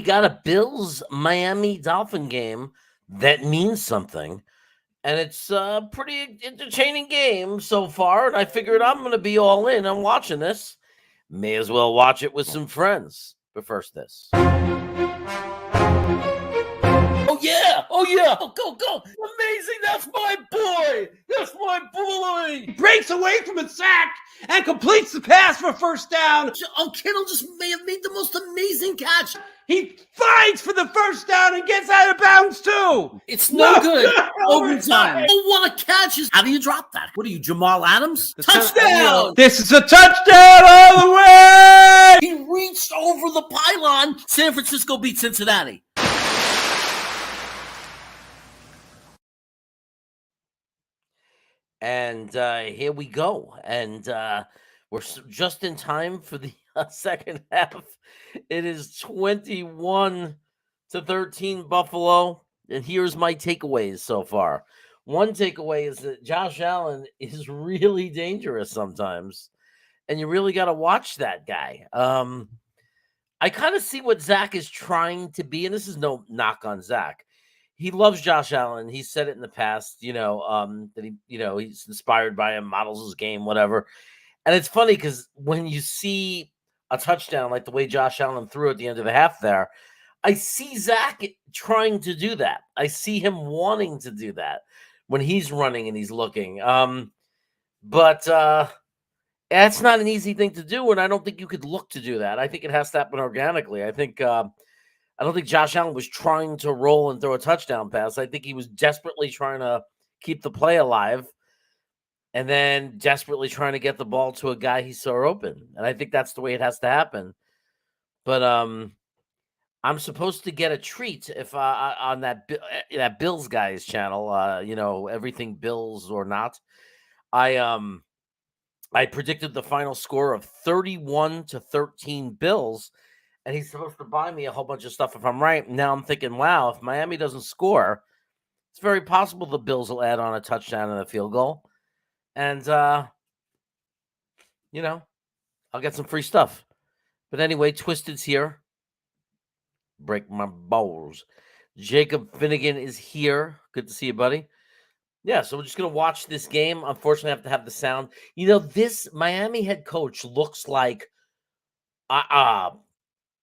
got a Bills Miami Dolphin game that means something. And it's a pretty entertaining game so far. And I figured I'm going to be all in on watching this. May as well watch it with some friends. But first, this. Oh, yeah. Oh, yeah. Go. Amazing. That's my boy. That's my boy. Breaks away from a sack and completes the pass for first down. Oh, Kittle just may have made the most amazing catch. He fights for the first down and gets out of bounds, too. It's no good. Overtime. Oh, what a catch. How do you drop that? What are you, Jamal Adams? Touchdown. This is a touchdown all the way. He reached over the pylon. San Francisco beat Cincinnati. And here we go. And we're just in time for the second half. It is 21-13 Buffalo. And here's my takeaways so far. One takeaway is that Josh Allen is really dangerous sometimes. And you really got to watch that guy. I kind of see what Zach is trying to be. And this is no knock on Zach. He loves Josh Allen. He said it in the past, that he's inspired by him, models his game, whatever. And it's funny because when you see a touchdown like the way Josh Allen threw at the end of the half there, I see Zach trying to do that. I see him wanting to do that when he's running and he's looking. But that's not an easy thing to do, and I don't think you could look to do that. I think it has to happen organically. I don't think Josh Allen was trying to roll and throw a touchdown pass. I think he was desperately trying to keep the play alive and then desperately trying to get the ball to a guy he saw open. And I think that's the way it has to happen. But I'm supposed to get a treat if on that Bills guys channel, everything Bills or not. I predicted the final score of 31-13 Bills. And he's supposed to buy me a whole bunch of stuff if I'm right. Now I'm thinking, wow, if Miami doesn't score, it's very possible the Bills will add on a touchdown and a field goal. And, I'll get some free stuff. But anyway, Twisted's here. Break my balls. Jacob Finnegan is here. Good to see you, buddy. Yeah, so we're just going to watch this game. Unfortunately, I have to have the sound. This Miami head coach looks like a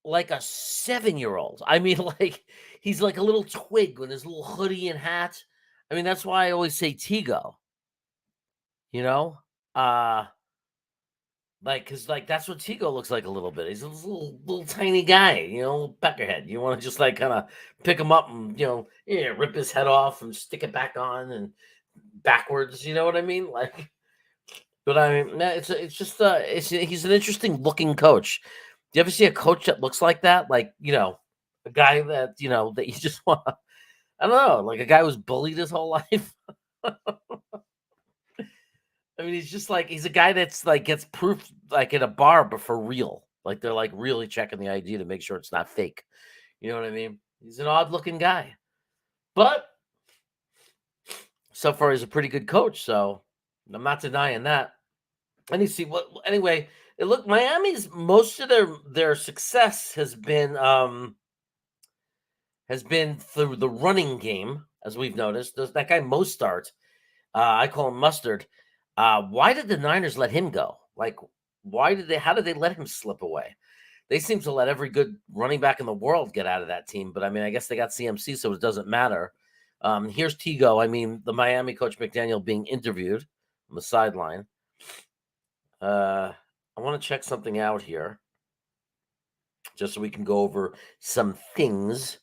7-year-old. I mean, he's like a little twig with his little hoodie and hat. I mean, that's why I always say Tigo. Because that's what Tigo looks like a little bit. He's a little tiny guy, peckerhead. You want to just kind of pick him up and rip his head off and stick it back on and backwards. You know what I mean? But I mean, he's an interesting looking coach. Do you ever see a coach that looks like that? A guy that, that you just want to, I don't know, like a guy who's bullied his whole life. I mean, he's a guy that's gets proof in a bar, but for real. They're really checking the ID to make sure it's not fake. You know what I mean? He's an odd looking guy, but so far he's a pretty good coach. So I'm not denying that. And you see anyway, Miami's most of their success has been through the running game, as we've noticed. There's that guy Mostert. I call him Mustard. Why did the Niners let him go? How did they let him slip away? They seem to let every good running back in the world get out of that team. But I mean, I guess they got CMC, so it doesn't matter. Here's Tigo. I mean, the Miami coach McDaniel being interviewed on the sideline. I want to check something out here, just so we can go over some things.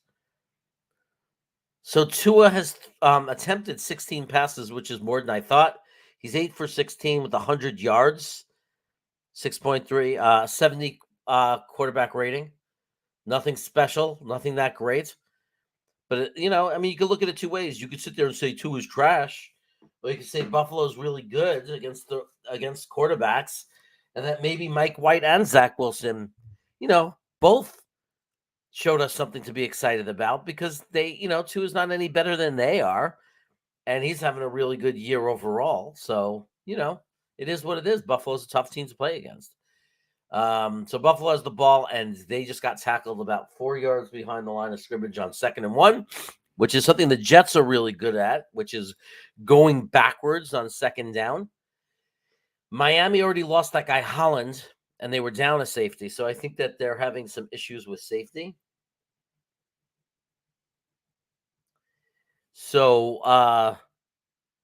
So Tua has attempted 16 passes, which is more than I thought. He's 8 for 16 with 100 yards, 6.3, 70 quarterback rating. Nothing special, nothing that great. But, I mean, you could look at it two ways. You could sit there and say Tua's trash, or you could say Buffalo's really good against quarterbacks, and that maybe Mike White and Zach Wilson, both showed us something to be excited about because they, Tua's not any better than they are. And he's having a really good year overall. So, it is what it is. Buffalo's a tough team to play against. So Buffalo has the ball, and they just got tackled about 4 yards behind the line of scrimmage on 2nd and 1, which is something the Jets are really good at, which is going backwards on 2nd down. Miami already lost that guy Holland, and they were down a safety. So I think that they're having some issues with safety. So,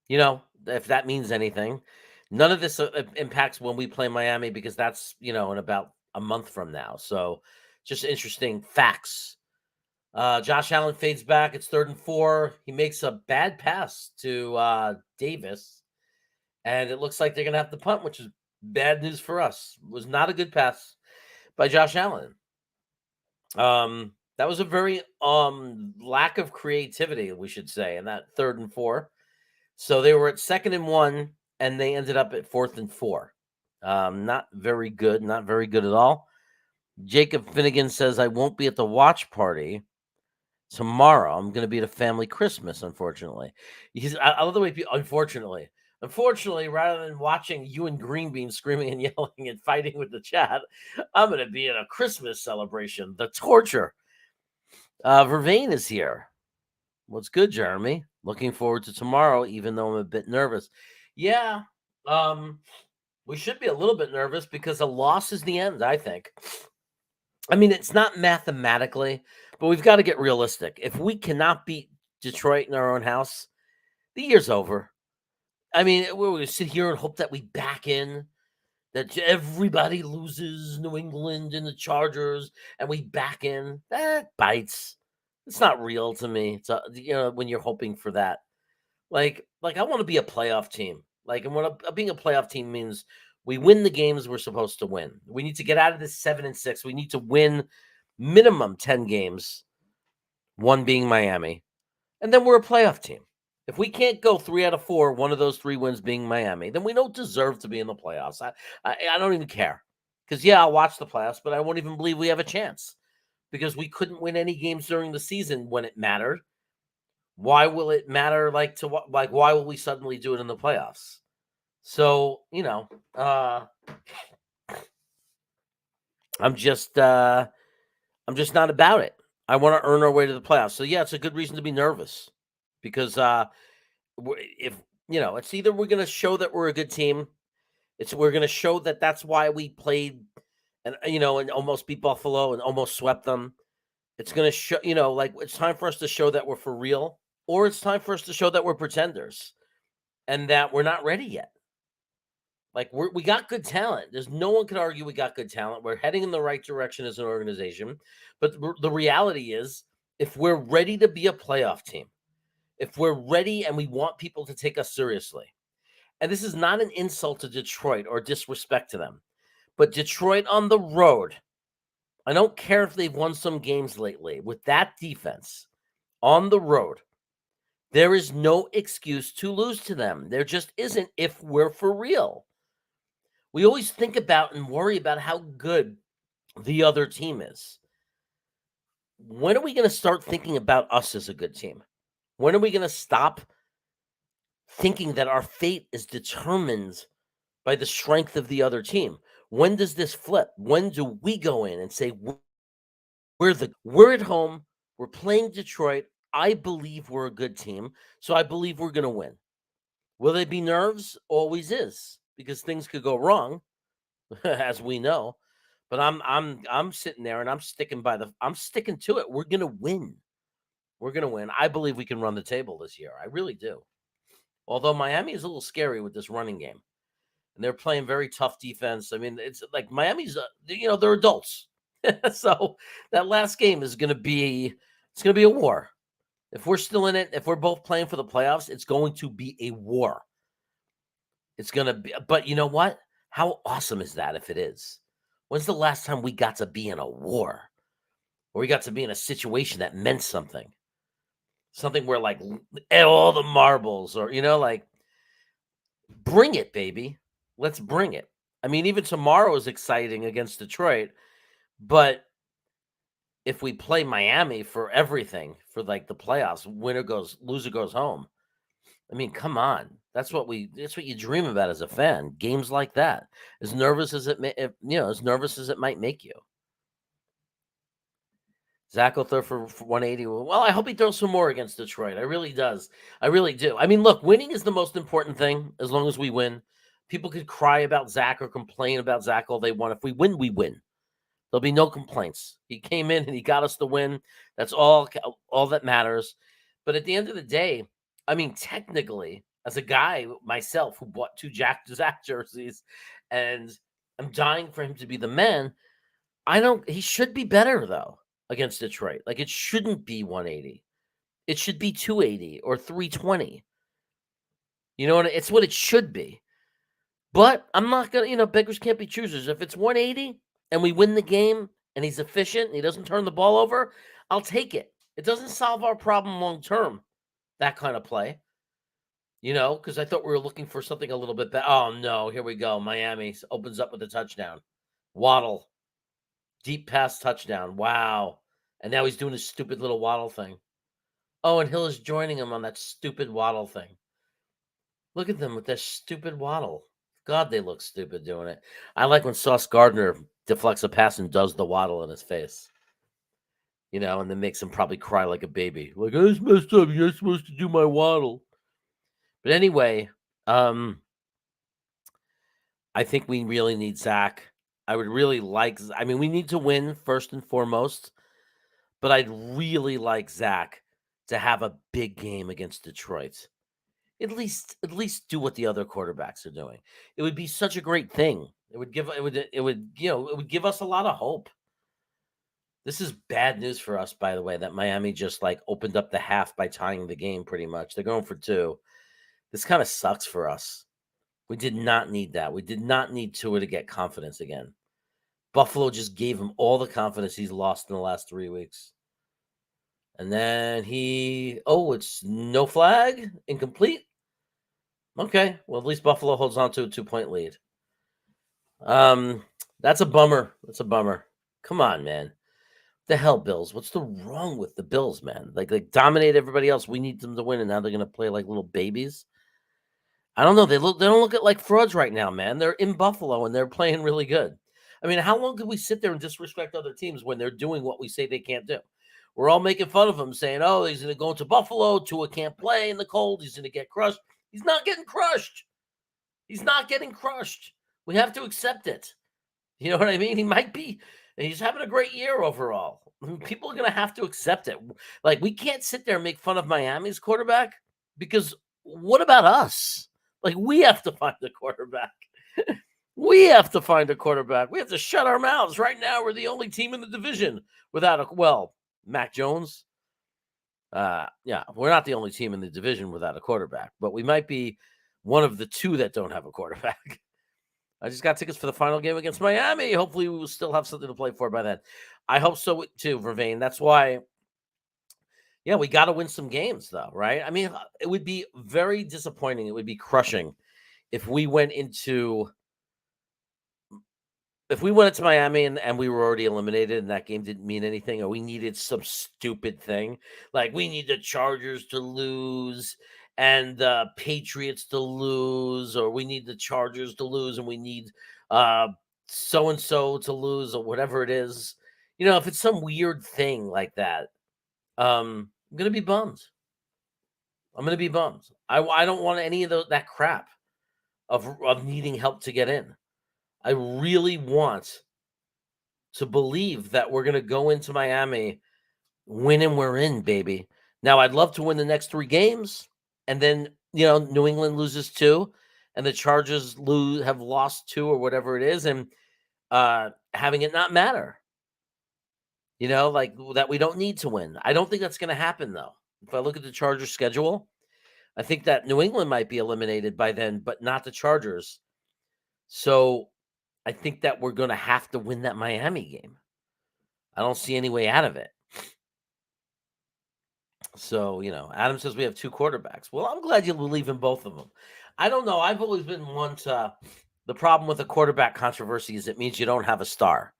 if that means anything, none of this impacts when we play Miami because that's, in about a month from now. So just interesting facts. Josh Allen fades back. It's 3rd and 4. He makes a bad pass to Davis, and it looks like they're going to have to punt, which is bad news for us. It was not a good pass by Josh Allen. That was a very lack of creativity, we should say, in that 3rd and 4. So they were at 2nd and 1, and they ended up at 4th and 4. Not very good, not very good at all. Jacob Finnegan says, I won't be at the watch party tomorrow. I'm going to be at a family Christmas, unfortunately. I love the way people, unfortunately, rather than watching you and Greenbean screaming and yelling and fighting with the chat, I'm going to be at a Christmas celebration. The torture. Vervain is here. What's good, Jeremy? Looking forward to tomorrow, even though I'm a bit nervous. Yeah, we should be a little bit nervous because a loss is the end, I think. I mean, it's not mathematically, but we've got to get realistic. If we cannot beat Detroit in our own house, the year's over. I mean, we're going to sit here and hope that we back in, that everybody loses, New England and the Chargers, and we back in. That bites. It's not real to me. It's when you're hoping for that. Like I want to be a playoff team. Like, and being a playoff team means we win the games we're supposed to win. We need to get out of this 7-6. We need to win minimum 10 games, one being Miami, and then we're a playoff team. If we can't go 3 out of 4, one of those 3 wins being Miami, then we don't deserve to be in the playoffs. I don't even care because I'll watch the playoffs, but I won't even believe we have a chance because we couldn't win any games during the season when it mattered. Why will it matter? Why will we suddenly do it in the playoffs? So, I'm just not about it. I want to earn our way to the playoffs. So yeah, it's a good reason to be nervous because if it's either we're going to show that we're a good team, we're going to show that that's why we played and and almost beat Buffalo and almost swept them. It's going to show, it's time for us to show that we're for real, or it's time for us to show that we're pretenders and that we're not ready yet. Like we got good talent. There's no one could argue we got good talent. We're heading in the right direction as an organization. But the reality is, if we're ready to be a playoff team, if we're ready and we want people to take us seriously, and this is not an insult to Detroit or disrespect to them, but Detroit on the road, I don't care if they've won some games lately, with that defense on the road, there is no excuse to lose to them. There just isn't if we're for real. We always think about and worry about how good the other team is. When are we going to start thinking about us as a good team? When are we going to stop thinking that our fate is determined by the strength of the other team? When does this flip? When do we go in and say, we're at home, we're playing Detroit, I believe we're a good team, so I believe we're going to win. Will there be nerves? Always is, because things could go wrong, as we know. But I'm sitting there and I'm sticking to it. We're going to win. We're going to win. I believe we can run the table this year. I really do. Although Miami is a little scary with this running game. And they're playing very tough defense. I mean, it's like Miami's, they're adults. So that last game is going to be a war. If we're still in it, if we're both playing for the playoffs, it's going to be a war. It's going to be, but you know what? How awesome is that if it is? When's the last time we got to be in a war? Or we got to be in a situation that meant something? Something where like all the marbles or, bring it, baby. Let's bring it. I mean, even tomorrow is exciting against Detroit, but if we play Miami for everything, for like the playoffs, loser goes home. I mean, come on. That's what you dream about as a fan. Games like that. As nervous as as nervous as it might make you. Zach will throw for 180. Well, I hope he throws some more against Detroit. I really does. I really do. I mean, look, winning is the most important thing. As long as we win, people could cry about Zach or complain about Zach all they want. If we win, we win. There'll be no complaints. He came in and he got us the win. That's all that matters. But at the end of the day, I mean, technically, as a guy myself who bought 2 Zach jerseys, and I'm dying for him to be the man. He should be better though against Detroit. Like, it shouldn't be 180. It should be 280 or 320. You know, it's what it should be. But I'm not gonna, beggars can't be choosers. If it's 180 and we win the game and he's efficient and he doesn't turn the ball over, I'll take it. It doesn't solve our problem long term, that kind of play. Because I thought we were looking for something a little bit better. Oh no, here we go. Miami opens up with a touchdown. Waddle. Deep pass touchdown. Wow. And now he's doing his stupid little Waddle thing. Oh, and Hill is joining him on that stupid Waddle thing. Look at them with that stupid Waddle. God, they look stupid doing it. I like when Sauce Gardner deflects a pass and does the Waddle in his face. And then makes him probably cry like a baby. Like, oh, it's messed up. You're supposed to do my Waddle. But anyway, I think we really need Zach. I would really we need to win first and foremost, but I'd really like Zach to have a big game against Detroit. At least do what the other quarterbacks are doing. It would be such a great thing. It would give us a lot of hope. This is bad news for us, by the way, that Miami just opened up the half by tying the game pretty much. They're going for 2. This kind of sucks for us. We did not need that. We did not need Tua to get confidence again. Buffalo just gave him all the confidence he's lost in the last 3 weeks. And then it's no flag, incomplete. Okay, well, at least Buffalo holds on to a 2-point lead. That's a bummer. Come on, man. The hell, Bills? What's the wrong with the Bills, man? They dominate everybody else. We need them to win, and now they're gonna play like little babies. I don't know. They don't look like frauds right now, man. They're in Buffalo and they're playing really good. I mean, how long could we sit there and disrespect other teams when they're doing what we say they can't do? We're all making fun of them, saying, "Oh, he's going to go into Buffalo. Tua can't play in the cold. He's going to get crushed." He's not getting crushed. He's not getting crushed. We have to accept it. You know what I mean? He might be. He's having a great year overall. People are going to have to accept it. Like, we can't sit there and make fun of Miami's quarterback, because what about us? Like, we have to find a quarterback. We have to find a quarterback. We have to shut our mouths. Right now, we're the only team in the division without Mac Jones. Yeah, we're not the only team in the division without a quarterback, but we might be one of the 2 that don't have a quarterback. I just got tickets for the final game against Miami. Hopefully, we will still have something to play for by then. I hope so too, Vervain. That's why, we got to win some games, though, right? I mean, it would be very disappointing. It would be crushing if we went into Miami and we were already eliminated and that game didn't mean anything, or we needed some stupid thing. Like, we need the Chargers to lose and the Patriots to lose, or we need the Chargers to lose and we need so-and-so to lose, or whatever it is. If it's some weird thing like that, I'm going to be bummed. I don't want any of that crap of needing help to get in. I really want to believe that we're going to go into Miami, win, and we're in, baby. Now, I'd love to win the next 3 games, and then, New England loses 2, and the Chargers have lost 2 or whatever it is, and having it not matter. Like that we don't need to win. I don't think that's going to happen, though. If I look at the Chargers schedule, I think that New England might be eliminated by then, but not the Chargers. So I think that we're going to have to win that Miami game. I don't see any way out of it. So, Adam says we have 2 quarterbacks. Well, I'm glad you believe in both of them. I don't know. I've always been one to, the problem with a quarterback controversy is it means you don't have a star.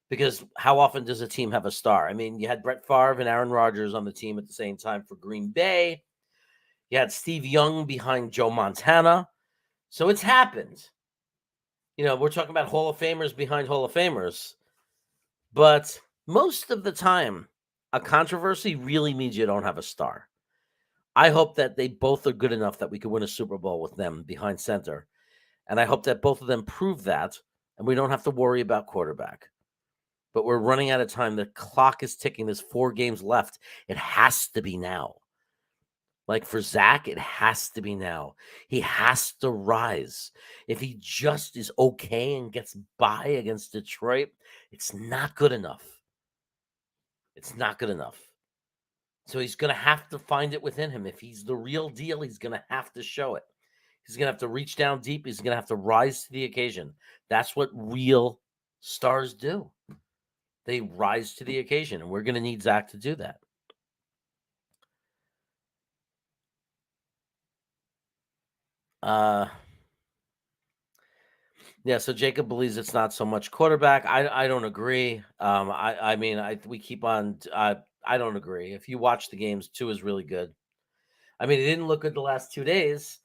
Because how often does a team have a star? I mean, you had Brett Favre and Aaron Rodgers on the team at the same time for Green Bay. You had Steve Young behind Joe Montana. So it's happened. We're talking about Hall of Famers behind Hall of Famers. But most of the time, a controversy really means you don't have a star. I hope that they both are good enough that we could win a Super Bowl with them behind center. And I hope that both of them prove that, and we don't have to worry about quarterback. But we're running out of time. The clock is ticking. There's 4 games left. It has to be now. Like for Zach, it has to be now. He has to rise. If he just is okay and gets by against Detroit, it's not good enough. It's not good enough. So he's going to have to find it within him. If he's the real deal, he's going to have to show it. He's going to have to reach down deep. He's going to have to rise to the occasion. That's what real stars do. They rise to the occasion, and we're going to need Zach to do that. Yeah, so Jacob believes it's not so much quarterback. I don't agree. We keep on. I don't agree. If you watch the games, Tua is really good. I mean, it didn't look good the last 2 days,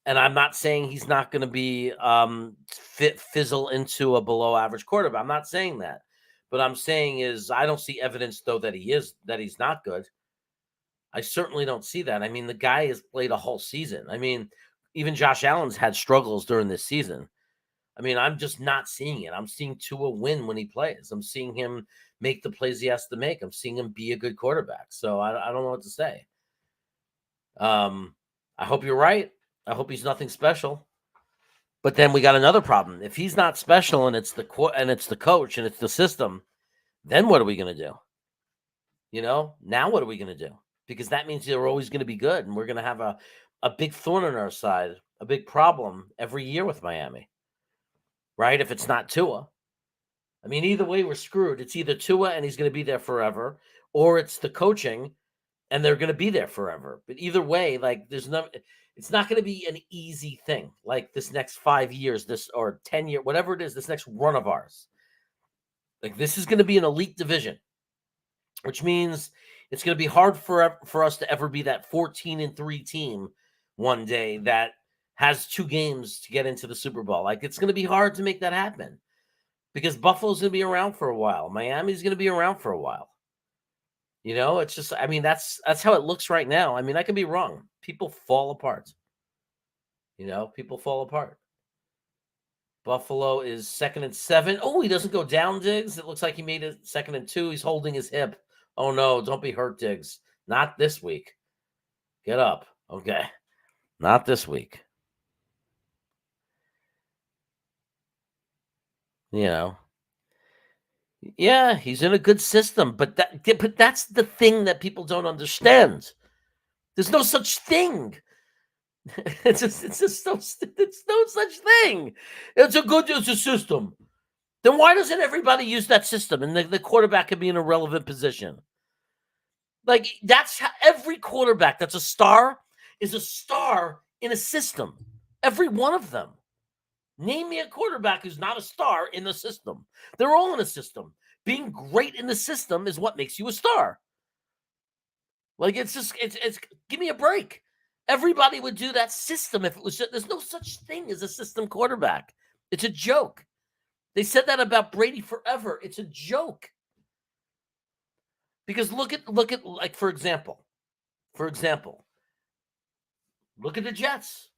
and I'm not saying he's not going to be fizzle into a below average quarterback. I'm not saying that, but I'm saying is I don't see evidence though that he's not good. I certainly don't see that. I mean, the guy has played a whole season. I mean, even Josh Allen's had struggles during this season. I mean, I'm just not seeing it. I'm seeing Tua win when he plays. I'm seeing him make the plays he has to make. I'm seeing him be a good quarterback. So I don't know what to say. I hope you're right. I hope he's nothing special. But then we got another problem. If he's not special and it's the coach and it's the system, then what are we going to do? Now what are we going to do? Because that means they're always going to be good, and we're going to have a big thorn on our side, a big problem every year with Miami. Right? If it's not Tua. I mean, either way, we're screwed. It's either Tua and he's going to be there forever, or it's the coaching and they're going to be there forever. But either way, like it's not going to be an easy thing. Like this next 5 years, or 10 years, whatever it is, this next run of ours. Like this is going to be an elite division, which means it's going to be hard for us to ever be that 14-3 team one day that has 2 games to get into the Super Bowl. Like it's going to be hard to make that happen because Buffalo's going to be around for a while. Miami's going to be around for a while. It's just, I mean, that's how it looks right now. I mean, I could be wrong. People fall apart. People fall apart. Buffalo is 2nd and 7. Oh, he doesn't go down, Diggs. It looks like he made it 2nd and 2. He's holding his hip. Oh no, don't be hurt, Diggs. Not this week. Get up. Okay. Not this week. Yeah, he's in a good system, but that's the thing that people don't understand. There's no such thing. It's no such thing. It's a system. Then why doesn't everybody use that system and the quarterback can be in a relevant position? Like that's how every quarterback that's a star is a star in a system. Every one of them. Name me a quarterback who's not a star in the system. They're all in a system. Being great in the system is what makes you a star. Like it's give me a break. Everybody would do that system if it was just, there's no such thing as a system quarterback. It's a joke. They said that about Brady forever. It's a joke. Because look at like for example, look at the Jets.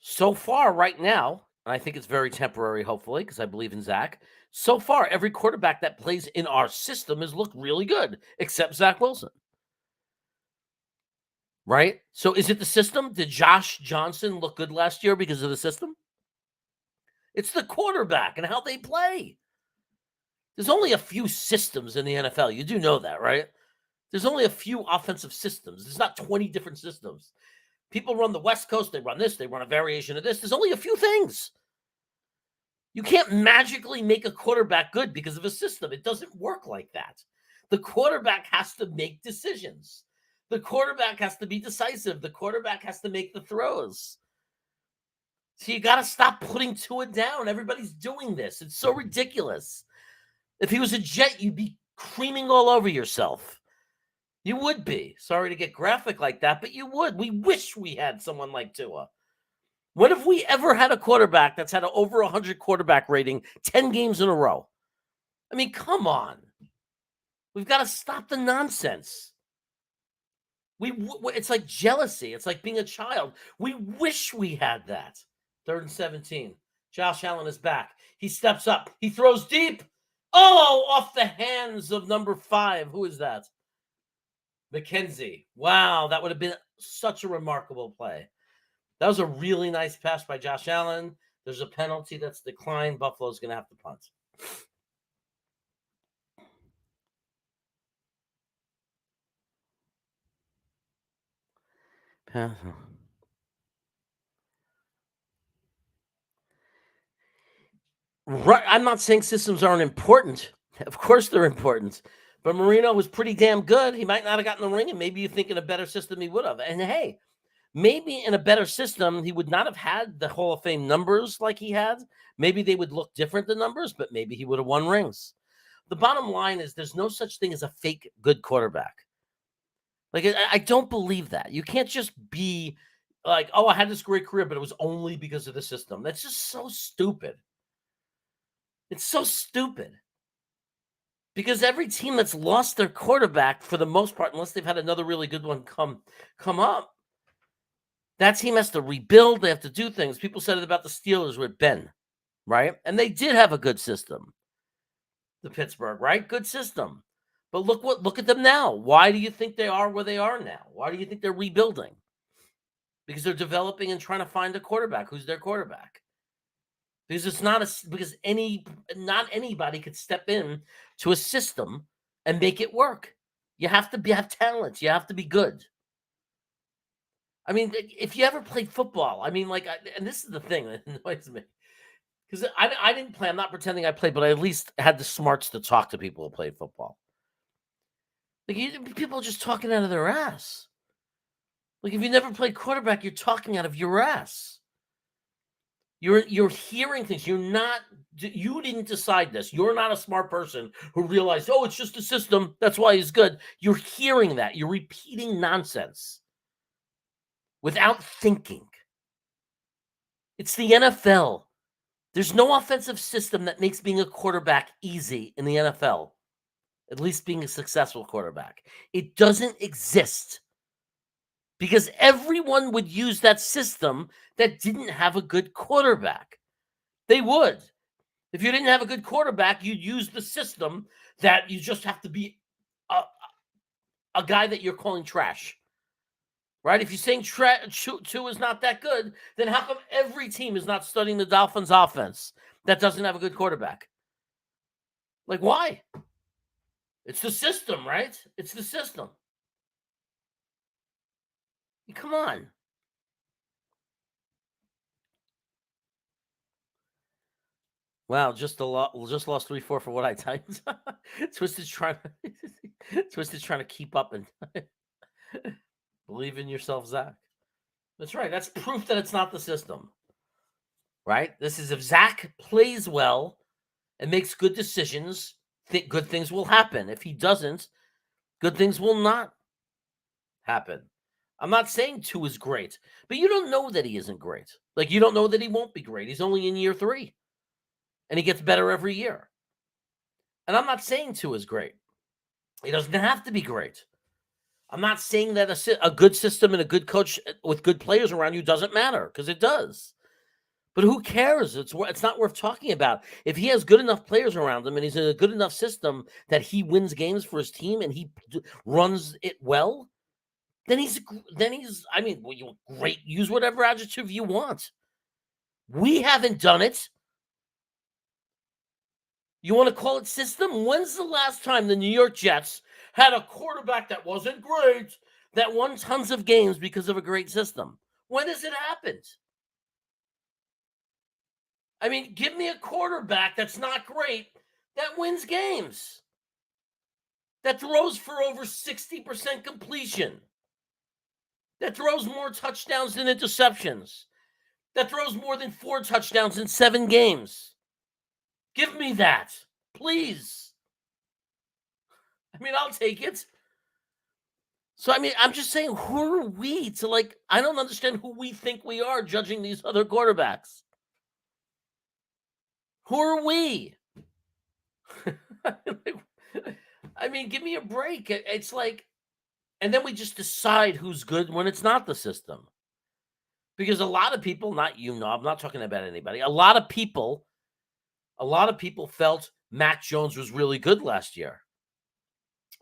So far, right now, and I think it's very temporary, hopefully, because I believe in Zach. So far, every quarterback that plays in our system has looked really good, except Zach Wilson. Right? So is it the system? Did Josh Johnson look good last year because of the system? It's the quarterback and how they play. There's only a few systems in the NFL. You do know that, right? There's only a few offensive systems. There's not 20 different systems. People run the West Coast. They run this. They run a variation of this. There's only a few things. You can't magically make a quarterback good because of a system. It doesn't work like that. The quarterback has to make decisions. The quarterback has to be decisive. The quarterback has to make the throws. So you got to stop putting Tua down. Everybody's doing this. It's so ridiculous. If he was a Jet, you'd be creaming all over yourself. You would be. Sorry to get graphic like that, but you would. We wish we had someone like Tua. When have we ever had a quarterback that's had an over 100 quarterback rating 10 games in a row? I mean, come on. We've got to stop the nonsense. It's like jealousy. It's like being a child. We wish we had that. 3rd and 17. Josh Allen is back. He steps up. He throws deep. Oh, off the hands of number 5. Who is that? McKenzie. Wow, that would have been such a remarkable play. That was a really nice pass by Josh Allen. There's a penalty that's declined. Buffalo's going to have to punt. Right. I'm not saying systems aren't important. Of course they're important. But Marino was pretty damn good. He might not have gotten the ring, and maybe you think in a better system he would have. And hey, maybe in a better system, he would not have had the Hall of Fame numbers like he had. Maybe they would look different, the numbers, but maybe he would have won rings. The bottom line is there's no such thing as a fake good quarterback. Like, I don't believe that. You can't just be like, oh, I had this great career, but it was only because of the system. That's just so stupid. It's so stupid. Because every team that's lost their quarterback, for the most part, unless they've had another really good one come up, that team has to rebuild. They have to do things. People said it about the Steelers with Ben, right? And they did have a good system. The Pittsburgh, right? Good system. But look at them now. Why do you think they are where they are now? Why do you think they're rebuilding? Because they're developing and trying to find a quarterback. Who's their quarterback? Because it's not anybody could step in to a system and make it work. You have to have talent. You have to be good. I mean, if you ever played football, I mean, and this is the thing that annoys me. Because I didn't play. I'm not pretending I played, but I at least had the smarts to talk to people who played football. People are just talking out of their ass. Like, if you never played quarterback, you're talking out of your ass. You're hearing things. You didn't decide this. You're not a smart person who realized, oh, it's just a system. That's why he's good. You're hearing that. You're repeating nonsense without thinking. It's the NFL. There's no offensive system that makes being a quarterback easy in the NFL, at least being a successful quarterback. It doesn't exist. Because everyone would use that system that didn't have a good quarterback. They would. If you didn't have a good quarterback, you'd use the system that you just have to be a guy that you're calling trash. Right? If you're saying Tua is not that good, then how come every team is not studying the Dolphins' offense that doesn't have a good quarterback? Like, why? It's the system, right? It's the system. Come on. Wow, just lost 3-4 for what I typed. Twisted's trying to keep up and believe in yourself, Zach. That's right. That's proof that it's not the system. Right? This is if Zach plays well and makes good decisions, good things will happen. If he doesn't, good things will not happen. I'm not saying 2 is great, but you don't know that he isn't great. Like, you don't know that he won't be great. He's only in year 3. And he gets better every year. And I'm not saying 2 is great. He doesn't have to be great. I'm not saying that a good system and a good coach with good players around you doesn't matter, because it does. But who cares? It's not worth talking about. If he has good enough players around him and he's in a good enough system that he wins games for his team and he runs it well, then he's great. Use whatever adjective you want. We haven't done it. You want to call it system? When's the last time the New York Jets had a quarterback that wasn't great that won tons of games because of a great system? When has it happened? I mean, give me a quarterback that's not great that wins games, that throws for over 60% completion, that throws more touchdowns than interceptions, that throws more than 4 touchdowns in 7 games. Give me that, please. I mean, I'll take it. So I mean, I'm just saying, who are we to like? I don't understand who we think we are judging these other quarterbacks. Who are we? I mean, give me a break. It's like, and then we just decide who's good when it's not the system. Because a lot of people, not you, no, I'm not talking about anybody. A lot of people felt Mac Jones was really good last year.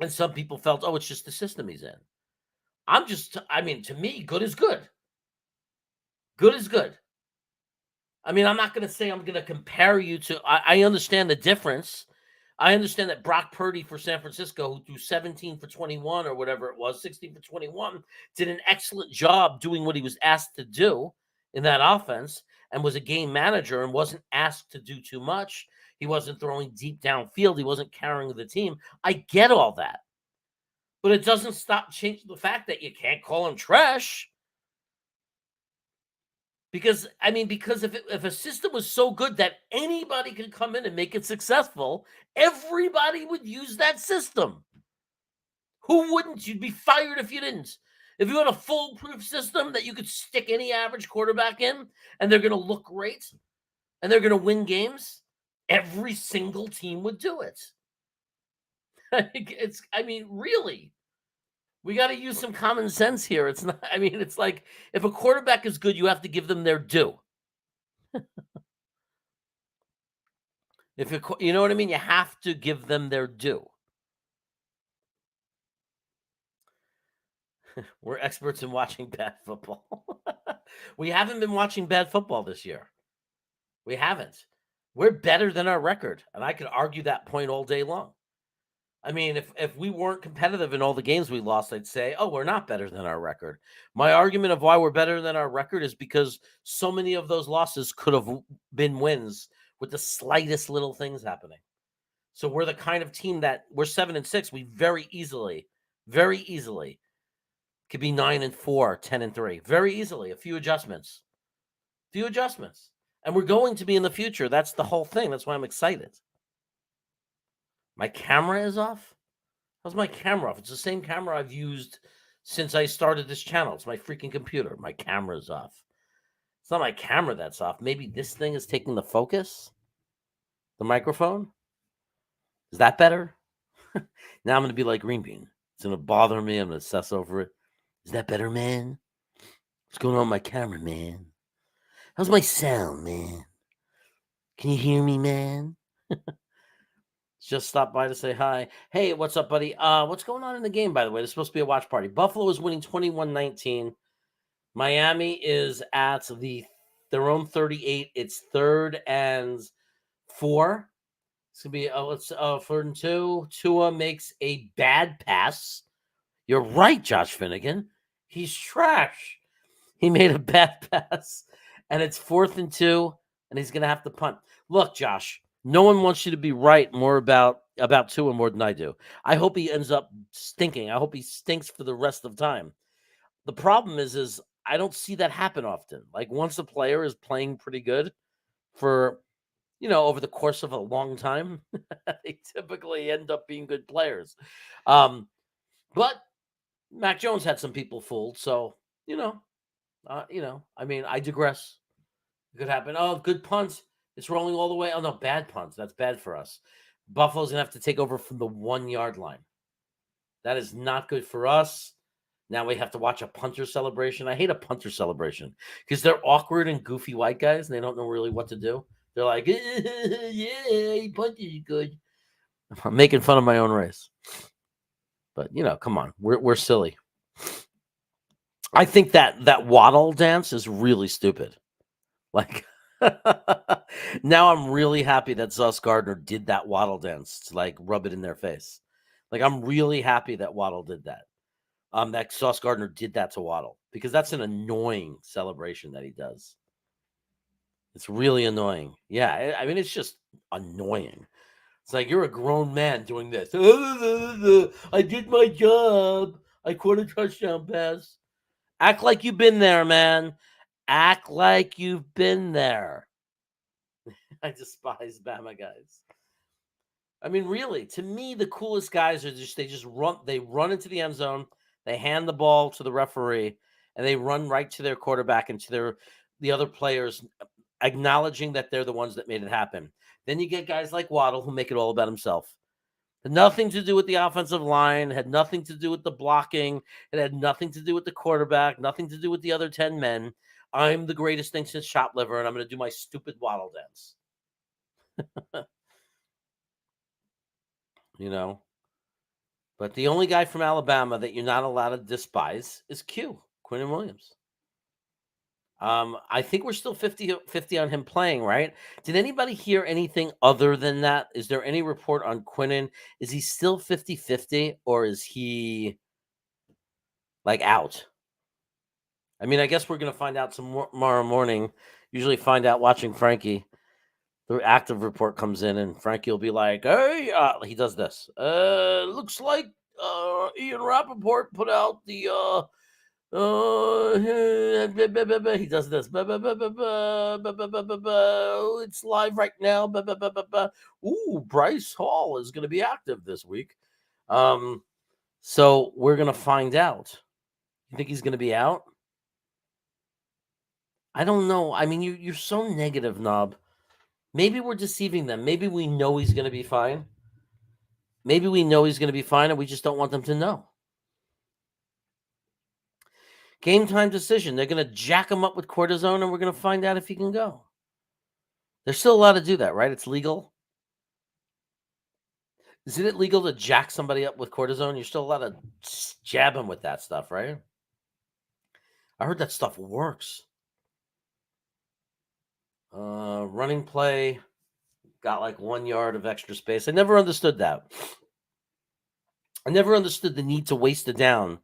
And some people felt, oh, it's just the system he's in. I mean, to me, good is good. Good is good. I mean, I'm not going to say I'm going to compare you to, I understand the difference. I understand that Brock Purdy for San Francisco, who threw 17 for 21 or whatever it was, 16 for 21, did an excellent job doing what he was asked to do in that offense and was a game manager and wasn't asked to do too much. He wasn't throwing deep downfield. He wasn't carrying the team. I get all that. But it doesn't stop changing the fact that you can't call him trash. Because if a system was so good that anybody could come in and make it successful, everybody would use that system. Who wouldn't? You'd be fired if you didn't. If you had a foolproof system that you could stick any average quarterback in and they're going to look great and they're going to win games, every single team would do it. Really. We got to use some common sense here. It's not, it's like if a quarterback is good, you have to give them their due. You know what I mean? You have to give them their due. We're experts in watching bad football. We haven't been watching bad football this year. We haven't. We're better than our record. And I could argue that point all day long. I mean, if we weren't competitive in all the games we lost, I'd say, oh, we're not better than our record. My argument of why we're better than our record is because so many of those losses could have been wins with the slightest little things happening. So we're the kind of team that we're 7-6. We very easily could be 9-4, 10-3. Very easily. A few adjustments. And we're going to be in the future. That's the whole thing. That's why I'm excited. My camera is off? How's my camera off? It's the same camera I've used since I started this channel. It's my freaking computer. My camera's off. It's not my camera that's off. Maybe this thing is taking the focus? The microphone? Is that better? Now I'm going to be like Green Bean. It's going to bother me. I'm going to obsess over it. Is that better, man? What's going on with my camera, man? How's my sound, man? Can you hear me, man? Just stopped by to say hi. Hey, what's up, buddy? What's going on in the game, by the way? There's supposed to be a watch party. Buffalo is winning 21-19. Miami is at their own 38. It's 3rd and 4. It's going to be 3rd and 2. Tua makes a bad pass. You're right, Josh Finnegan. He's trash. He made a bad pass. And it's 4th and 2, and he's going to have to punt. Look, Josh. No one wants you to be right more about Tua more than I do. I hope he ends up stinking. I hope he stinks for the rest of time. The problem is I don't see that happen often. Like once a player is playing pretty good for, over the course of a long time, they typically end up being good players. But Mac Jones had some people fooled. So, I digress. It could happen. Oh, good punts. It's rolling all the way. Oh, no, bad punts. That's bad for us. Buffalo's going to have to take over from the 1-yard line. That is not good for us. Now we have to watch a punter celebration. I hate a punter celebration because they're awkward and goofy white guys, and they don't know really what to do. They're like, yeah, he punted good. I'm making fun of my own race. But, come on. We're silly. I think that waddle dance is really stupid. Like... Now I'm really happy that Sauce Gardner did that waddle dance to like rub it in their face. Like I'm really happy that Waddle did that. That Sauce Gardner did that to Waddle because that's an annoying celebration that he does. It's really annoying. Yeah, it's just annoying. It's like you're a grown man doing this. I did my job. I caught a touchdown pass. Act like you've been there, man. Act like you've been there. I despise Bama guys. Really, to me, the coolest guys are they run into the end zone, They hand the ball to the referee, and they run right to their quarterback and to the other players, acknowledging that they're the ones that made it happen. Then you get guys like Waddle who make it all about himself. Had nothing to do with the offensive line, had nothing to do with the blocking, it had nothing to do with the quarterback, nothing to do with the other 10 men. I'm the greatest thing since shop liver, and I'm going to do my stupid Waddle dance. You know? But the only guy from Alabama that you're not allowed to despise is Q, Quinnen Williams. I think we're still 50-50 on him playing, right? Did anybody hear anything other than that? Is there any report on Quinnen? Is he still 50-50 or is he like out? I mean, I guess we're going to find out tomorrow morning. Usually find out watching Frankie. The active report comes in and Frankie will be like, hey, he does this. Looks like Ian Rappaport put out the he does this. It's live right now. Ooh, Bryce Hall is going to be active this week. So we're going to find out. You think he's going to be out? I don't know. I mean, you're so negative, Knob. Maybe we're deceiving them. Maybe we know he's going to be fine. Maybe we know he's going to be fine, and we just don't want them to know. Game time decision. They're going to jack him up with cortisone, and we're going to find out if he can go. They're still allowed to do that, right? It's legal. Isn't it legal to jack somebody up with cortisone? You're still allowed to jab him with that stuff, right? I heard that stuff works. Running play, got like 1 yard of extra space. I never understood that. I never understood the need to waste a down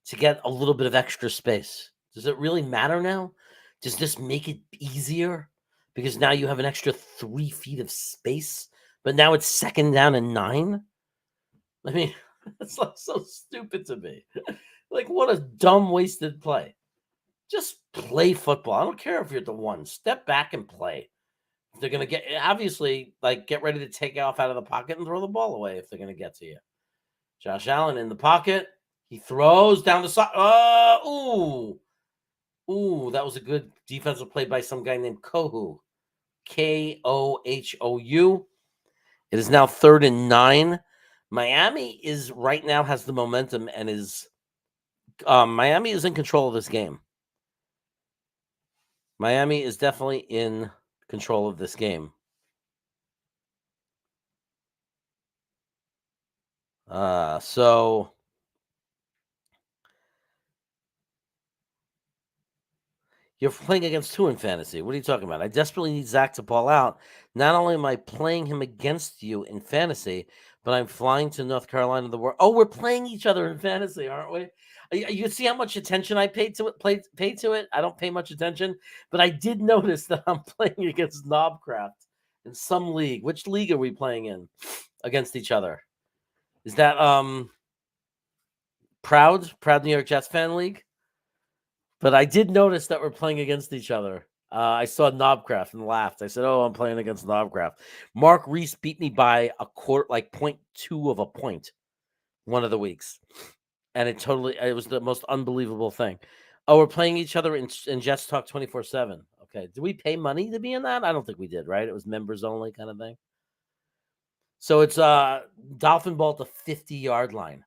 to get a little bit of extra space. Does it really matter now? Does this make it easier? Because now you have an extra 3 feet of space, but now it's 2nd down and 9. I mean, it's like so stupid to me. Like, what a dumb, wasted play. Just play football. I don't care if you're at the 1. Step back and play. If they're going to get ready to take off out of the pocket and throw the ball away if they're going to get to you. Josh Allen in the pocket. He throws down the side. Ooh, that was a good defensive play by some guy named Kohou. Kohou. It is now 3rd and 9. Miami is right now has the momentum and is Miami is in control of this game. Miami is definitely in control of this game. So you're playing against 2 in fantasy. What are you talking about? I desperately need Zach to ball out. Not only am I playing him against you in fantasy, but I'm flying to North Carolina. Oh, we're playing each other in fantasy, aren't we? You see how much attention I paid to it? I don't pay much attention, but I did notice that I'm playing against Knobcraft in some league. Which league are we playing in against each other? Is that Proud New York Jets fan league? But I did notice that we're playing against each other. I saw Knobcraft and laughed. I said, "Oh, I'm playing against Knobcraft." Mark Reese beat me by a quarter, like 0.2 of a point, one of the weeks, and it was the most unbelievable thing. Oh, we're playing each other in Jets Talk 24/7. Okay, did we pay money to be in that? I don't think we did. Right? It was members only kind of thing. So it's Dolphin ball at the 50-yard line.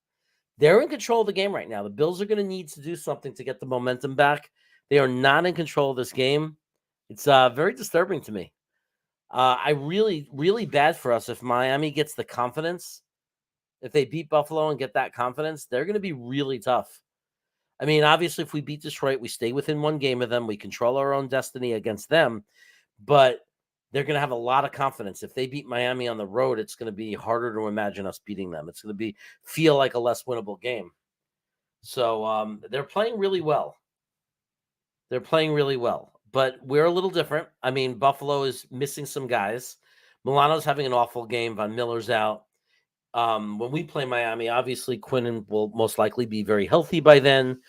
They're in control of the game right now. The Bills are going to need to do something to get the momentum back. They are not in control of this game. It's very disturbing to me. I really bad for us if Miami gets the confidence. If they beat Buffalo and get that confidence, they're going to be really tough. I mean, obviously, if we beat Detroit, we stay within 1 game of them. We control our own destiny against them. But they're going to have a lot of confidence. If they beat Miami on the road, it's going to be harder to imagine us beating them. It's going to feel like a less winnable game. So they're playing really well. But we're a little different. I mean, Buffalo is missing some guys. Milano's having an awful game. Von Miller's out. When we play Miami, obviously Quinnen will most likely be very healthy by then.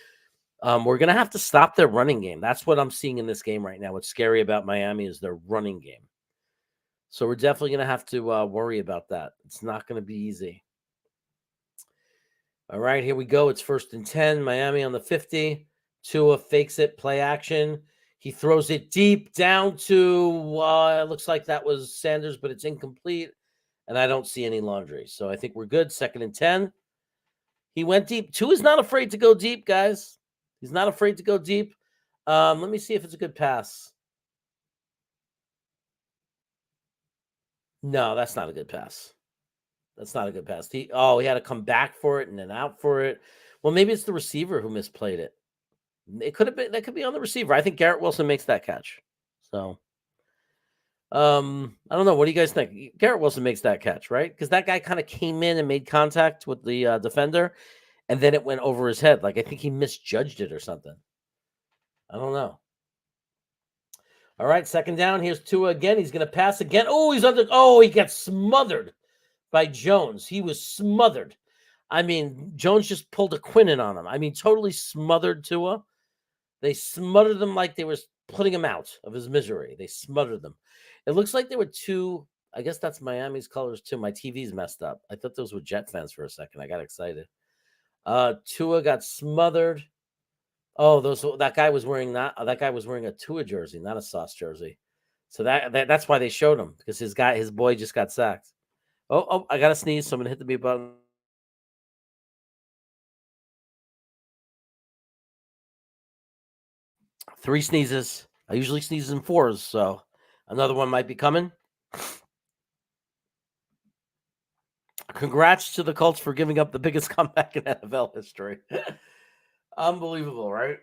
We're going to have to stop their running game. That's what I'm seeing in this game right now. What's scary about Miami is their running game. So we're definitely going to have to worry about that. It's not going to be easy. All right, here we go. It's 1st and 10. Miami on the 50. Tua fakes it, play action. He throws it deep down to, it looks like that was Sanders, but it's incomplete. And I don't see any laundry. So I think we're good. 2nd and 10. He went deep. Tua's not afraid to go deep, guys. He's not afraid to go deep. Let me see if it's a good pass. No, that's not a good pass. That's not a good pass. He had to come back for it and then out for it. Well, maybe it's the receiver who misplayed it. It could have been, that could be on the receiver. I think Garrett Wilson makes that catch. So, I don't know. What do you guys think? Garrett Wilson makes that catch, right? Because that guy kind of came in and made contact with the defender, and then it went over his head. Like I think he misjudged it or something. I don't know. All right, 2nd down. Here's Tua again. He's going to pass again. Oh, he's under. Oh, he gets smothered by Jones. He was smothered. I mean, Jones just pulled a Quinnen on him. I mean, totally smothered Tua. They smothered him like they were putting him out of his misery. They smothered them. It looks like there were two. I guess that's Miami's colors too. My TV's messed up. I thought those were Jet fans for a second. I got excited. Tua got smothered. Oh, that guy was wearing a Tua jersey, not a Sauce jersey. So that's why they showed him, because his boy just got sacked. Oh, I gotta sneeze, so I'm gonna hit the mute button. Three sneezes. I usually sneeze in 4s, so another one might be coming. Congrats to the Colts for giving up the biggest comeback in NFL history. Unbelievable, right?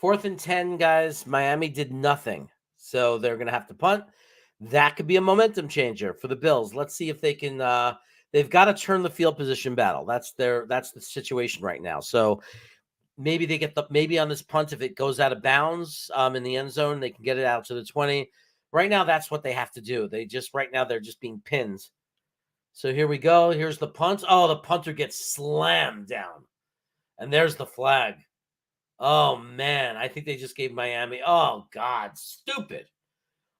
4th and 10, guys. Miami did nothing, so they're going to have to punt. That could be a momentum changer for the Bills. Let's see if they can. They've got to turn the field position battle. That's the situation right now. So maybe they get maybe on this punt, if it goes out of bounds in the end zone, they can get it out to the 20. Right now, that's what they have to do. They're just being pinned. So here we go. Here's the punt. Oh, the punter gets slammed down. And there's the flag. Oh, man. I think they just gave Miami. Oh, God. Stupid.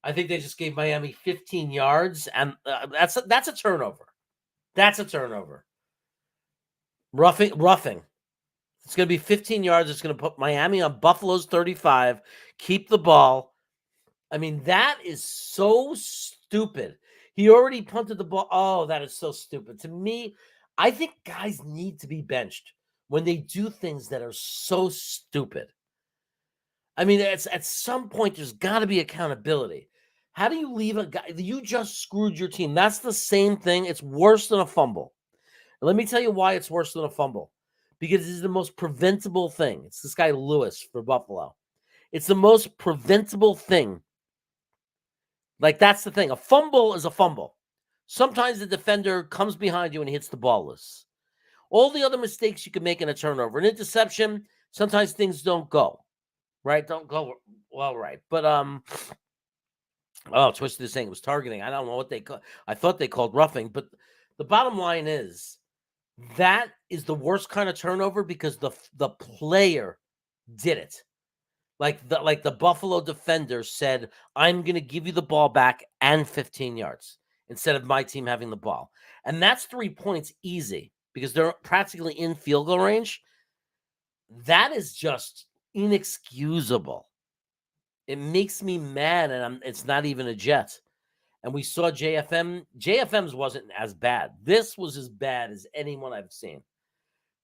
I think they just gave Miami 15 yards. And that's a turnover. That's a turnover. Roughing. It's going to be 15 yards. It's going to put Miami on Buffalo's 35. Keep the ball. I mean, that is so stupid. He already punted the ball. Oh, that is so stupid. To me, I think guys need to be benched when they do things that are so stupid. I mean, at some point, there's got to be accountability. How do you leave a guy? You just screwed your team. That's the same thing. It's worse than a fumble. And let me tell you why it's worse than a fumble. Because this is the most preventable thing. It's this guy Lewis for Buffalo. It's the most preventable thing. Like, that's the thing. A fumble is a fumble. Sometimes the defender comes behind you and hits the ball loose. All the other mistakes you can make in a turnover. An interception, sometimes things don't go. Right? Don't go well, right. But, Twisted is saying it was targeting. I don't know what they call. I thought they called roughing. But the bottom line is, that is the worst kind of turnover because the player did it. Like the Buffalo defender said, I'm going to give you the ball back and 15 yards instead of my team having the ball. And that's 3 points easy because they're practically in field goal range. That is just inexcusable. It makes me mad, and it's not even a Jet. And we saw JFM. JFM's wasn't as bad. This was as bad as anyone I've seen.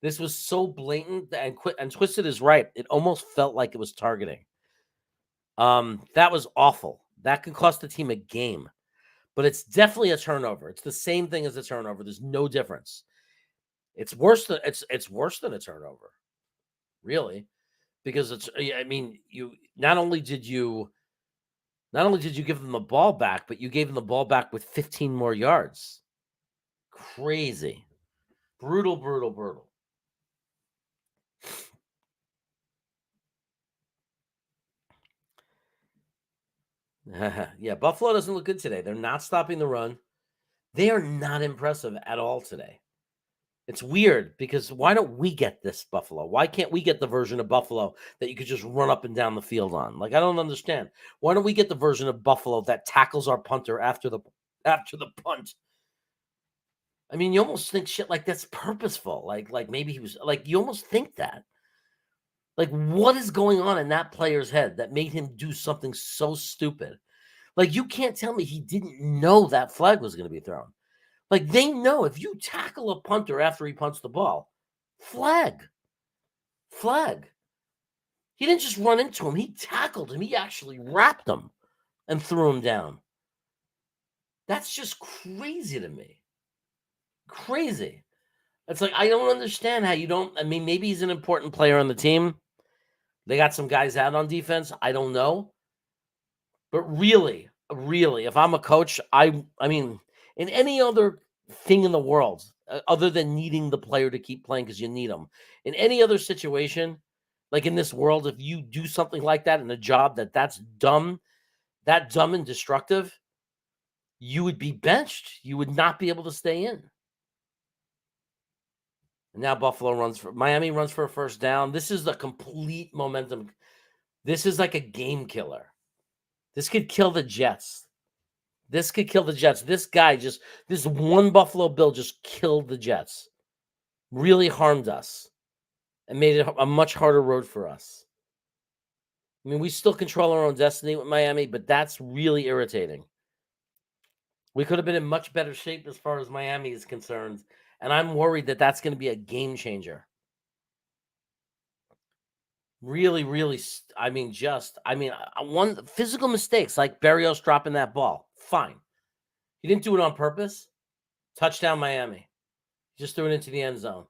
This was so blatant, and Twisted is right. It almost felt like it was targeting. That was awful. That could cost the team a game. But it's definitely a turnover. It's the same thing as a turnover. There's no difference. It's worse than a turnover. Really. Because you not only did you give them the ball back, but you gave them the ball back with 15 more yards. Crazy. Brutal. Yeah, Buffalo doesn't look good today. They're not stopping the run. They are not impressive at all today. It's weird because why don't we get this Buffalo? Why can't we get the version of Buffalo that you could just run up and down the field on? Like, I don't understand. Why don't we get the version of Buffalo that tackles our punter after the punt? I mean, you almost think shit like that's purposeful. Like maybe he was like, you almost think that. Like, what is going on in that player's head that made him do something so stupid? Like, you can't tell me he didn't know that flag was going to be thrown. Like, they know if you tackle a punter after he punts the ball, flag. He didn't just run into him. He tackled him. He actually wrapped him and threw him down. That's just crazy to me. Crazy. It's like, I don't understand how you don't. I mean, maybe he's an important player on the team. They got some guys out on defense. I don't know. But really, if I'm a coach, I mean, in any other thing in the world, other than needing the player to keep playing because you need them, in any other situation, like in this world, if you do something like that in a job that's dumb and destructive, you would be benched. You would not be able to stay in. And now Miami runs for a first down. This is the complete momentum. This is like a game killer. This could kill the Jets. This one Buffalo Bill just killed the Jets. Really harmed us and made it a much harder road for us. I mean, we still control our own destiny with Miami, but that's really irritating. We could have been in much better shape as far as Miami is concerned, and I'm worried that that's going to be a game changer. Really, one physical mistakes like Berrios dropping that ball, fine. He didn't do it on purpose. Touchdown, Miami. He just threw it into the end zone.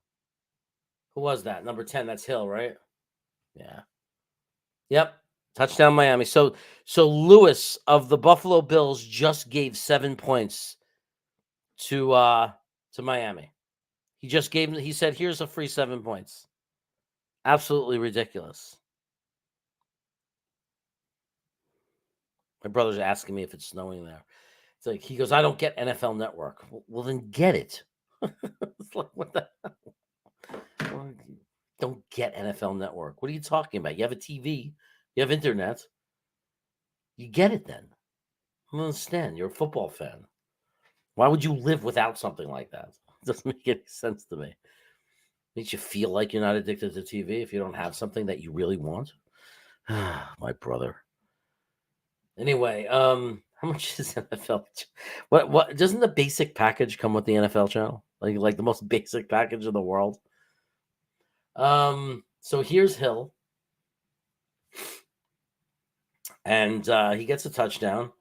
Who was that? Number 10. That's Hill, right? Yeah. Yep. Touchdown, Miami. So Lewis of the Buffalo Bills just gave 7 points to Miami. He said, here's a free 7 points. Absolutely ridiculous. My brother's asking me if it's snowing there. It's like, he goes, I don't get NFL Network. Well, then get it. It's like, what the hell? Don't get NFL Network. What are you talking about? You have a TV. You have internet. You get it then. I don't understand. You're a football fan. Why would you live without something like that? It doesn't make any sense to me. Makes you feel like you're not addicted to TV if you don't have something that you really want. My brother. Anyway, how much is NFL? What doesn't the basic package come with the NFL channel? Like the most basic package in the world. So here's Hill. And he gets a touchdown.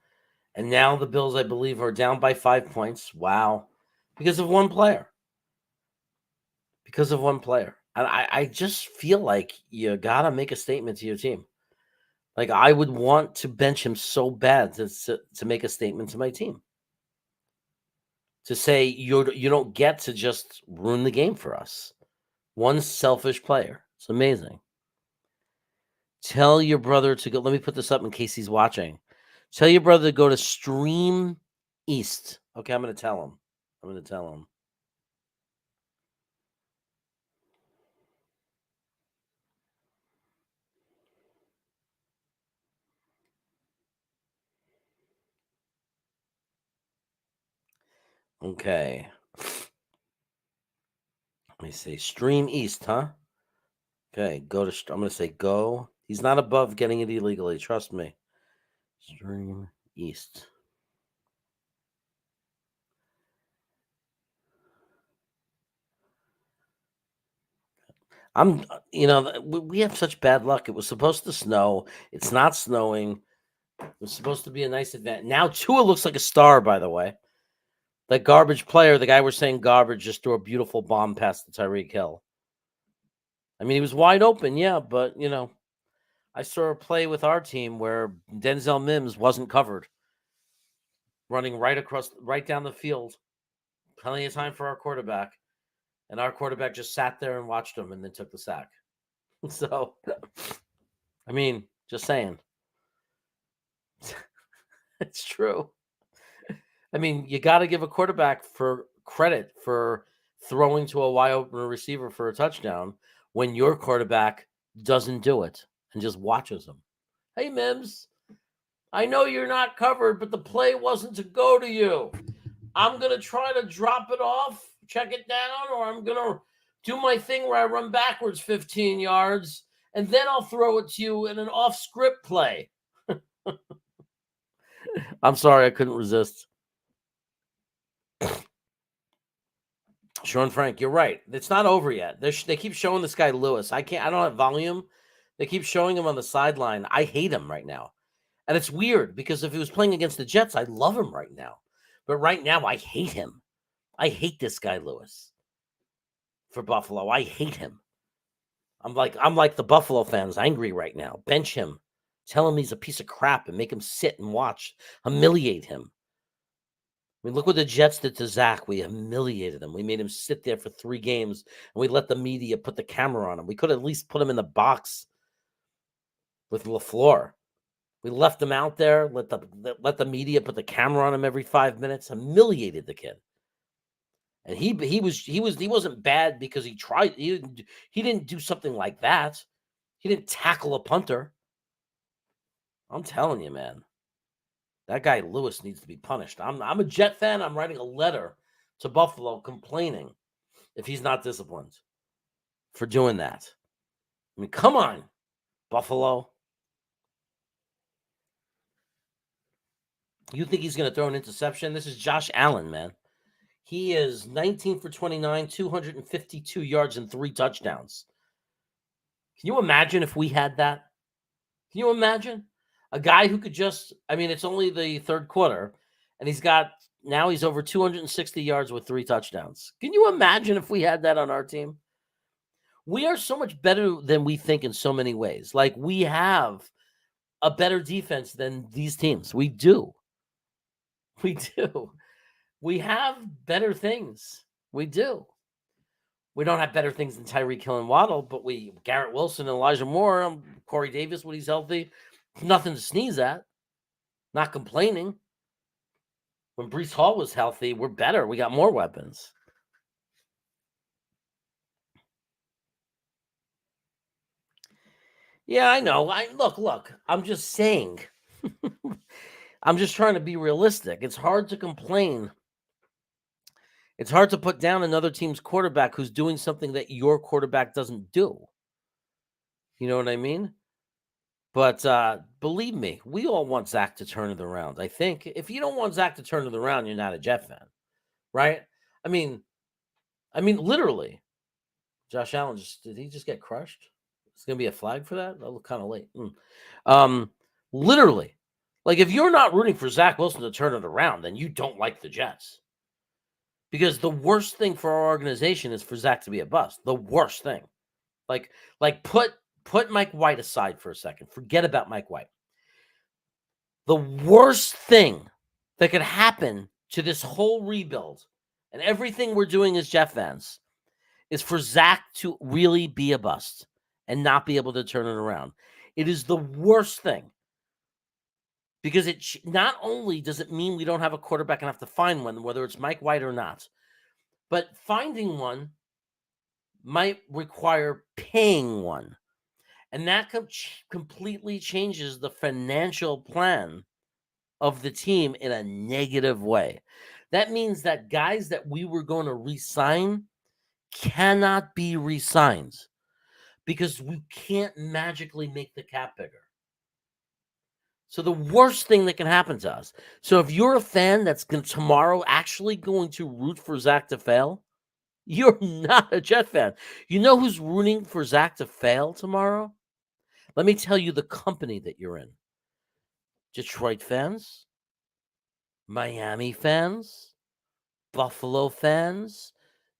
And now the Bills, I believe, are down by 5 points. Wow. Because of one player. And I just feel like you got to make a statement to your team. Like, I would want to bench him so bad to make a statement to my team. To say you don't get to just ruin the game for us. One selfish player. It's amazing. Tell your brother to go. Let me put this up in case he's watching. Tell your brother to go to Stream East. Okay, I'm going to tell him. Okay. Let me see. Stream East, huh? Okay, I'm going to say go. He's not above getting it illegally. Trust me. Stream East. We have such bad luck. It was supposed to snow. It's not snowing. It was supposed to be a nice event. Now Tua looks like a star, by the way. That garbage player, the guy we're saying garbage, just threw a beautiful bomb past the Tyreek Hill. I mean, he was wide open, yeah, but, I saw a play with our team where Denzel Mims wasn't covered. Running right down the field. Plenty of time for our quarterback. And our quarterback just sat there and watched him and then took the sack. So, I mean, just saying. It's true. I mean, you got to give a quarterback for credit for throwing to a wide open receiver for a touchdown when your quarterback doesn't do it and just watches him. Hey, Mims, I know you're not covered, but the play wasn't to go to you. I'm going to try to drop it off check it down, or I'm gonna do my thing where I run backwards 15 yards, and then I'll throw it to you in an off-script play. I'm sorry, I couldn't resist. Sean Frank, you're right. It's not over yet. They keep showing this guy Lewis. I don't have volume. They keep showing him on the sideline. I hate him right now. And it's weird because if he was playing against the Jets, I love him right now. But right now, I hate him. I hate this guy Lewis for Buffalo. I hate him. I'm like the Buffalo fans, angry right now. Bench him. Tell him he's a piece of crap and make him sit and watch. Humiliate him. I mean, look what the Jets did to Zach. We humiliated him. We made him sit there for 3 games, and we let the media put the camera on him. We could at least put him in the box with LaFleur. We left him out there, let the media put the camera on him every 5 minutes, humiliated the kid. And he wasn't bad because he tried. He didn't do something like that. He didn't tackle a punter. I'm telling you, man. That guy Lewis needs to be punished. I'm a Jet fan. I'm writing a letter to Buffalo complaining if he's not disciplined for doing that. I mean, come on, Buffalo. You think he's going to throw an interception? This is Josh Allen, man. He is 19 for 29, 252 yards and 3 touchdowns. Can you imagine if we had that? Can you imagine? A guy who could it's only the third quarter, and he's over 260 yards with 3 touchdowns. Can you imagine if we had that on our team? We are so much better than we think in so many ways. Like, we have a better defense than these teams. We do. We do. We have better things. We do. We don't have better things than Tyreek Hill and Waddle, but Garrett Wilson and Elijah Moore, Corey Davis when he's healthy. Nothing to sneeze at. Not complaining. When Breece Hall was healthy, we're better. We got more weapons. Yeah, I know. Look. I'm just saying. I'm just trying to be realistic. It's hard to complain. It's hard to put down another team's quarterback who's doing something that your quarterback doesn't do. You know what I mean? But believe me, we all want Zach to turn it around. I think if you don't want Zach to turn it around, you're not a Jet fan, right? I mean, literally. Josh Allen did he just get crushed? It's gonna be a flag for that. That looked kind of late. Literally, like if you're not rooting for Zach Wilson to turn it around, then you don't like the Jets. Because the worst thing for our organization is for Zach to be a bust. The worst thing, like put Mike White aside for a second. Forget about Mike White. The worst thing that could happen to this whole rebuild and everything we're doing as Jet fans is for Zach to really be a bust and not be able to turn it around. It is the worst thing because it not only does it mean we don't have a quarterback and have to find one, whether it's Mike White or not, but finding one might require paying one. And that completely changes the financial plan of the team in a negative way. That means that guys that we were going to re-sign cannot be re-signed because we can't magically make the cap bigger. So the worst thing that can happen to us. So if you're a fan that's tomorrow actually going to root for Zach to fail, you're not a Jet fan. You know who's rooting for Zach to fail tomorrow? Let me tell you the company that you're in. Detroit fans, Miami fans, Buffalo fans,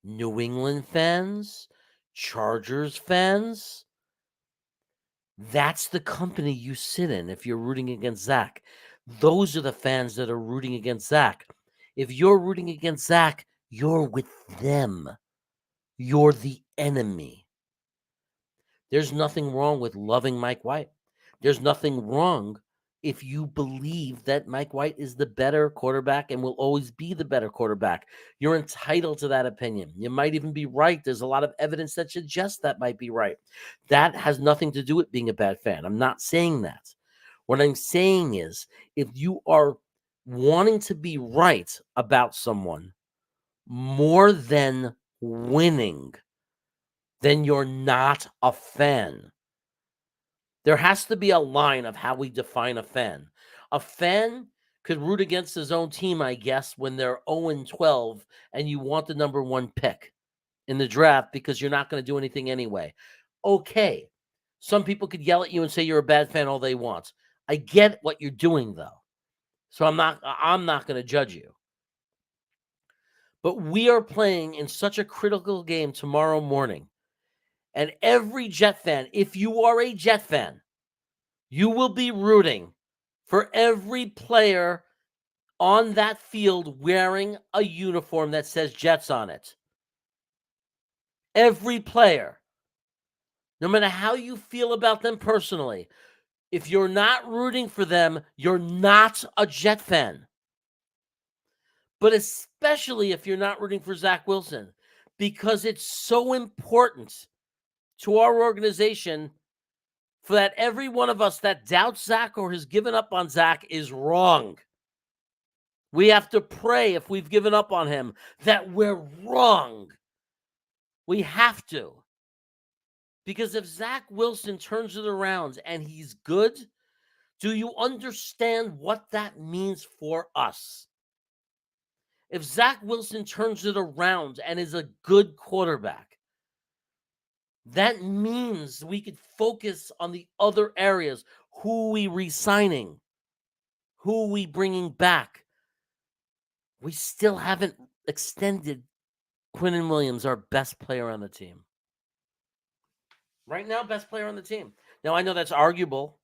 New England fans, Chargers fans. That's the company you sit in if you're rooting against Zach. Those are the fans that are rooting against Zach. If you're rooting against Zach, you're with them. You're the enemy. There's nothing wrong with loving Mike White. There's nothing wrong if you believe that Mike White is the better quarterback and will always be the better quarterback. You're entitled to that opinion. You might even be right. There's a lot of evidence that suggests that might be right. That has nothing to do with being a bad fan. I'm not saying that. What I'm saying is if you are wanting to be right about someone more than winning, then you're not a fan. There has to be a line of how we define a fan. A fan could root against his own team, I guess, when they're 0-12 and you want the number one pick in the draft because you're not going to do anything anyway. Okay. Some people could yell at you and say you're a bad fan all they want. I get what you're doing, though. So I'm not going to judge you. But we are playing in such a critical game tomorrow morning. And every Jet fan, if you are a Jet fan, you will be rooting for every player on that field wearing a uniform that says Jets on it. Every player. No matter how you feel about them personally, if you're not rooting for them, you're not a Jet fan. But especially if you're not rooting for Zach Wilson, because it's so important to our organization for that every one of us that doubts Zach or has given up on Zach is wrong. We have to pray if we've given up on him that we're wrong. We have to. Because if Zach Wilson turns it around and he's good, do you understand what that means for us? If Zach Wilson turns it around and is a good quarterback, that means we could focus on the other areas. Who we re-signing? Who we bringing back? We still haven't extended Quinnen Williams, our best player on the team. Right now, best player on the team. Now, I know that's arguable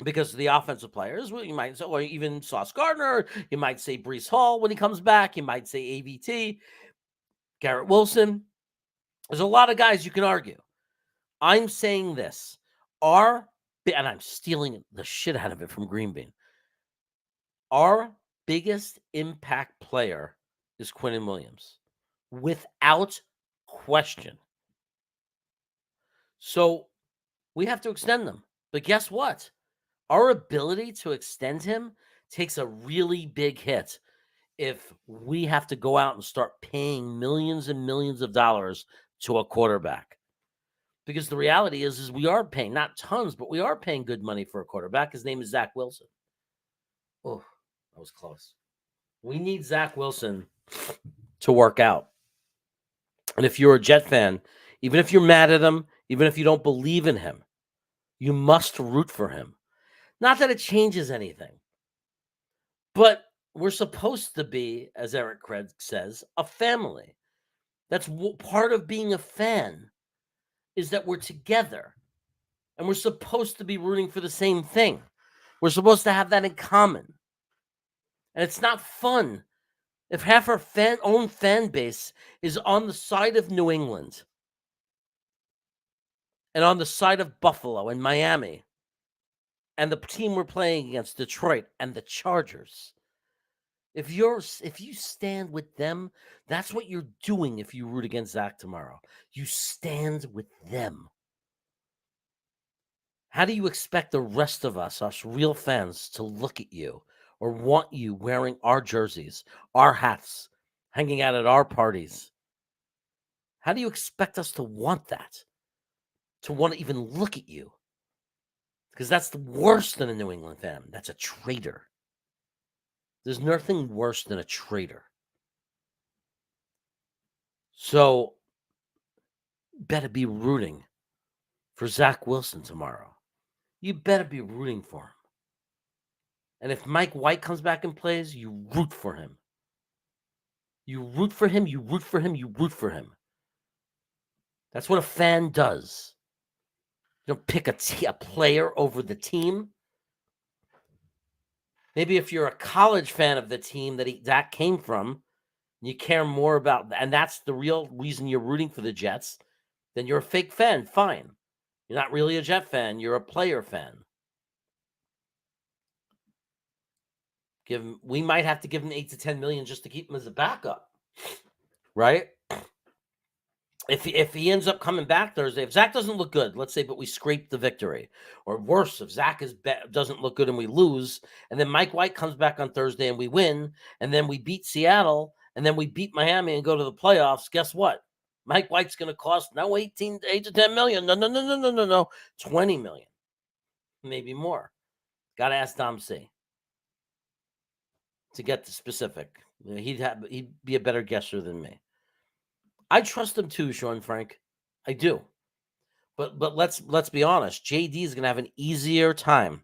because of the offensive players. Well, you might say, or even Sauce Gardner. You might say Breece Hall when he comes back. You might say AVT, Garrett Wilson. There's a lot of guys you can argue. I'm saying this. And I'm stealing the shit out of it from Green Bean. Our biggest impact player is Quinnen Williams, without question. So we have to extend them. But guess what? Our ability to extend him takes a really big hit if we have to go out and start paying millions and millions of dollars to a quarterback. Because the reality is we are paying, not tons, but we are paying good money for a quarterback. His name is Zach Wilson. Oh, that was close. We need Zach Wilson to work out. And if you're a Jet fan, even if you're mad at him, even if you don't believe in him, you must root for him. Not that it changes anything, but we're supposed to be, as Eric Craig says, a family. That's part of being a fan, is that we're together and we're supposed to be rooting for the same thing. We're supposed to have that in common. And it's not fun if half our own fan base is on the side of New England and on the side of Buffalo and Miami and the team we're playing against, Detroit and the Chargers. If you stand with them, that's what you're doing if you root against Zach tomorrow. You stand with them. How do you expect the rest of us real fans, to look at you or want you wearing our jerseys, our hats, hanging out at our parties? How do you expect us to want that? To want to even look at you? Because that's worse than a New England fan. That's a traitor. There's nothing worse than a traitor. So, better be rooting for Zach Wilson tomorrow. You better be rooting for him. And if Mike White comes back and plays, you root for him. You root for him, you root for him, you root for him. That's what a fan does. You don't pick a player over the team. Maybe if you're a college fan of the team that came from, you care more about, and that's the real reason you're rooting for the Jets, then you're a fake fan. Fine. You're not really a Jet fan. You're a player fan. We might have to give him $8 to $10 million just to keep him as a backup, right? If he ends up coming back Thursday, if Zach doesn't look good, let's say, but we scrape the victory, or worse, if Zach doesn't look good and we lose, and then Mike White comes back on Thursday and we win, and then we beat Seattle, and then we beat Miami and go to the playoffs, guess what? Mike White's going to cost now 8 to 10 million. No. 20 million. Maybe more. Got to ask Dom C to get the specific. He'd be a better guesser than me. I trust him too, Sean Frank. I do. But let's be honest. JD is going to have an easier time,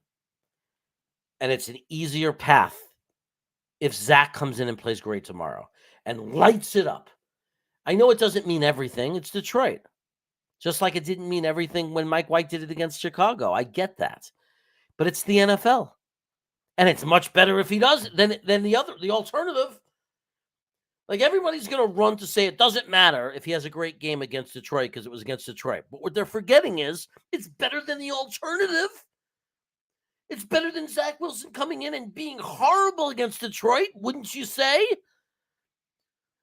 and it's an easier path if Zach comes in and plays great tomorrow and lights it up. I know it doesn't mean everything. It's Detroit. Just like it didn't mean everything when Mike White did it against Chicago. I get that. But it's the NFL. And it's much better if he does than the alternative. Like, everybody's going to run to say it doesn't matter if he has a great game against Detroit because it was against Detroit. But what they're forgetting is it's better than the alternative. It's better than Zach Wilson coming in and being horrible against Detroit, wouldn't you say?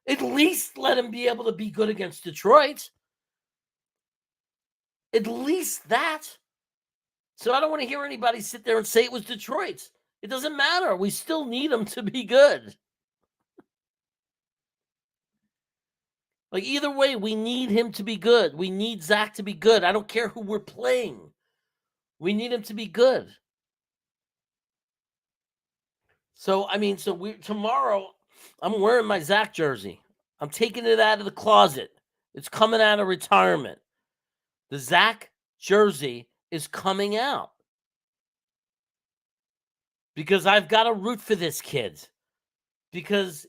At least let him be able to be good against Detroit. At least that. So I don't want to hear anybody sit there and say it was Detroit. It doesn't matter. We still need him to be good. Like, either way, we need him to be good. We need Zach to be good. I don't care who we're playing. We need him to be good. So, tomorrow, I'm wearing my Zach jersey. I'm taking it out of the closet. It's coming out of retirement. The Zach jersey is coming out. Because I've got to root for this kid. Because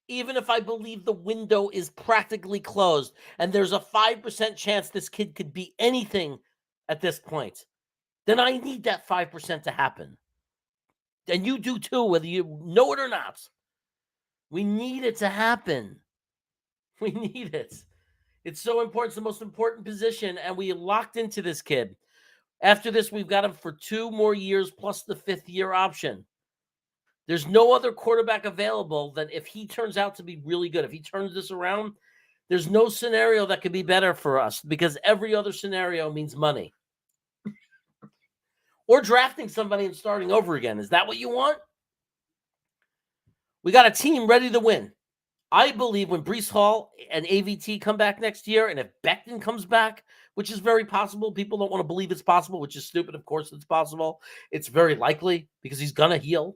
even if I believe the window is practically closed and there's a 5% chance this kid could be anything at this point, then I need that 5% to happen. And you do too, whether you know it or not. We need it to happen. We need it. It's so important. It's the most important position, and we locked into this kid. After this, we've got him for 2 more years plus the 5th-year option. There's no other quarterback available that if he turns out to be really good, if he turns this around, there's no scenario that could be better for us because every other scenario means money. Or drafting somebody and starting over again. Is that what you want? We got a team ready to win. I believe when Breece Hall and AVT come back next year, and if Becton comes back, which is very possible, people don't want to believe it's possible, which is stupid. Of course it's possible. It's very likely because he's going to heal.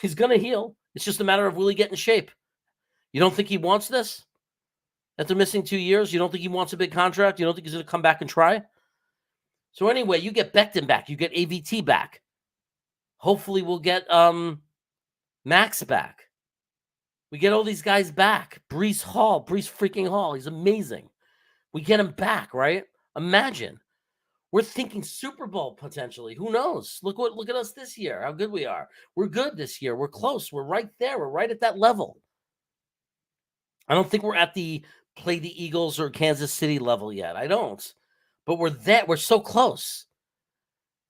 He's going to heal. It's just a matter of will he get in shape. You don't think he wants this? After missing 2 years, you don't think he wants a big contract? You don't think he's going to come back and try? So anyway, you get Becton back. You get AVT back. Hopefully we'll get Max back. We get all these guys back. Breece freaking Hall. He's amazing. We get him back, right? Imagine. We're thinking Super Bowl potentially. Who knows? Look at us this year. How good we are. We're good this year. We're close. We're right there. We're right at that level. I don't think we're at the play the Eagles or Kansas City level yet. I don't. But we're there. We're so close.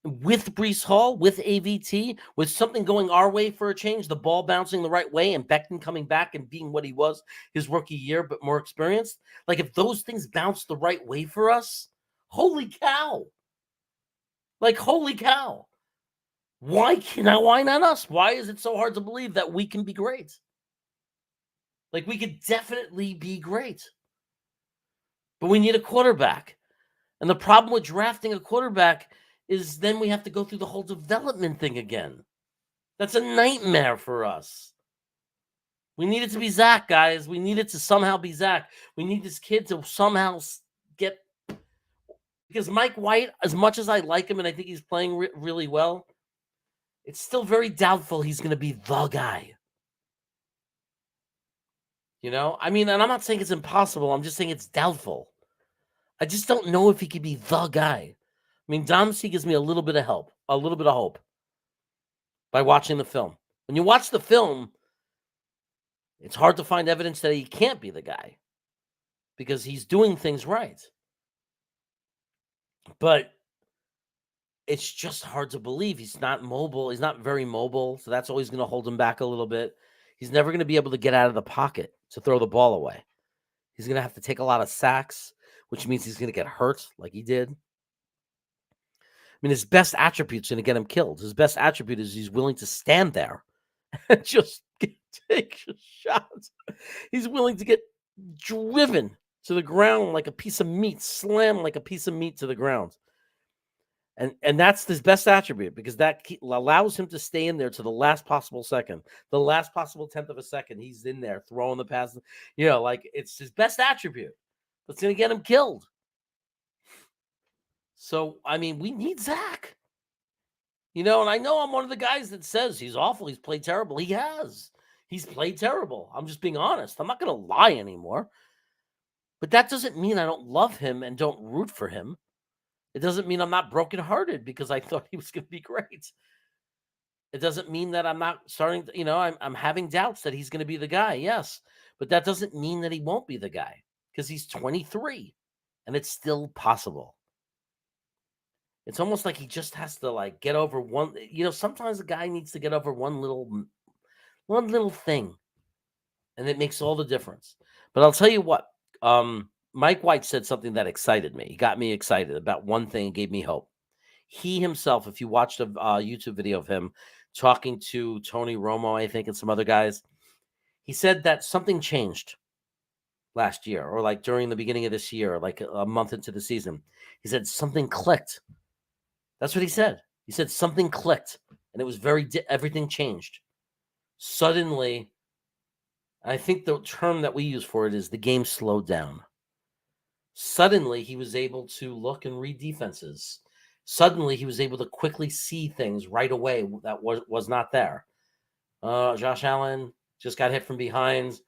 With Breece Hall, with AVT, with something going our way for a change, the ball bouncing the right way, and Becton coming back and being what he was his rookie year, but more experienced. Like, if those things bounce the right way for us, holy cow. Like, holy cow. Why not us? Why is it so hard to believe that we can be great? Like, we could definitely be great. But we need a quarterback. And the problem with drafting a quarterback is then we have to go through the whole development thing again. That's a nightmare for us. We need it to be Zach, guys. We need it to somehow be Zach. We need this kid to somehow get... Because Mike White, as much as I like him and I think he's playing really well, it's still very doubtful he's going to be the guy. You know? I mean, and I'm not saying it's impossible. I'm just saying it's doubtful. I just don't know if he could be the guy. I mean, Dom C gives me a little bit of hope by watching the film. When you watch the film, it's hard to find evidence that he can't be the guy because he's doing things right. But it's just hard to believe. He's not mobile. He's not very mobile, so that's always going to hold him back a little bit. He's never going to be able to get out of the pocket to throw the ball away. He's going to have to take a lot of sacks, which means he's going to get hurt like he did. I mean, his best attribute is going to get him killed. His best attribute is he's willing to stand there and just take a shot. He's willing to get driven to the ground like a piece of meat, slammed like a piece of meat to the ground. And that's his best attribute because that allows him to stay in there to the last possible second, the last possible tenth of a second. He's in there throwing the pass. Like it's his best attribute. That's going to get him killed. So, I mean, we need Zach. And I know I'm one of the guys that says he's awful. He's played terrible. He has. He's played terrible. I'm just being honest. I'm not going to lie anymore. But that doesn't mean I don't love him and don't root for him. It doesn't mean I'm not brokenhearted because I thought he was going to be great. It doesn't mean that I'm not starting to, I'm having doubts that he's going to be the guy. Yes. But that doesn't mean that he won't be the guy because he's 23 and it's still possible. It's almost like he just has to get over one. Sometimes a guy needs to get over one little thing, and it makes all the difference. But I'll tell you what, Mike White said something that excited me. He got me excited about one thing and gave me hope. He himself, if you watched a YouTube video of him talking to Tony Romo, I think, and some other guys, he said that something changed last year or during the beginning of this year, a month into the season. He said something clicked. That's what he said. He said something clicked, and it was everything changed. Suddenly, I think the term that we use for it is the game slowed down. Suddenly, he was able to look and read defenses. Suddenly, he was able to quickly see things right away that was not there. Josh Allen just got hit from behind,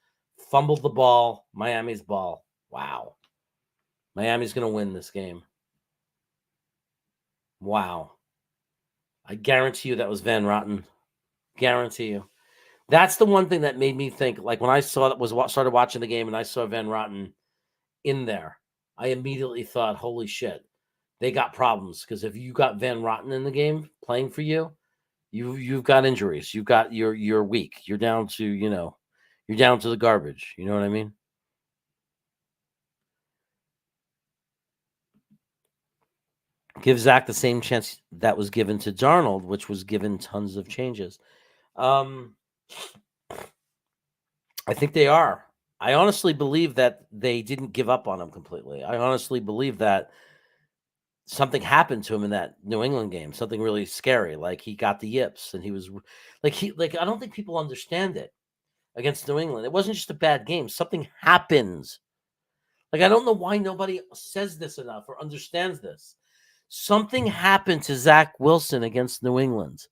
fumbled the ball, Miami's ball. Wow. Miami's going to win this game. Wow. I guarantee you that was Van Rotten. Guarantee you. That's the one thing that made me think, when I started watching the game and I saw Van Rotten in there, I immediately thought, holy shit, they got problems. Because if you got Van Rotten in the game playing for you, you've got injuries. You're weak. You're down to, you're down to the garbage. You know what I mean? Give Zach the same chance that was given to Darnold, which was given tons of changes. I think they are. I honestly believe that they didn't give up on him completely. I honestly believe that something happened to him in that New England game, something really scary. He got the yips and he was I don't think people understand it against New England. It wasn't just a bad game. Something happens. I don't know why nobody says this enough or understands this. Something happened to Zach Wilson against New England.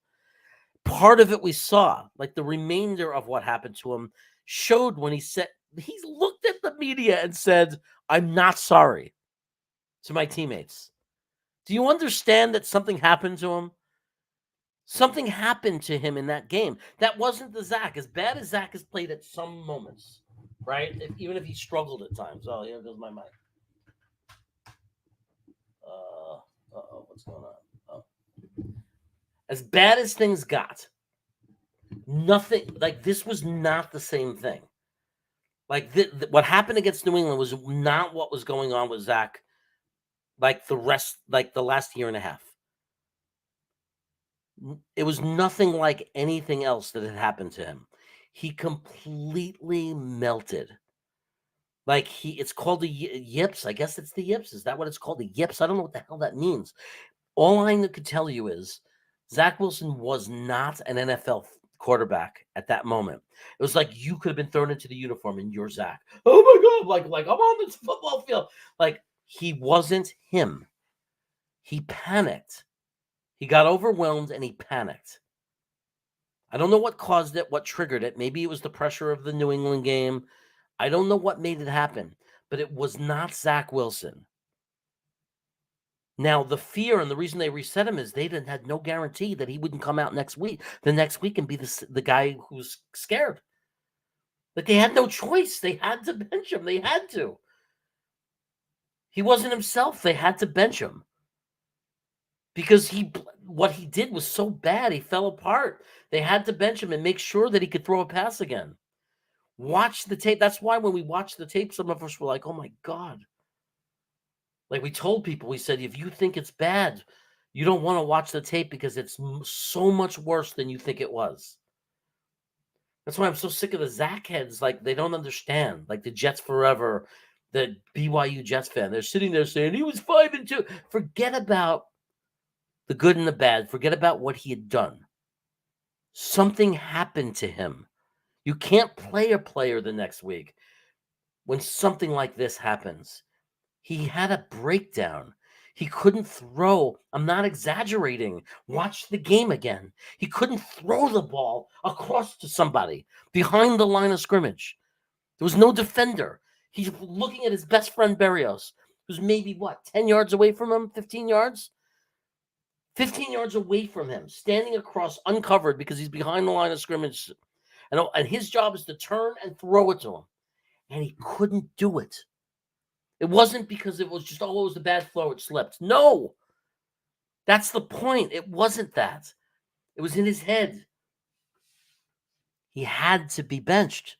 Part of it we saw, the remainder of what happened to him showed when he looked at the media and said, "I'm not sorry," to my teammates. Do you understand that something happened to him? Something happened to him in that game. That wasn't the Zach. As bad as Zach has played at some moments, right? Even if he struggled at times. Oh, here goes my mic. What's going on? Oh. As bad as things got, nothing, this was not the same thing. What happened against New England was not what was going on with Zach, the last year and a half. It was nothing like anything else that had happened to him. He completely melted. It's called the yips. I guess it's the yips. Is that what it's called? The yips? I don't know what the hell that means. All I could tell you is Zach Wilson was not an NFL quarterback at that moment. It was like you could have been thrown into the uniform and you're Zach. Oh my God. I'm on this football field. He wasn't him. He panicked. He got overwhelmed and he panicked. I don't know what caused it, what triggered it. Maybe it was the pressure of the New England game. I don't know what made it happen, but it was not Zach Wilson. Now, the fear and the reason they reset him is they had no guarantee that he wouldn't come out the next week and be the guy who's scared. They had no choice. They had to bench him. They had to. He wasn't himself. They had to bench him. Because what he did was so bad, he fell apart. They had to bench him and make sure that he could throw a pass again. Watch the tape. That's why when we watched the tape, some of us were like, oh my God. We told people, we said, if you think it's bad, you don't want to watch the tape because it's so much worse than you think it was. That's why I'm so sick of the Zach heads. Like, they don't understand. Like, the Jets forever, the BYU Jets fan, they're sitting there saying he was 5-2. Forget about the good and the bad. Forget about what he had done. Something happened to him. You can't play a player the next week when something like this happens. He had a breakdown. He couldn't throw. I'm not exaggerating. Watch the game again. He couldn't throw the ball across to somebody behind the line of scrimmage. There was no defender. He's looking at his best friend Berrios, who's maybe, 10 yards away from him, 15 yards? 15 yards away from him, standing across uncovered because he's behind the line of scrimmage. And his job is to turn and throw it to him. And he couldn't do it. It wasn't because it was just, it was a bad throw, it slipped. No. That's the point. It wasn't that. It was in his head. He had to be benched.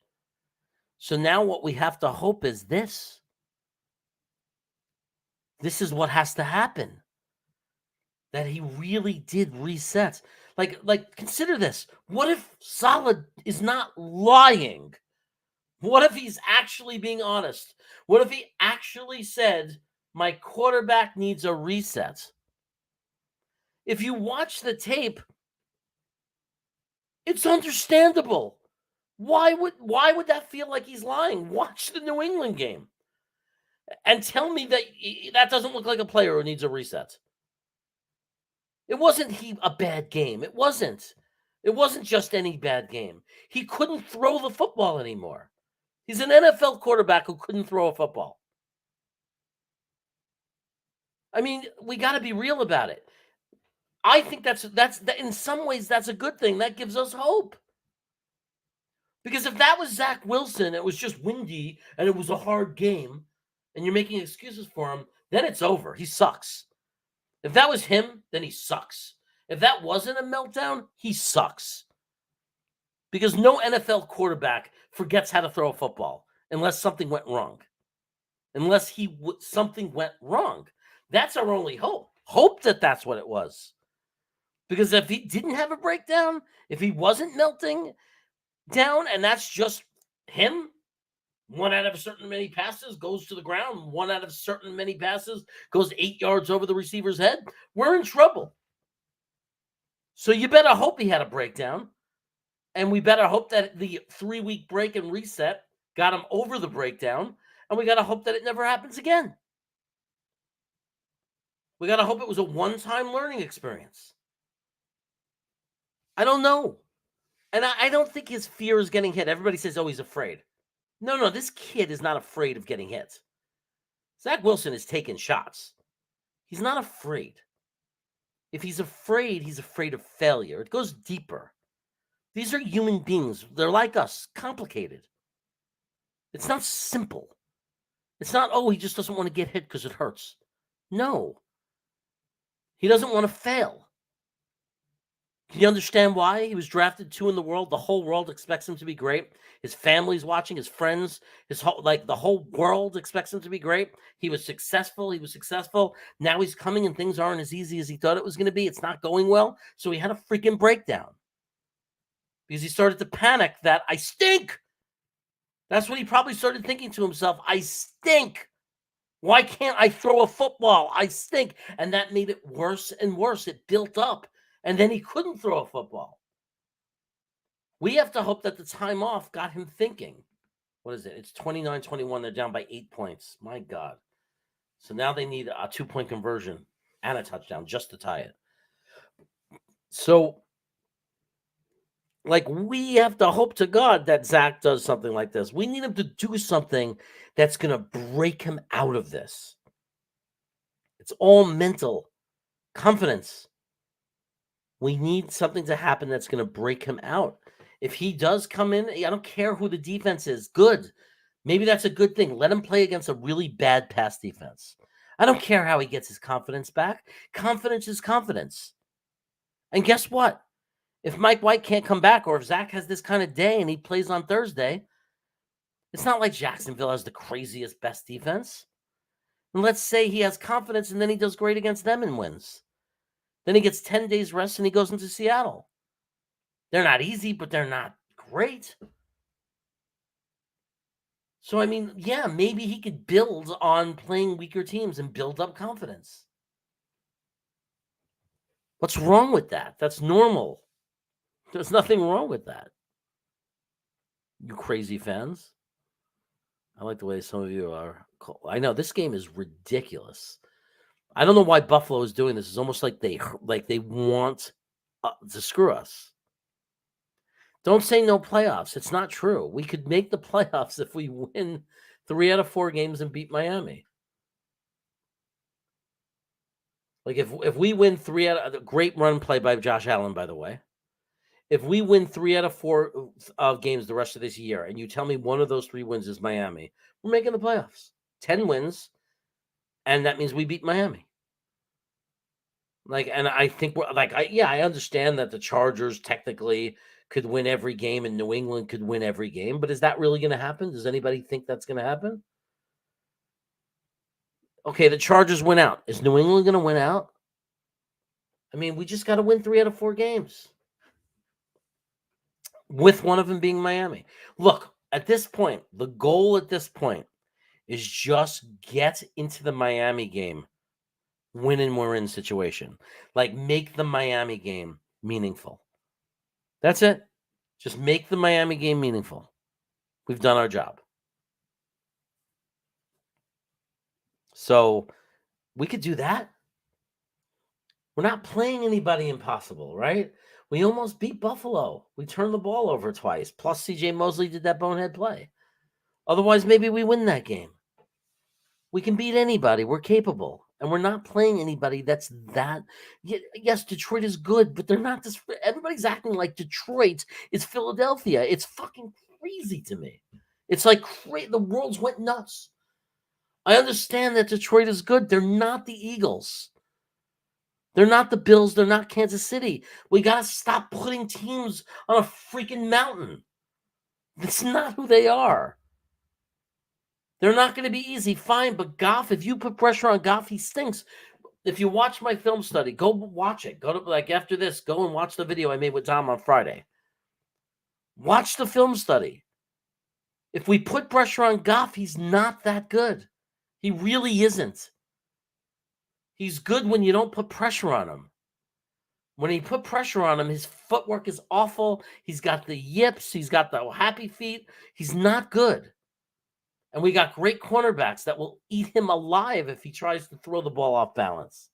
So now what we have to hope is this. This is what has to happen. That he really did reset. Like consider this. What if Saleh is not lying? What if he's actually being honest? What if he actually said, my quarterback needs a reset? If you watch the tape, it's understandable. Why would that feel like he's lying? Watch the New England game and tell me that doesn't look like a player who needs a reset. It wasn't a bad game. It wasn't. It wasn't just any bad game. He couldn't throw the football anymore. He's an NFL quarterback who couldn't throw a football. I mean, we got to be real about it. I think that's in some ways that's a good thing. That gives us hope. Because if that was Zach Wilson, it was just windy and it was a hard game, and you're making excuses for him, then it's over. He sucks. If that was him, then he sucks. If that wasn't a meltdown, he sucks. Because no NFL quarterback forgets how to throw a football unless something went wrong. Something went wrong. That's our only hope. Hope that that's what it was. Because if he didn't have a breakdown, if he wasn't melting down, and that's just him, one out of a certain many passes goes to the ground, one out of certain many passes goes 8 yards over the receiver's head, we're in trouble. So you better hope he had a breakdown, and we better hope that the 3-week break and reset got him over the breakdown, and we got to hope that it never happens again. We got to hope it was a one-time learning experience. I don't know. And I don't think his fear is getting hit. Everybody says, he's afraid. No, this kid is not afraid of getting hit. Zach Wilson is taking shots. He's not afraid. If he's afraid of failure. It goes deeper. These are human beings. They're like us, complicated. It's not simple. It's not, he just doesn't want to get hit because it hurts. No. He doesn't want to fail. Can you understand why? He was drafted 2 in the world. The whole world expects him to be great. His family's watching, his friends, the whole world expects him to be great. He was successful. Now he's coming and things aren't as easy as he thought it was going to be. It's not going well. So he had a freaking breakdown. Because he started to panic that I stink. That's what he probably started thinking to himself. I stink. Why can't I throw a football? I stink. And that made it worse and worse. It built up. And then he couldn't throw a football. We have to hope that the time off got him thinking. What is it? It's 29-21. They're down by 8 points. My God. So now they need a 2-point conversion and a touchdown just to tie it. So, we have to hope to God that Zach does something like this. We need him to do something that's going to break him out of this. It's all mental confidence. We need something to happen that's going to break him out. If he does come in, I don't care who the defense is. Good. Maybe that's a good thing. Let him play against a really bad pass defense. I don't care how he gets his confidence back. Confidence is confidence. And guess what? If Mike White can't come back, or if Zach has this kind of day and he plays on Thursday, it's not like Jacksonville has the craziest, best defense. And let's say he has confidence and then he does great against them and wins. Then he gets 10 days rest and he goes into Seattle. They're not easy, but they're not great. So, I mean, yeah, maybe he could build on playing weaker teams and build up confidence. What's wrong with that? That's normal. There's nothing wrong with that. You crazy fans. I like the way some of you are. I know this game is ridiculous. I don't know why Buffalo is doing this. It's almost like they want to screw us. Don't say no playoffs. It's not true. We could make the playoffs if we win 3 out of 4 games and beat Miami. Like if we win 3 out of the great run play by Josh Allen, by the way. If we win 3 out of 4 games the rest of this year, and you tell me one of those 3 wins is Miami, we're making the playoffs. 10 wins, and that means we beat Miami. Like, and I think we're like, I understand that the Chargers technically could win every game and New England could win every game, but is that really going to happen? Does anybody think that's going to happen? Okay, the Chargers win out. Is New England going to win out? I mean, we just got to win 3 out of 4 games. With one of them being Miami. Look, at this point, the goal at this point is just get into the Miami game, win and we're in situation. Like, make the Miami game meaningful. That's it. Just make the Miami game meaningful. We've done our job. So we could do that. We're not playing anybody impossible, right? We almost beat Buffalo. We turned the ball over twice. Plus, C.J. Mosley did that bonehead play. Otherwise, maybe we win that game. We can beat anybody. We're capable. And we're not playing anybody that's that. Yes, Detroit is good, but they're not this. Everybody's acting like Detroit is Philadelphia. It's fucking crazy to me. It's like the world's went nuts. I understand that Detroit is good. They're not the Eagles. They're not the Bills. They're not Kansas City. We got to stop putting teams on a freaking mountain. That's not who they are. They're not going to be easy. Fine, but Goff, if you put pressure on Goff, he stinks. If you watch my film study, go watch it. Go to, like, after this, go and watch the video I made with Tom on Friday. Watch the film study. If we put pressure on Goff, he's not that good. He really isn't. He's good when you don't put pressure on him. When he put pressure on him, his footwork is awful. He's got the yips. He's got the happy feet. He's not good. And we got great cornerbacks that will eat him alive if he tries to throw the ball off balance.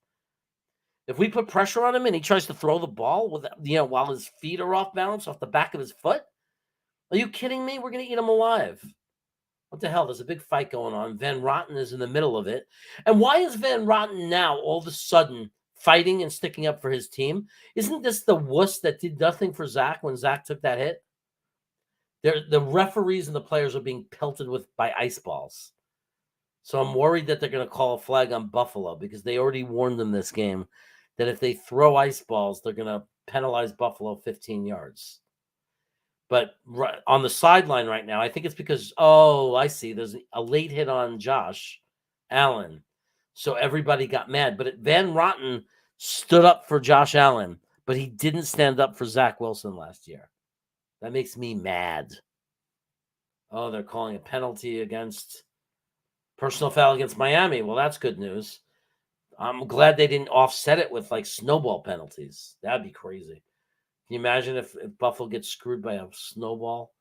If we put pressure on him and he tries to throw the ball with, while his feet are off balance off the back of his foot, are you kidding me? We're going to eat him alive. What the hell? There's a big fight going on. Van Rotten is in the middle of it. And why is Van Rotten now all of a sudden fighting and sticking up for his team? Isn't this the wuss that did nothing for Zach when Zach took that hit? The referees and the players are being pelted by ice balls. So I'm worried that they're going to call a flag on Buffalo because they already warned them this game that if they throw ice balls, they're going to penalize Buffalo 15 yards. But on the sideline right now, I think it's because, I see, there's a late hit on Josh Allen. So everybody got mad. But Van Rotten stood up for Josh Allen, but he didn't stand up for Zach Wilson last year. That makes me mad. Oh, they're calling a penalty against personal foul against Miami. Well, that's good news. I'm glad they didn't offset it with like snowball penalties. That'd be crazy. Can you imagine if Buffalo gets screwed by a snowball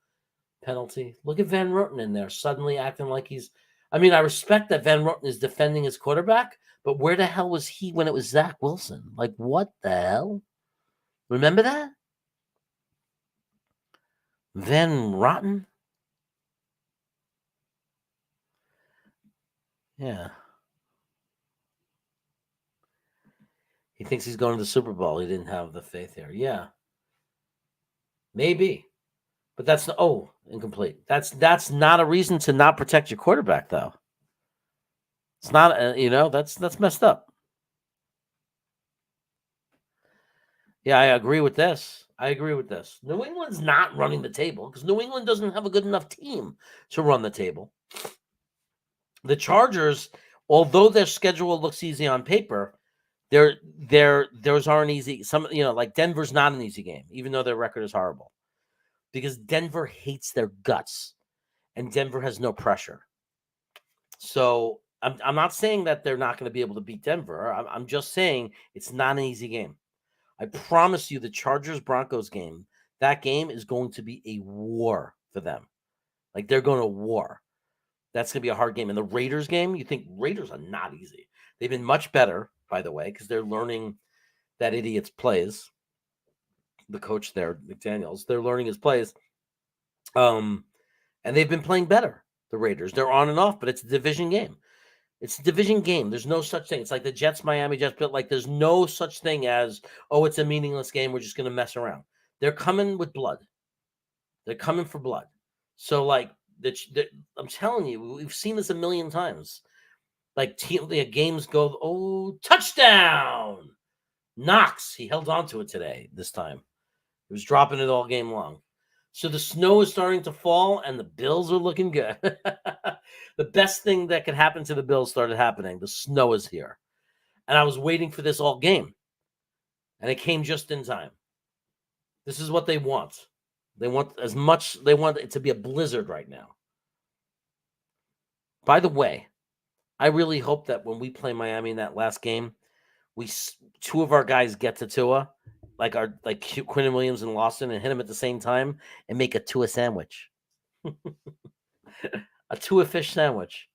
penalty? Look at Van Roten in there suddenly acting like he's... I mean, I respect that Van Roten is defending his quarterback, but where the hell was he when it was Zach Wilson? Like, what the hell? Remember that? Van Roten? Yeah. He thinks he's going to the Super Bowl. He didn't have the faith here. Yeah. Maybe. But that's incomplete. That's not a reason to not protect your quarterback, though. It's not, that's messed up. Yeah, I agree with this. New England's not running the table because New England doesn't have a good enough team to run the table. The Chargers, although their schedule looks easy on paper, theirs aren't easy. Some, like Denver's not an easy game, even though their record is horrible. because Denver hates their guts and Denver has no pressure. So I'm not saying that they're not going to be able to beat Denver. I'm just saying it's not an easy game. I promise you the Chargers-Broncos game, that game is going to be a war for them. Like they're going to war. That's going to be a hard game. And the Raiders game, you think Raiders are not easy. They've been much better, by the way, because they're learning that idiot's plays. The coach there, McDaniels, they're learning his plays. And they've been playing better, the Raiders. They're on and off, but it's a division game. It's a division game. There's no such thing. It's like the Jets, Miami Jets, but like there's no such thing as, oh, it's a meaningless game. We're just going to mess around. They're coming with blood. They're coming for blood. So, like, I'm telling you, we've seen this a million times. Like, games go, oh, touchdown! Knox, he held on to it today, this time. He was dropping it all game long. So the snow is starting to fall, and the Bills are looking good. The best thing that could happen to the Bills started happening. The snow is here. And I was waiting for this all game. And it came just in time. This is what they want. They want it to be a blizzard right now. By the way, I really hope that when we play Miami in that last game, two of our guys get to Tua, like Quinnen Williams and Lawson, and hit him at the same time and make a Tua sandwich. A Tua fish sandwich.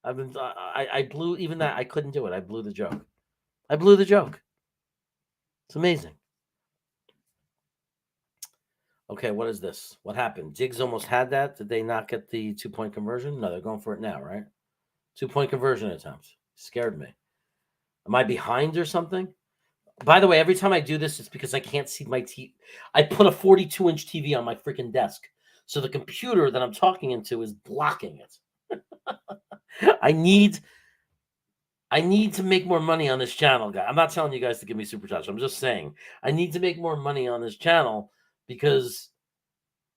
I blew even that. I couldn't do it. I blew the joke. It's amazing. Okay, what is this? What happened? Diggs almost had that. Did they not get the 2-point conversion? No, they're going for it now, right? 2-point conversion attempt. Scared me. Am I behind or something? By the way, every time I do this, it's because I can't see my TV. I put a 42-inch TV on my freaking desk. So the computer that I'm talking into is blocking it. I need to make more money on this channel, guys. I'm not telling you guys to give me super chats. I'm just saying I need to make more money on this channel because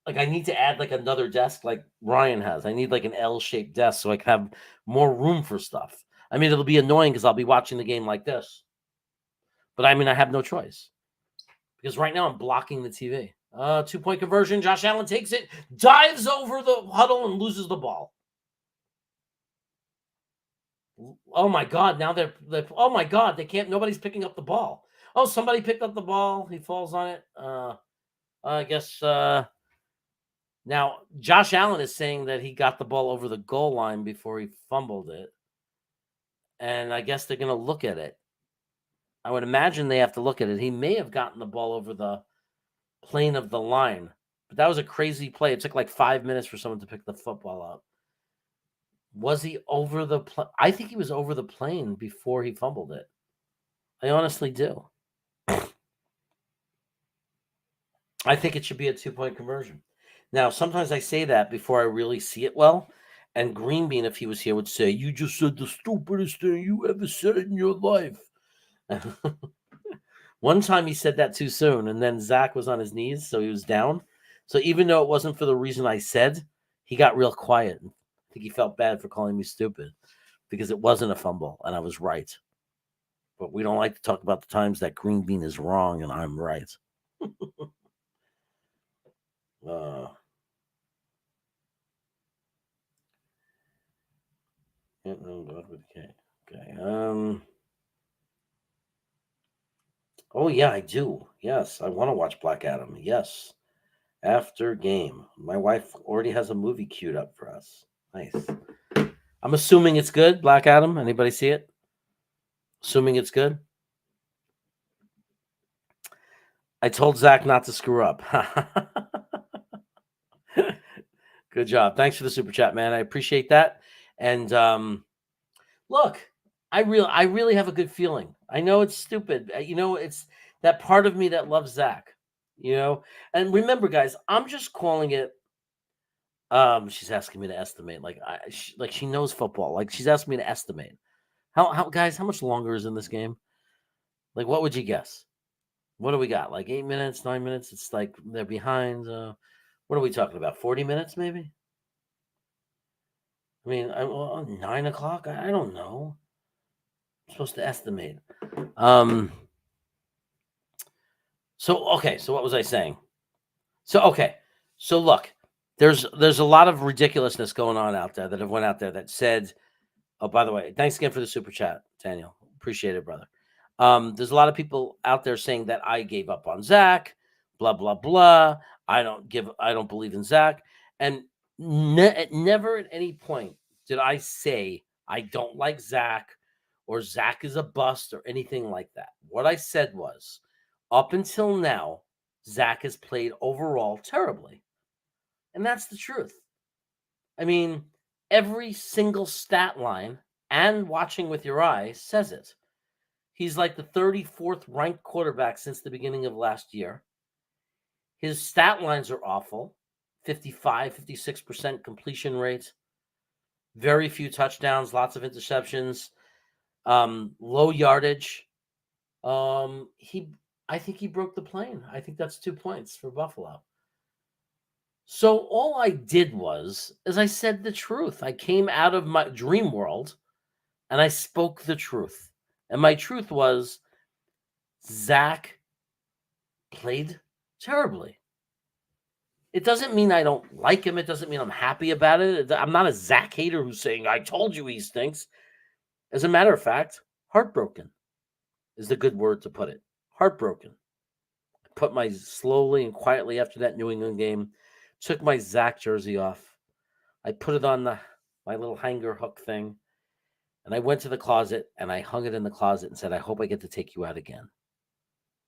like I need to add like another desk like Ryan has. I need like an L-shaped desk so I can have more room for stuff. I mean, it'll be annoying because I'll be watching the game like this. But I mean, I have no choice. Because right now I'm blocking the TV. 2-point conversion. Josh Allen takes it, dives over the huddle, and loses the ball. Oh my God! Now they're oh my God! They can't. Nobody's picking up the ball. Oh, somebody picked up the ball. He falls on it. I guess now Josh Allen is saying that he got the ball over the goal line before he fumbled it, and I guess they're going to look at it. I would imagine they have to look at it. He may have gotten the ball over the plane of the line, but that was a crazy play. It took like 5 minutes for someone to pick the football up. Was he over the plane? I think he was over the plane before he fumbled it. I honestly do. I think it should be a 2-point conversion. Now, sometimes I say that before I really see it well. And Green Bean, if he was here, would say, "You just said the stupidest thing you ever said in your life." One time he said that too soon, and then Zach was on his knees, so he was down. So even though it wasn't for the reason I said, he got real quiet. I think he felt bad for calling me stupid because it wasn't a fumble, and I was right. But we don't like to talk about the times that Green Bean is wrong and I'm right. Okay. Oh yeah, I do. Yes, I want to watch Black Adam. Yes, after game. My wife already has a movie queued up for us. Nice. I'm assuming it's good. Black Adam. Anybody see it? Assuming it's good. I told Zach not to screw up. Good job. Thanks for the super chat, man. I appreciate that. And look, I really have a good feeling. I know it's stupid. It's that part of me that loves Zach. And remember, guys, I'm just calling it. She's asking me to estimate. She knows football. Like she's asking me to estimate. How guys? How much longer is in this game? Like, what would you guess? What do we got? Like 8 minutes, 9 minutes? It's like they're behind. What are we talking about? 40 minutes, maybe? I mean, 9 o'clock? I don't know. I'm supposed to estimate. So what was I saying? So, okay. So look, there's a lot of ridiculousness going on out there that have went out there that said, oh, by the way, thanks again for the super chat, Daniel. Appreciate it, brother. There's a lot of people out there saying that I gave up on Zach, blah, blah, blah. I don't believe in Zach. And never at any point did I say I don't like Zach or Zach is a bust or anything like that. What I said was, up until now, Zach has played overall terribly. And that's the truth. I mean, every single stat line and watching with your eyes says it. He's like the 34th ranked quarterback since the beginning of last year. His stat lines are awful. 55, 56% completion rate. Very few touchdowns, lots of interceptions. Low yardage. I think he broke the plane. I think that's 2 points for Buffalo. So all I did was, as I said the truth, I came out of my dream world and I spoke the truth. And my truth was Zach played terribly. It doesn't mean I don't like him. It doesn't mean I'm happy about it. I'm not a Zach hater who's saying, I told you he stinks. As a matter of fact, heartbroken is the good word to put it. Heartbroken. I put my slowly and quietly after that New England game, took my Zach jersey off. I put it on my little hanger hook thing, and I went to the closet and I hung it in the closet and said, I hope I get to take you out again.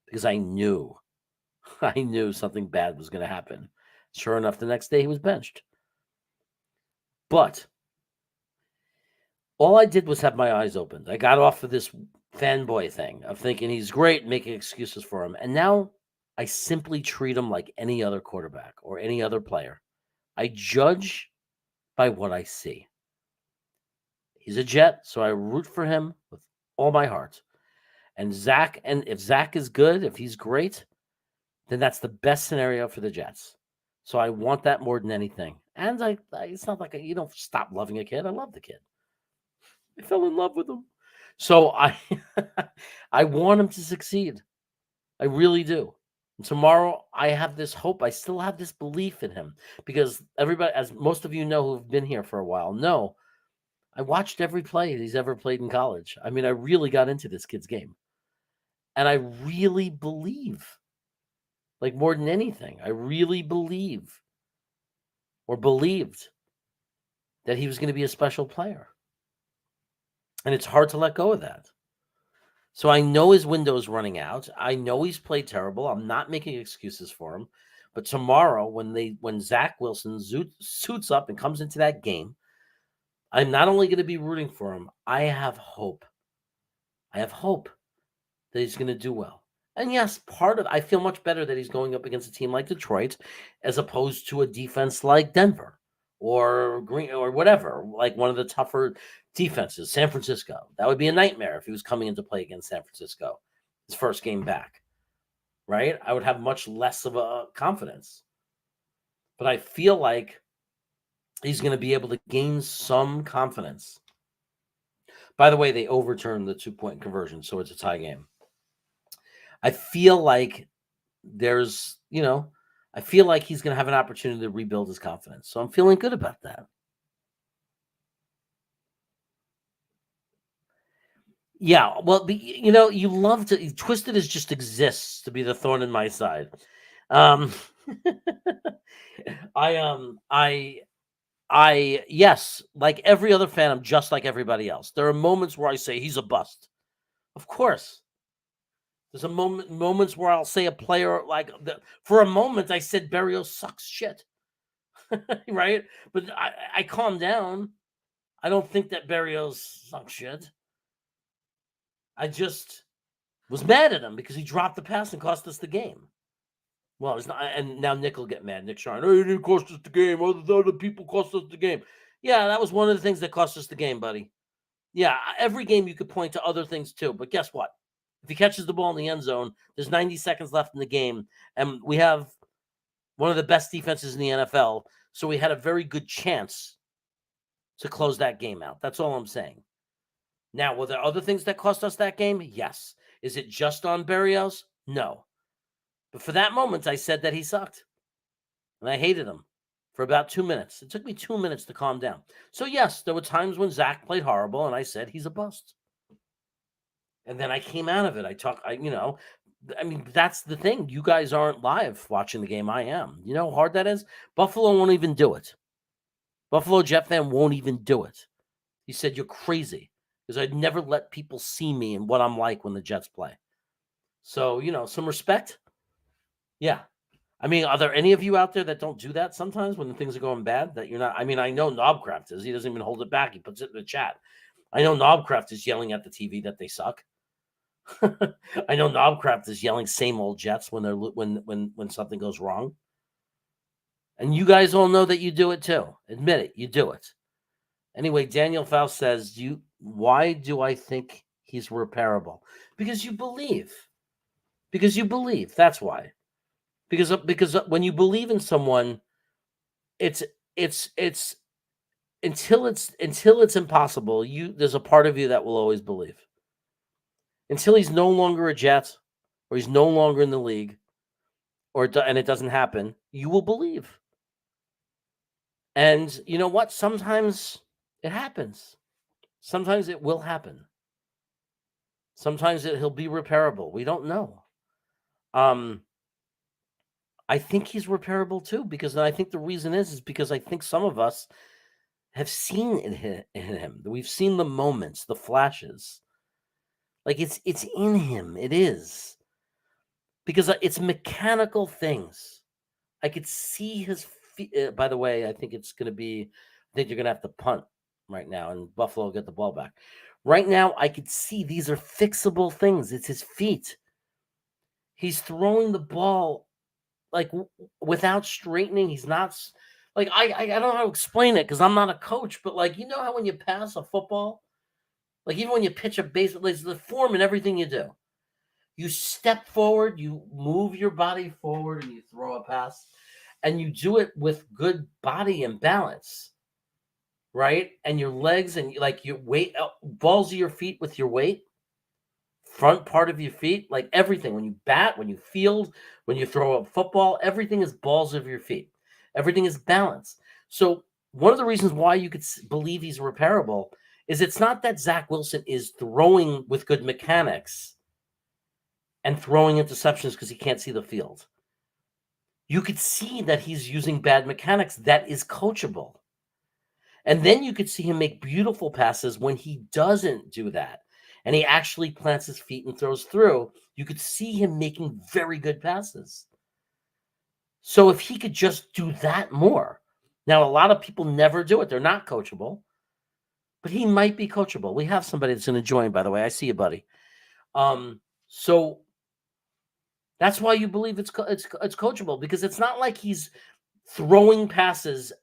Because I knew something bad was going to happen. Sure enough, the next day he was benched. But all I did was have my eyes opened. I got off of this fanboy thing of thinking he's great, making excuses for him. And now I simply treat him like any other quarterback or any other player. I judge by what I see. He's a Jet, so I root for him with all my heart. And if Zach is good, if he's great, then that's the best scenario for the Jets. So I want that more than anything. And it's not like you don't stop loving a kid. I love the kid. I fell in love with him. So I want him to succeed. I really do. And tomorrow I have this hope. I still have this belief in him because everybody, as most of you know who've been here for a while, know I watched every play he's ever played in college. I mean, I really got into this kid's game. And I really believe, like more than anything, I really believed that he was going to be a special player. And it's hard to let go of that. So I know his window is running out. I know he's played terrible. I'm not making excuses for him. But tomorrow, when Zach Wilson suits up and comes into that game, I'm not only going to be rooting for him, I have hope. I have hope that he's going to do well. And yes, I feel much better that he's going up against a team like Detroit as opposed to a defense like Denver or Green or whatever, like one of the tougher defenses, San Francisco. That would be a nightmare if he was coming into play against San Francisco, his first game back, right? I would have much less of a confidence. But I feel like he's going to be able to gain some confidence. By the way, they overturned the 2-point conversion, so it's a tie game. I feel like I feel like he's going to have an opportunity to rebuild his confidence. So I'm feeling good about that. Yeah, well, you love to Twisted as just exists to be the thorn in my side. Yes, like every other fan, I'm just like everybody else. There are moments where I say he's a bust. Of course. There's moments where I'll say a player for a moment I said Berrios sucks shit. Right? But I calm down. I don't think that Berrios sucks shit. I just was mad at him because he dropped the pass and cost us the game. Well, it's not, and now Nick will get mad. Nick Sharn, he didn't cost us the game. Other people cost us the game. Yeah, that was one of the things that cost us the game, buddy. Yeah, every game you could point to other things too. But guess what? If he catches the ball in the end zone, there's 90 seconds left in the game, and we have one of the best defenses in the NFL. So we had a very good chance to close that game out. That's all I'm saying. Now, were there other things that cost us that game? Yes. Is it just on Berrios? No. But for that moment, I said that he sucked. and I hated him for about 2 minutes. It took me 2 minutes to calm down. So yes, there were times when Zach played horrible, and I said he's a bust. And then I came out of it. I mean, that's the thing. You guys aren't live watching the game. I am. You know how hard that is? Buffalo won't even do it. Buffalo Jet fan won't even do it. He said, you're crazy, because I'd never let people see me and what I'm like when the Jets play. So, some respect. Yeah. I mean, are there any of you out there that don't do that sometimes when things are going bad that you're not? I mean, I know Knobcraft is. He doesn't even hold it back. He puts it in the chat. I know Knobcraft is yelling at the TV that they suck. I know Knobcraft is yelling same old Jets when they're when something goes wrong. And you guys all know that you do it too. Admit it, you do it. Anyway, Daniel Faust says, why do I think he's repairable? Because you believe. Because you believe. That's why. Because when you believe in someone, it's until it's impossible, there's a part of you that will always believe. Until he's no longer a Jet, or he's no longer in the league, and it doesn't happen, you will believe. And you know what? Sometimes it happens. Sometimes it will happen. Sometimes he'll be repairable. We don't know. I think he's repairable too, because I think the reason is because I think some of us have seen in him. We've seen the moments, the flashes. Like it's in him. It is. Because it's mechanical things. I could see his feet. By the way, I think you're going to have to punt right now, and Buffalo will get the ball back. Right now, I could see these are fixable things. It's his feet. He's throwing the ball like without straightening. He's not like I don't know how to explain it because I'm not a coach, but like how when you pass a football, like even when you pitch a baseball, there's the form in everything you do. You step forward, you move your body forward, and you throw a pass, and you do it with good body and balance, right? And your legs and like your weight, balls of your feet with your weight, front part of your feet, like everything. When you bat, when you field, when you throw a football, everything is balls of your feet. Everything is balance. So one of the reasons why you could believe he's repairable is it's not that Zach Wilson is throwing with good mechanics and throwing interceptions because he can't see the field. You could see that he's using bad mechanics that is coachable. And then you could see him make beautiful passes when he doesn't do that. And he actually plants his feet and throws through. You could see him making very good passes. So if he could just do that more. Now, a lot of people never do it. They're not coachable. But he might be coachable. We have somebody that's going to join, by the way. I see you, buddy. So that's why you believe it's coachable, because it's not like he's throwing passes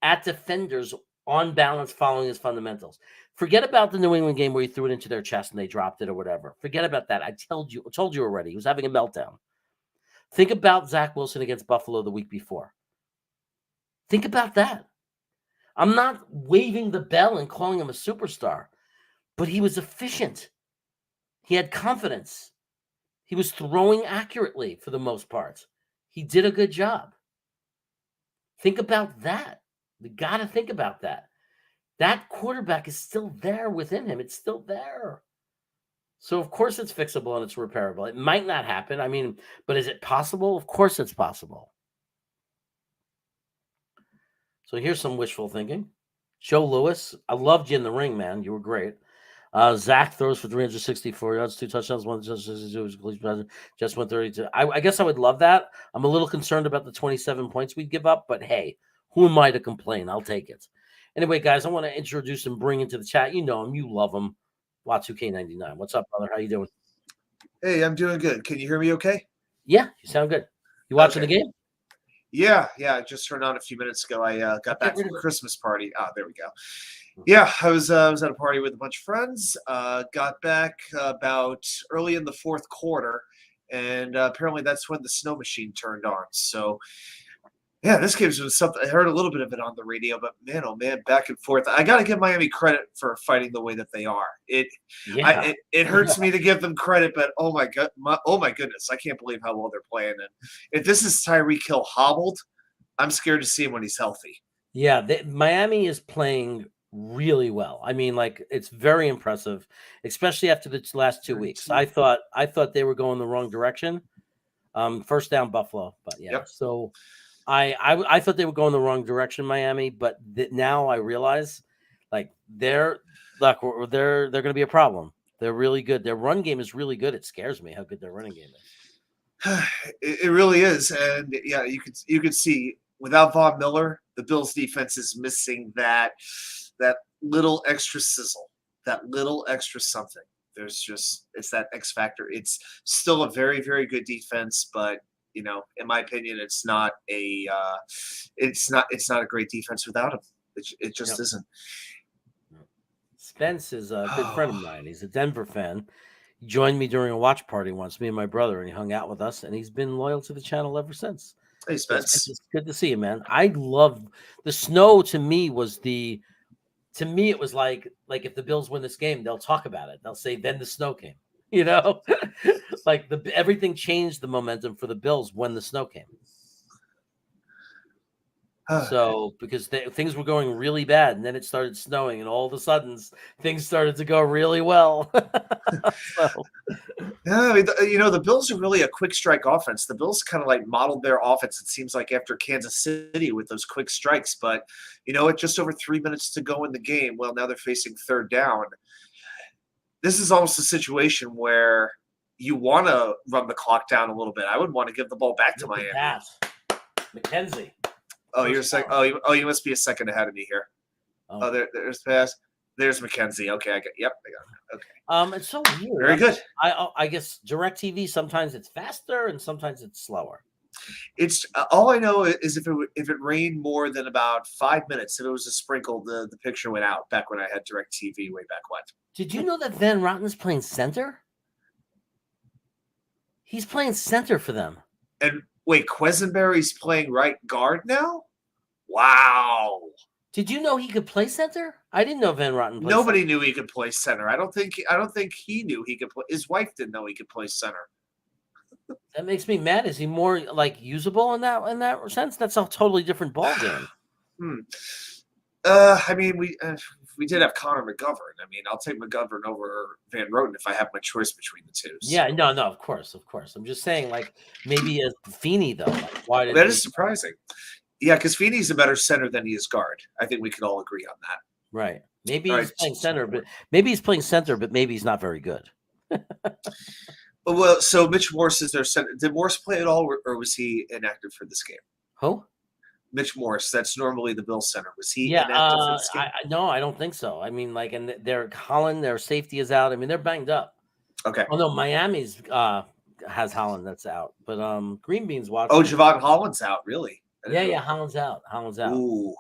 at defenders on balance, following his fundamentals. Forget about the New England game where he threw it into their chest and they dropped it or whatever. Forget about that. I told you already. He was having a meltdown. Think about Zach Wilson against Buffalo the week before. Think about that. I'm not waving the bell and calling him a superstar, but he was efficient. He had confidence. He was throwing accurately for the most part. He did a good job. Think about that. We got to think about that. That quarterback is still there within him. It's still there. So, of course, it's fixable and it's repairable. It might not happen. I mean, but is it possible? Of course it's possible. So here's some wishful thinking. Joe Lewis, I loved you in the ring, man. You were great. Zach throws for 364 yards, 2 touchdowns, 1 touchdown, just 132. I guess I would love that. I'm a little concerned about the 27 points we'd give up, but hey, who am I to complain? I'll take it. Anyway, guys, I want to introduce and bring into the chat. You know him, you love him. Watts2K99. What's up, brother? How you doing? Hey, I'm doing good. Can you hear me okay? Yeah, you sound good. You watching the game? Yeah. I just turned on a few minutes ago. I got back from a Christmas party. There we go. Yeah, I was at a party with a bunch of friends. Got back about early in the fourth quarter, and apparently that's when the snow machine turned on. So, yeah, this game was something. I heard a little bit of it on the radio, but man, oh man, back and forth. I got to give Miami credit for fighting the way that they are. It hurts me to give them credit, but oh my goodness, I can't believe how well they're playing. And if this is Tyreek Hill hobbled, I'm scared to see him when he's healthy. Yeah, Miami is playing really well. I mean, like it's very impressive, especially after the last 2 weeks. I thought they were going the wrong direction. First down Buffalo, but yeah. Yep. So I thought they were going the wrong direction, Miami, but now I realize like they're going to be a problem. They're really good. Their run game is really good. It scares me how good their running game is. It really is, and yeah, you could see without Von Miller, the Bills defense is missing that little extra sizzle, that little extra something. It's that X factor. It's still a very, very good defense, but in my opinion, it's not a great defense without him. It just isn't. Spence is a good friend of mine. He's a Denver fan. He joined me during a watch party once, me and my brother, and he hung out with us, and he's been loyal to the channel ever since. Hey, Spence. It's good to see you, man. I love the snow. To me, it was like if the Bills win this game, they'll talk about it. They'll say, then the snow came, like everything changed the momentum for the Bills when the snow came. So because things were going really bad, and then it started snowing, and all of a sudden things started to go really well. Yeah, the Bills are really a quick strike offense. The Bills kind of like modeled their offense, it seems like, after Kansas City with those quick strikes. But just over 3 minutes to go in the game. Well, now they're facing third down. This is almost a situation where you want to run the clock down a little bit. I would want to give the ball back to Miami. McKenzie. Oh, you're second. Oh, you must be a second ahead of me here. Oh, there's pass. There's McKenzie. Okay, I got it. Okay. It's so weird. Very good. I guess DirecTV, sometimes it's faster and sometimes it's slower. It's all I know is if it rained more than about 5 minutes, if it was a sprinkle, the picture went out back when I had DirecTV way back when. Did you know that Van Rotten's playing center? He's playing center for them. And wait, Quesenberry's playing right guard now? Wow. Did you know he could play center? I didn't know Van Rotten played Nobody center. knew he could play center. I don't think he knew he could play. His wife didn't know he could play center. That makes me mad. Is he more like usable in that sense? That's a totally different ball game. I mean, we did have Connor McGovern. I mean, I'll take McGovern over Van Roten if I have my choice between the two. So. Yeah, no, of course. I'm just saying, like, maybe as Feeney, though. Like, why did that is surprising. Yeah, because Feeney's a better center than he is guard. I think we could all agree on that. Right. Maybe he's playing center, but maybe he's not very good. Well, so Mitch Morse is their center. Did Morse play at all, or was he inactive for this game? Who? Mitch Morse. That's normally the Bills center. Was he inactive for this game? No, I don't think so. I mean, like, and Holland, their safety is out. I mean, they're banged up. Okay. Oh no, Miami's has Holland that's out, but Green Bean's watching. Oh, Javon Holland's out, really? Yeah, Holland's out. Ooh.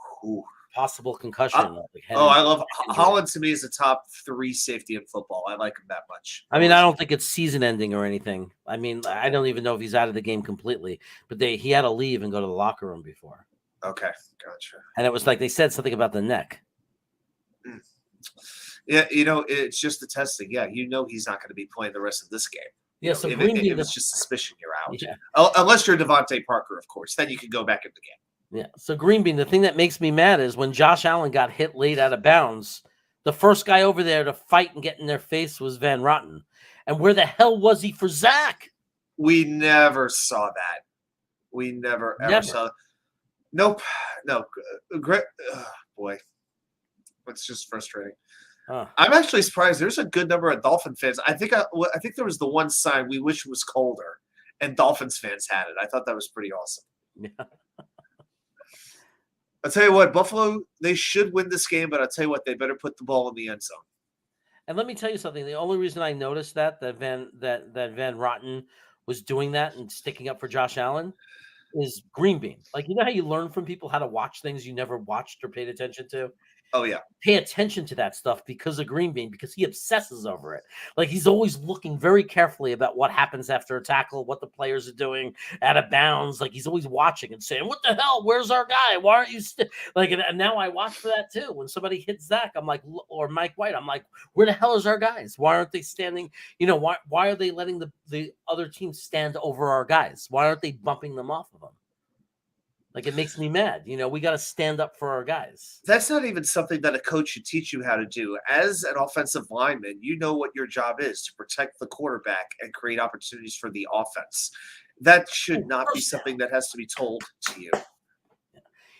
Possible concussion. I love Holland. To me, is a top 3 safety in football. I like him that much. I mean, I don't think it's season ending or anything. I mean, I don't even know if he's out of the game completely, but he had to leave and go to the locker room before. Okay, gotcha. And it was like they said something about the neck. Yeah, it's just the testing. Yeah, he's not going to be playing the rest of this game. Yeah, so if it was just suspicion, you're out. Yeah. Unless you're Devontae Parker, of course. Then you can go back in the game. Yeah. So Green Bean, the thing that makes me mad is when Josh Allen got hit late out of bounds, the first guy over there to fight and get in their face was Van Roten. And where the hell was he for Zach? We never saw that. We never saw that. Nope. No. Great. Oh, boy. It's just frustrating. I'm actually surprised. There's a good number of Dolphin fans. I think there was the one sign, "We wish it was colder," and Dolphins fans had it. I thought that was pretty awesome. Yeah. I'll tell you what, Buffalo, they should win this game, but I'll tell you what, they better put the ball in the end zone. And let me tell you something. The only reason I noticed that Van Roten was doing that and sticking up for Josh Allen is Green Bean. Like, you know how you learn from people how to watch things you never watched or paid attention to? Oh, yeah. Pay attention to that stuff because of Green Bean, because he obsesses over it. Like, he's always looking very carefully about what happens after a tackle, what the players are doing out of bounds. Like, he's always watching and saying, "What the hell? Where's our guy? Why aren't you like?" And now I watch for that too. When somebody hits Zach, I'm like, or Mike White, I'm like, where the hell is our guys? Why aren't they standing? Why are they letting the other team stand over our guys? Why aren't they bumping them off of them? Like, it makes me mad. We got to stand up for our guys. That's not even something that a coach should teach you how to do. As an offensive lineman, you know what your job is, to protect the quarterback and create opportunities for the offense. That should not be something that has to be told to you.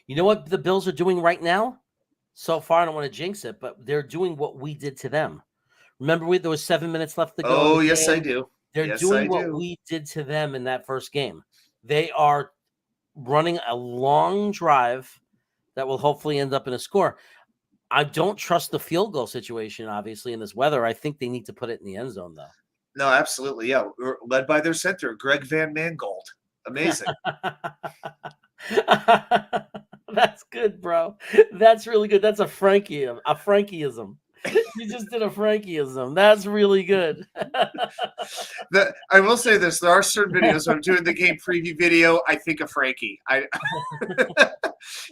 You know what the Bills are doing right now? So far, I don't want to jinx it, but they're doing what we did to them. Remember, there was 7 minutes left to go. Oh, yes, I do. They're doing what we did to them in that first game. They are running a long drive that will hopefully end up in a score. I don't trust the field goal situation, obviously, in this weather. I think they need to put it in the end zone, though. No, absolutely. Yeah. We're led by their center, Greg Van Mangold. Amazing. That's good, bro. That's really good. That's a Frankieism. You just did a Frankieism. That's really good. I will say this: there are certain videos when I'm doing the game preview video, I think of Frankie.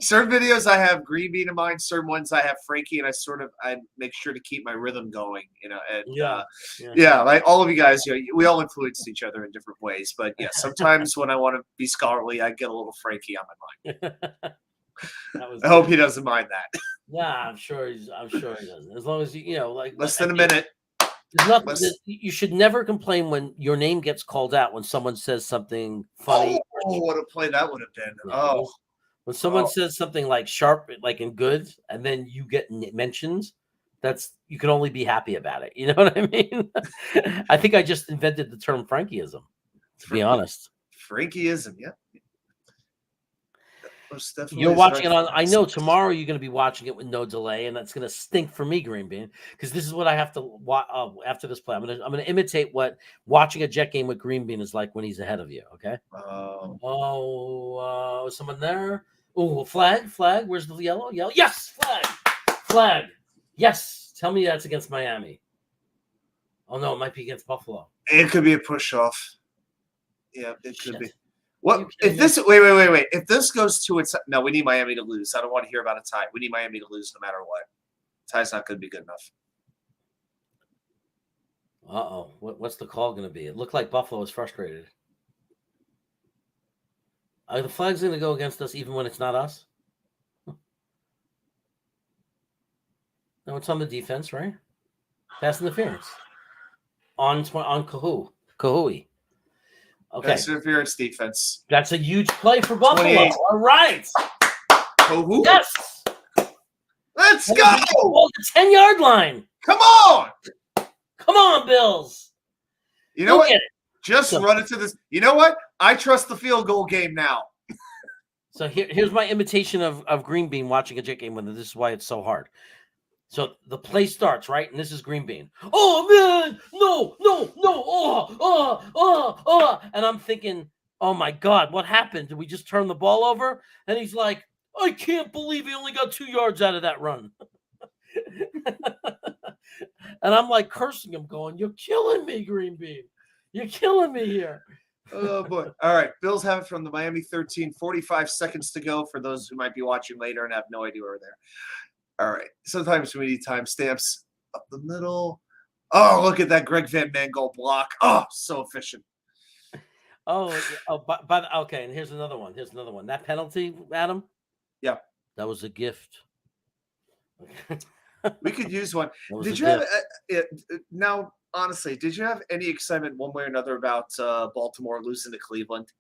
Certain videos I have Green Bean in mind. Certain ones I have Frankie, and I make sure to keep my rhythm going. And like all of you guys, we all influence each other in different ways. But yeah, sometimes when I want to be scholarly, I get a little Frankie on my mind. I hope he doesn't mind that. Yeah, I'm sure he doesn't. As long as like less than a minute. There's nothing. You should never complain when your name gets called out when someone says something funny. Oh, what a play that would have been! Yeah, when someone says something like sharp, like and good, and then you get mentioned, you can only be happy about it. You know what I mean? I think I just invented the term Frankieism. To be honest, Frankieism, yeah. You're watching it on. I know tomorrow you're going to be watching it with no delay, and that's going to stink for me, Green Bean, because this is what I have to watch after this play. I'm going to imitate what watching a Jet game with Green Bean is like when he's ahead of you. Okay. Someone there. Oh, flag. Where's the yellow? Yes, flag. Yes. Tell me that's against Miami. Oh no, it might be against Buffalo. It could be a push off. Yeah, it could be. What if this? Wait! If this goes to no, we need Miami to lose. I don't want to hear about a tie. We need Miami to lose no matter what. Tie's not going to be good enough. What's the call going to be? It looked like Buffalo was frustrated. Are the flags going to go against us even when it's not us? No, it's on the defense, right? Pass interference on Kahui. Okay. Pass interference defense. That's a huge play for Buffalo. 28. All right. Kahui. Yes. Let's go. The 10-yard line. Come on. Come on, Bills. You know what? Just run it to this. You know what? I trust the field goal game now. So here's my imitation of Green Bean watching a Jet game when this is why it's so hard. So the play starts, right? And this is Green Bean. Oh, man. No. Oh. And I'm thinking, oh, my God, what happened? Did we just turn the ball over? And he's like, I can't believe he only got 2 yards out of that run. And I'm like cursing him, going, you're killing me, Green Bean. You're killing me here. Oh, boy. All right. Bills have it from the Miami 13, 45 seconds to go for those who might be watching later and have no idea where they're. All right. Sometimes we need timestamps up the middle. Oh, look at that Greg Van Mangold block. Oh, so efficient. Okay. And here's another one. That penalty, Adam. Yeah. That was a gift. We could use one. Did you have now? Honestly, did you have any excitement one way or another about Baltimore losing to Cleveland?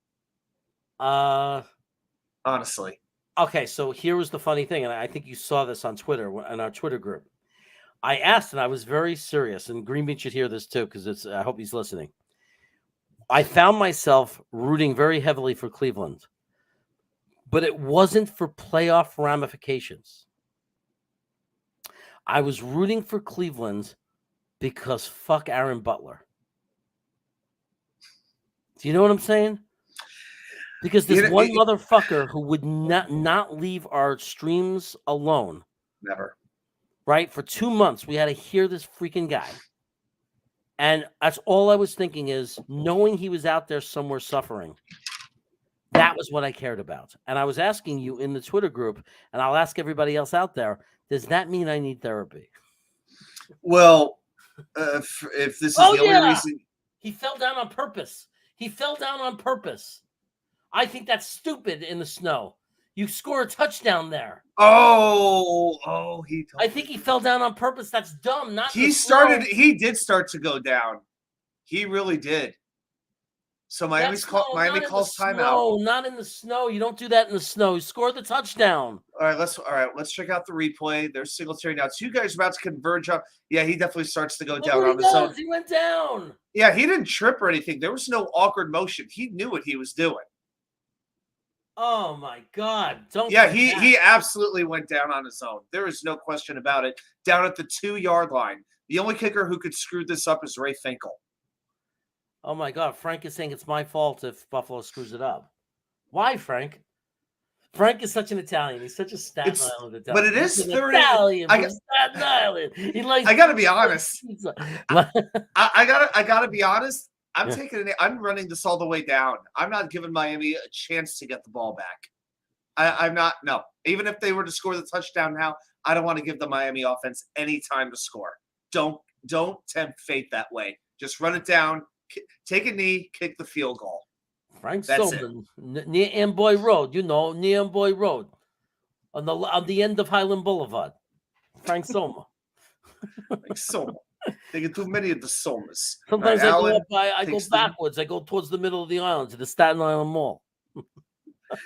Honestly. Okay, so here was the funny thing, and I think you saw this on Twitter, in our Twitter group. I asked, and I was very serious, and Green Bean should hear this too, because I hope he's listening. I found myself rooting very heavily for Cleveland, but it wasn't for playoff ramifications. I was rooting for Cleveland because fuck Aaron Butler. Do you know what I'm saying? Because there's one motherfucker who would not leave our streams alone. Never. Right? For 2 months, we had to hear this freaking guy. And that's all I was thinking is knowing he was out there somewhere suffering. That was what I cared about. And I was asking you in the Twitter group, and I'll ask everybody else out there, does that mean I need therapy? Well, if this is the only reason. He fell down on purpose. I think that's stupid in the snow. You score a touchdown there. He. I think he fell down on purpose. That's dumb. Not He did start to go down. He really did. So Miami calls timeout. No, not in the snow. You don't do that in the snow. You score the touchdown. All right, let's check out the replay. There's Singletary now. So you guys are about to converge on. Yeah, he definitely starts to go down on his own. He went down. Yeah, he didn't trip or anything. There was no awkward motion. He knew what he was doing. Oh my God! He absolutely went down on his own. There is no question about it. Down at the 2-yard line. The only kicker who could screw this up is Ray Finkel. Oh my God! Frank is saying it's my fault if Buffalo screws it up. Why, Frank? Frank is such an Italian. He's such a Staten Island Italian. But it is Italian from Staten Island. He likes. I gotta be honest. I gotta be honest. I'm running this all the way down. I'm not giving Miami a chance to get the ball back. I'm not. No, even if they were to score the touchdown now, I don't want to give the Miami offense any time to score. Don't tempt fate that way. Just run it down, take a knee, kick the field goal. Frank Soman, near Amboy Road, near Amboy Road, on the end of Highland Boulevard. Frank Soma. Frank Soma. They get too many of the Somas. Sometimes I go backwards. I go towards the middle of the island to the Staten Island Mall.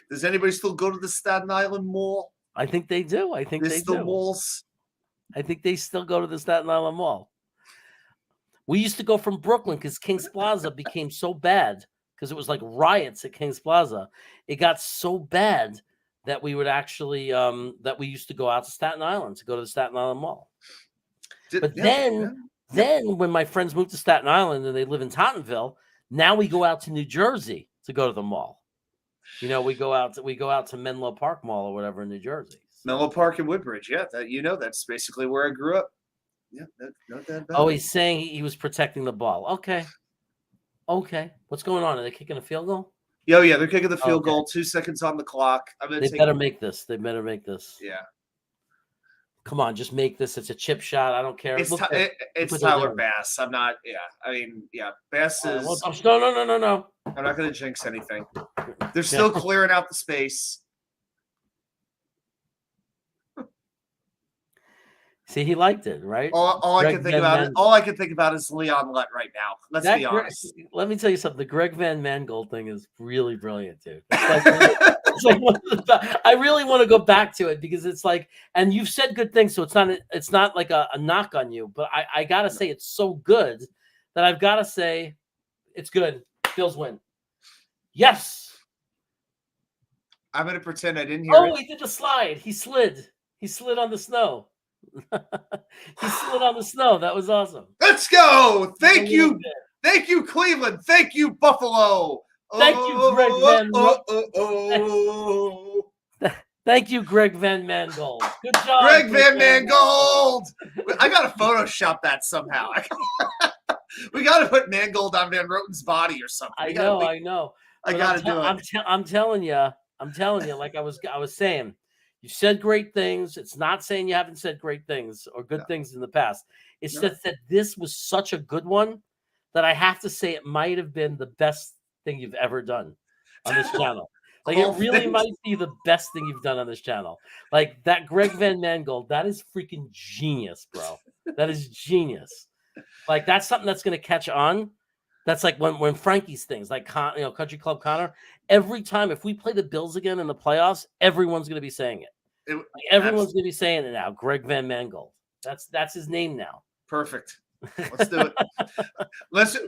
Does anybody still go to the Staten Island Mall? I think they do. I think they do. Malls. I think they still go to the Staten Island Mall. We used to go from Brooklyn because Kings Plaza became so bad because it was like riots at Kings Plaza. It got so bad that we would actually that we used to go out to Staten Island to go to the Staten Island Mall. Then when my friends moved to Staten Island and they live in Tottenville, now we go out to New Jersey to go to the mall. We go out to Menlo Park Mall or whatever in New Jersey. Menlo Park in Woodbridge, yeah. That's basically where I grew up. Yeah, not that bad. Oh, he's saying he was protecting the ball. Okay. What's going on? Are they kicking a field goal? Yeah, they're kicking the field goal. 2 seconds on the clock. They better make this. Yeah. Come on, just make this. It's a chip shot. I don't care. It's Tyler Bass. I'm not. Yeah, Bass is. No. I'm not going to jinx anything. They're still clearing out the space. See, he liked it, right? All I can think about is Leon Lett right now. Let's be honest. Let me tell you something. The Greg Van Mangold thing is really brilliant, dude. It's like I really want to go back to it because it's like, and you've said good things, so it's not like a knock on you, but I gotta say it's so good that I've got to say it's good. Bills win. Yes. I'm gonna pretend I didn't hear it. Oh, he did the slide. He slid on the snow. He slid on the snow. That was awesome. Let's go. Thank you, Cleveland. Thank you, Buffalo. Thank you, Greg Van. Thank you, Greg Van Mangold. Good job, Greg Van Mangold. I gotta Photoshop that somehow. We gotta put Mangold on Van Roten's body or something. I know. I gotta do it. I'm telling you. Like I was saying. You said great things. It's not saying you haven't said great things or good things in the past. It's just that this was such a good one that I have to say it might have been the best thing you've ever done on this channel. Like it really might be the best thing you've done on this channel. Like that Greg Van Mangold, that is freaking genius, bro. That is genius. Like that's something that's going to catch on. That's like when Frankie's things, like Country Club Connor. Every time, if we play the Bills again in the playoffs, everyone's going to be saying it. Everyone's going to be saying it now. Greg Van Mangold. That's his name now. Perfect. Let's do it.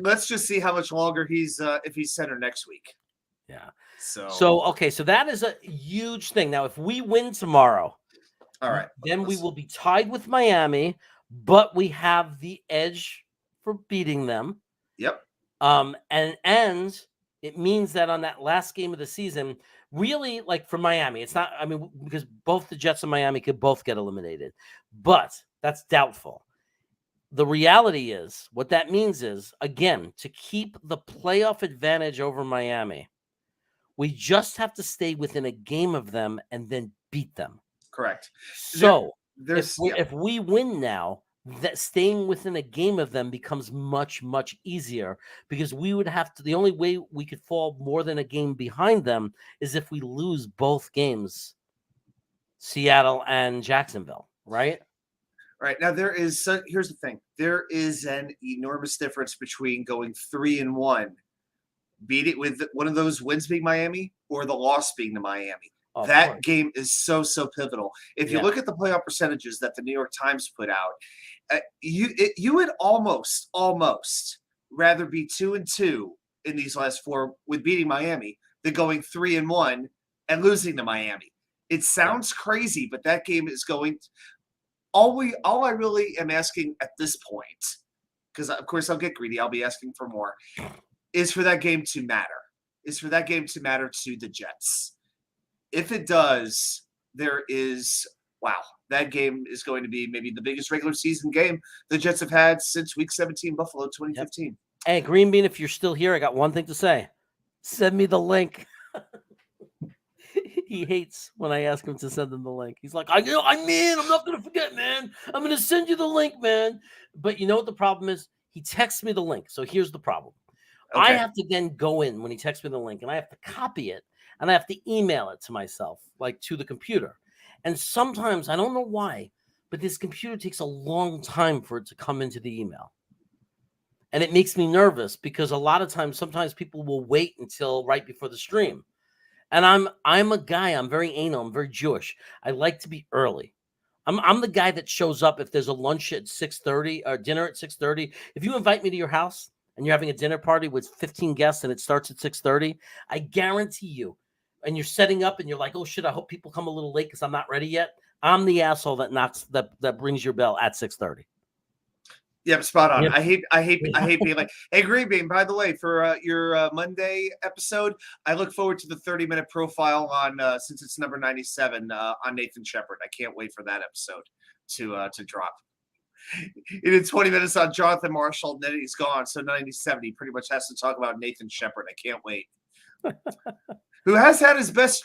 Let's just see how much longer he's if he's center next week. Yeah. So okay. So that is a huge thing. Now, if we win tomorrow, all right, then we will be tied with Miami, but we have the edge for beating them. Yep. And it means that on that last game of the season, really, like for Miami, it's not, because both the Jets and Miami could both get eliminated, but that's doubtful. The reality is what that means is, again, to keep the playoff advantage over Miami, we just have to stay within a game of them and then beat them. Correct. So if we win now, that staying within a game of them becomes much, much easier because we would have to, the only way we could fall more than a game behind them is if we lose both games, Seattle and Jacksonville, right? Right now, here's the thing: there is an enormous difference between going 3-1, beat it with one of those wins being Miami, or the loss being to Miami. Of That course. game is so pivotal. If you Yeah. look at the playoff percentages that the New York Times put out, you would almost rather be 2-2 in these last four with beating Miami than going 3-1 and losing to Miami. It sounds crazy, but that game is going. All I really am asking at this point, because of course I'll get greedy, I'll be asking for more, is for that game to matter. Is for that game to matter to the Jets. If it does, that game is going to be maybe the biggest regular season game the Jets have had since Week 17 Buffalo 2015. Yep. Hey, Green Bean, if you're still here, I got one thing to say. Send me the link. He hates when I ask him to send him the link. He's like, I'm not going to forget, man. I'm going to send you the link, man. But you know what the problem is? He texts me the link. So here's the problem. Okay. I have to then go in when he texts me the link, and I have to copy it, and I have to email it to myself, like to the computer. And sometimes, I don't know why, but this computer takes a long time for it to come into the email. And it makes me nervous because a lot of times, sometimes people will wait until right before the stream. And I'm a guy, I'm very anal, I'm very Jewish. I like to be early. I'm the guy that shows up if there's a lunch at 6:30 or dinner at 6:30. If you invite me to your house and you're having a dinner party with 15 guests and it starts at 6:30, I guarantee you, and you're setting up and you're like, oh shit, I hope people come a little late because I'm not ready yet. I'm the asshole that brings your bell at 6:30. Yeah, spot on. Yep. I hate being like, hey, Green Bean, by the way, for your Monday episode, I look forward to the 30-minute profile on since it's number 97 on Nathan Shepard. I can't wait for that episode to drop. He did 20 minutes on Jonathan Marshall, and then he's gone. So 97, he pretty much has to talk about Nathan Shepard. I can't wait. Who has had his best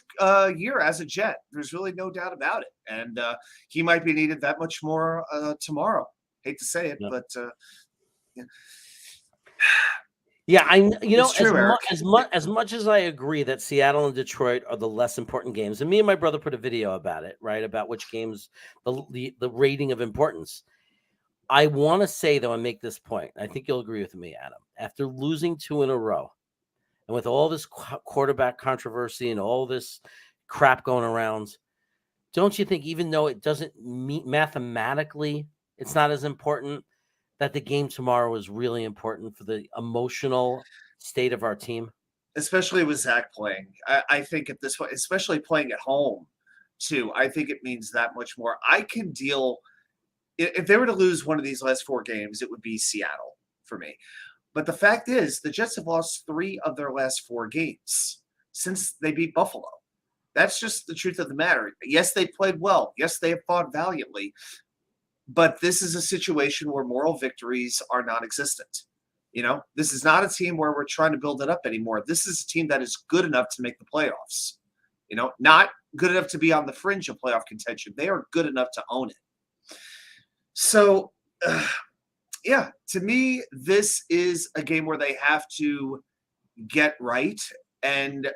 year as a Jet. There's really no doubt about it. And he might be needed that much more tomorrow. Hate to say it, but yeah. Yeah, It's true, as much as I agree that Seattle and Detroit are the less important games, and me and my brother put a video about it, right? About which games, the rating of importance. I want to say, though, and make this point. I think you'll agree with me, Adam. After losing 2 in a row, and with all this quarterback controversy and all this crap going around, don't you think, even though it doesn't meet mathematically, it's not as important, that the game tomorrow is really important for the emotional state of our team? Especially with Zach playing. I think at this point, especially playing at home, too, I think it means that much more. I can deal – if they were to lose one of these last 4 games, it would be Seattle for me. But the fact is, the Jets have lost 3 of their last 4 games since they beat Buffalo. That's just the truth of the matter. Yes, they played well. Yes, they have fought valiantly. But this is a situation where moral victories are non-existent. You know, this is not a team where we're trying to build it up anymore. This is a team that is good enough to make the playoffs. You know, not good enough to be on the fringe of playoff contention. They are good enough to own it. So, yeah, to me, this is a game where they have to get right. And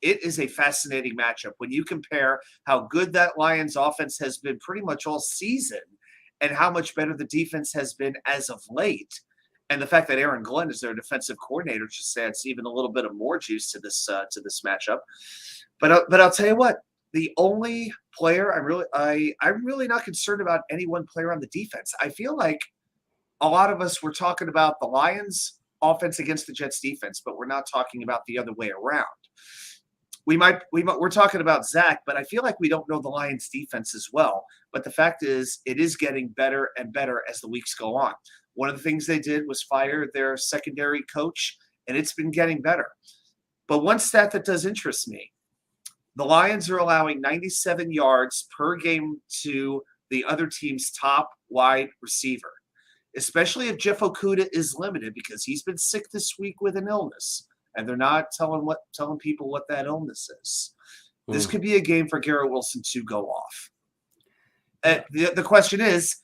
it is a fascinating matchup when you compare how good that Lions offense has been pretty much all season and how much better the defense has been as of late. And the fact that Aaron Glenn is their defensive coordinator just adds even a little bit of more juice to this matchup. But I'll tell you what, the only player I'm really not concerned about any one player on the defense. I feel like a lot of us were talking about the Lions offense against the Jets defense, but we're not talking about the other way around. We're talking about Zach, but I feel like we don't know the Lions defense as well. But the fact is, it is getting better and better as the weeks go on. One of the things they did was fire their secondary coach, and it's been getting better. But one stat that does interest me, the Lions are allowing 97 yards per game to the other team's top wide receiver, especially if Jeff Okudah is limited because he's been sick this week with an illness. And they're not telling people what that illness is. This could be a game for Garrett Wilson to go off. The question is,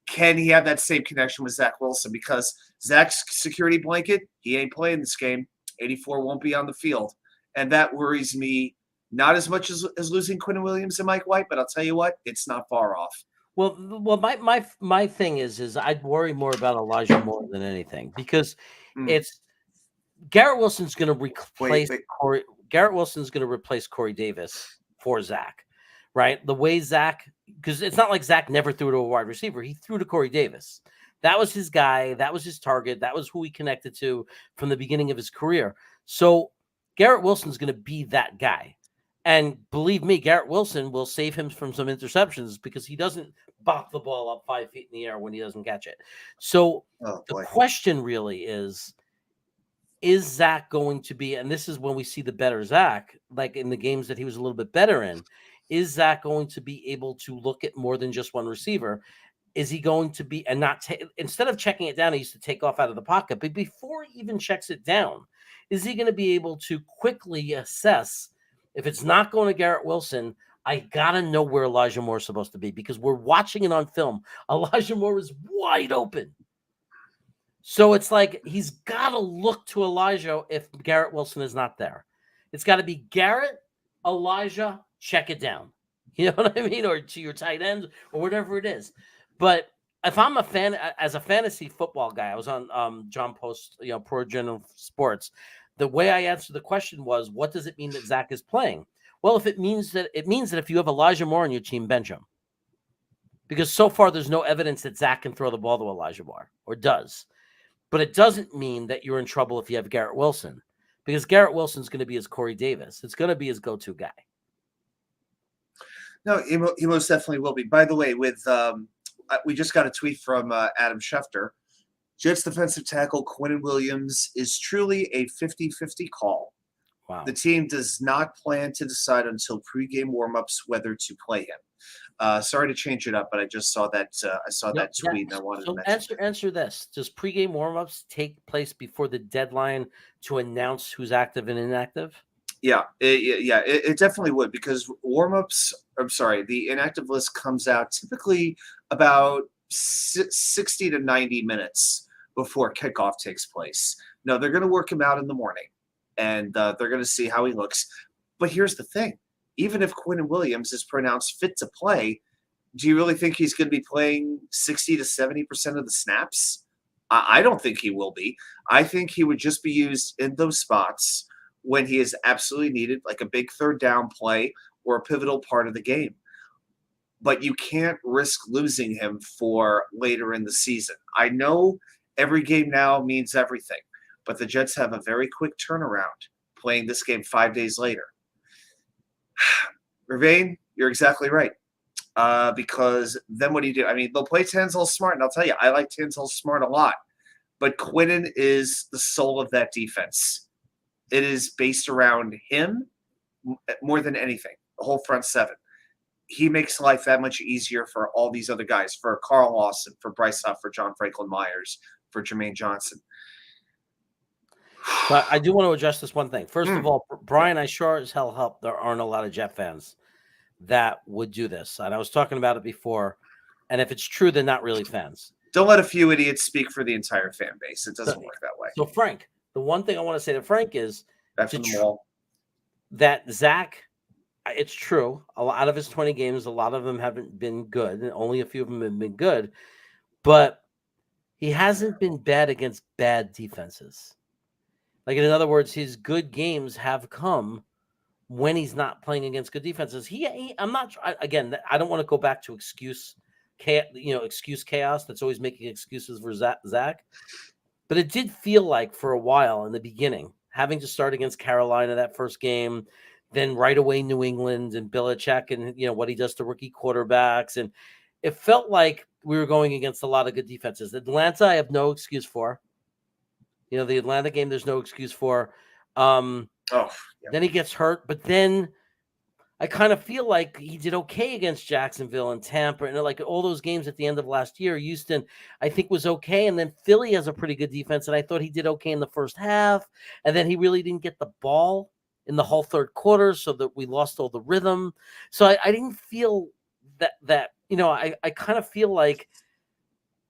can he have that same connection with Zach Wilson? Because Zach's security blanket, he ain't playing this game. 84 won't be on the field. And that worries me not as much as losing Quinn Williams and Mike White, but I'll tell you what, it's not far off. Well, my thing is I'd worry more about Elijah Moore than anything, because it's Garrett Wilson's going to replace Corey. Garrett Wilson's going to replace Corey Davis for Zach, right? The way Zach, because it's not like Zach never threw to a wide receiver. He threw to Corey Davis. That was his guy. That was his target. That was who he connected to from the beginning of his career. So Garrett Wilson's going to be that guy. And believe me, Garrett Wilson will save him from some interceptions because he doesn't bop the ball up 5 feet in the air when he doesn't catch it. So the question really is Zach going to be, and this is when we see the better Zach, like in the games that he was a little bit better in, is Zach going to be able to look at more than just one receiver? Is he going to be, and not, instead of checking it down, he used to take off out of the pocket, but before he even checks it down, is he going to be able to quickly assess, if it's not going to Garrett Wilson, I got to know where Elijah Moore is supposed to be, because we're watching it on film. Elijah Moore is wide open. So it's like he's got to look to Elijah if Garrett Wilson is not there. It's got to be Garrett, Elijah, check it down. You know what I mean? Or to your tight end or whatever it is. But if I'm a fan, as a fantasy football guy, I was on John Post, Pro General Sports. The way I answered the question was, what does it mean that Zach is playing? Well, it means that if you have Elijah Moore on your team, bench him. Because so far there's no evidence that Zach can throw the ball to Elijah Moore, or does. But it doesn't mean that you're in trouble if you have Garrett Wilson, because Garrett Wilson's going to be his Corey Davis. It's going to be his go-to guy. No, he most definitely will be. By the way, we just got a tweet from Adam Schefter. Jets defensive tackle Quinnen Williams is truly a 50-50 call. Wow. The team does not plan to decide until pregame warmups whether to play him. Sorry to change it up, but I just saw that. That tweet, and I wanted to mention. Answer this: does pregame warmups take place before the deadline to announce who's active and inactive? Yeah, it definitely would, because warmups. I'm sorry, the inactive list comes out typically about 60 to 90 minutes before kickoff takes place. No, they're going to work him out in the morning, and they're going to see how he looks. But here's the thing. Even if Quinnen Williams is pronounced fit to play, do you really think he's going to be playing 60 to 70% of the snaps? I don't think he will be. I think he would just be used in those spots when he is absolutely needed, like a big third down play or a pivotal part of the game. But you can't risk losing him for later in the season. I know every game now means everything, but the Jets have a very quick turnaround playing this game 5 days later. Ravane, you're exactly right. Because then what do you do? I mean, they'll play Tanzel Smart, and I'll tell you, I like Tanzel Smart a lot. But Quinnen is the soul of that defense. It is based around him more than anything, the whole front seven. He makes life that much easier for all these other guys, for Carl Lawson, for Bryce Huff, for John Franklin Myers, for Jermaine Johnson. But I do want to address this one thing. First of all, Brian, I sure as hell hope there aren't a lot of Jet fans that would do this. And I was talking about it before. And if it's true, they're not really fans. Don't let a few idiots speak for the entire fan base. It doesn't work that way. So, Frank, the one thing I want to say to Frank is that Zach, it's true. A lot of his 20 games, a lot of them haven't been good. And only a few of them have been good. But he hasn't been bad against bad defenses. Like, in other words, his good games have come when he's not playing against good defenses. I'm not, again, I don't want to go back to excuse chaos that's always making excuses for Zach. But it did feel like for a while in the beginning, having to start against Carolina that first game, then right away New England and Belichick and, what he does to rookie quarterbacks. And it felt like we were going against a lot of good defenses. Atlanta, I have no excuse for. The Atlanta game, there's no excuse for. Then he gets hurt, but then I kind of feel like he did okay against Jacksonville and Tampa, and like all those games at the end of last year. Houston, I think, was okay, and then Philly has a pretty good defense, and I thought he did okay in the first half, and then he really didn't get the ball in the whole third quarter, so that we lost all the rhythm. So I didn't feel that I kind of feel like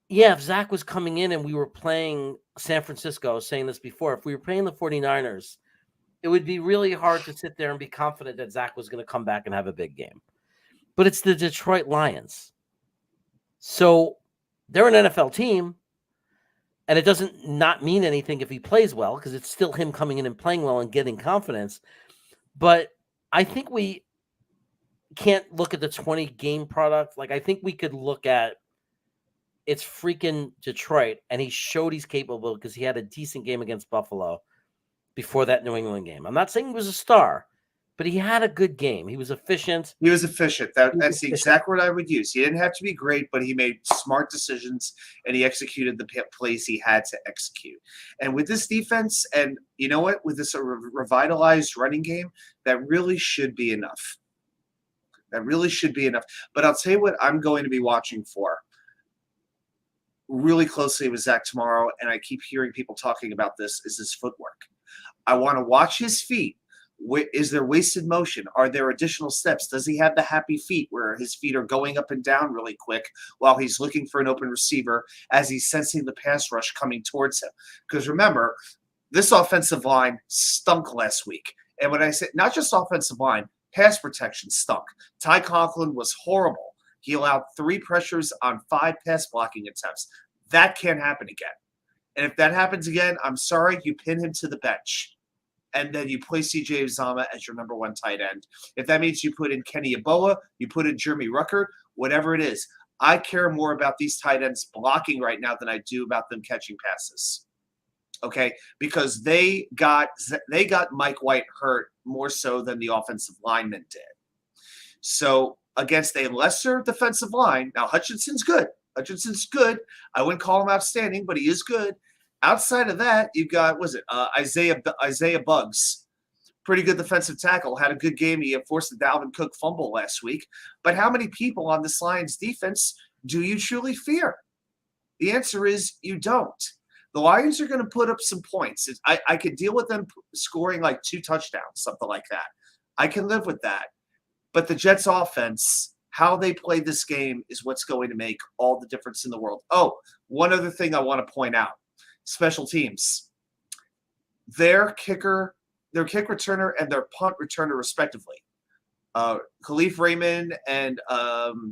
Yeah, if Zach was coming in and we were playing San Francisco, I was saying this before, if we were playing the 49ers, it would be really hard to sit there and be confident that Zach was going to come back and have a big game. But it's the Detroit Lions. So they're an NFL team, and it doesn't not mean anything if he plays well, because it's still him coming in and playing well and getting confidence. But I think we can't look at the 20 game product. Like, I think we could look at it's freaking Detroit, and he showed he's capable because he had a decent game against Buffalo before that New England game. I'm not saying he was a star, but he had a good game. He was efficient. He was efficient. That's the exact word I would use. He didn't have to be great, but he made smart decisions and he executed the plays he had to execute. And with this defense, and you know what, with this revitalized running game, that really should be enough. That really should be enough. But I'll tell you what I'm going to be watching for really closely with Zach tomorrow, and I keep hearing people talking about this, is his footwork. I want to watch his feet. Is there wasted motion? Are there additional steps? Does he have the happy feet where his feet are going up and down really quick while he's looking for an open receiver as he's sensing the pass rush coming towards him? Because remember, this offensive line stunk last week. And when I say not just offensive line, pass protection stunk. Ty Conklin was horrible. He allowed 3 pressures on 5 pass blocking attempts. That can't happen again. And if that happens again, I'm sorry, you pin him to the bench. And then you play CJ Uzomah as your number 1 tight end. If that means you put in Kenny Yeboah, you put in Jeremy Ruckert, whatever it is. I care more about these tight ends blocking right now than I do about them catching passes. Okay? Because they got Mike White hurt more so than the offensive linemen did. So against a lesser defensive line, now Hutchinson's good. I wouldn't call him outstanding, but he is good. Outside of that, you've got, Isaiah Buggs. Pretty good defensive tackle. Had a good game. He forced the Dalvin Cook fumble last week. But how many people on this Lions defense do you truly fear? The answer is you don't. The Lions are going to put up some points. I could deal with them scoring like 2 touchdowns, something like that. I can live with that. But the Jets offense, how they play this game is what's going to make all the difference in the world. Oh, one other thing I want to point out. Special teams. Their kick returner and their punt returner, respectively. Khalif Raymond and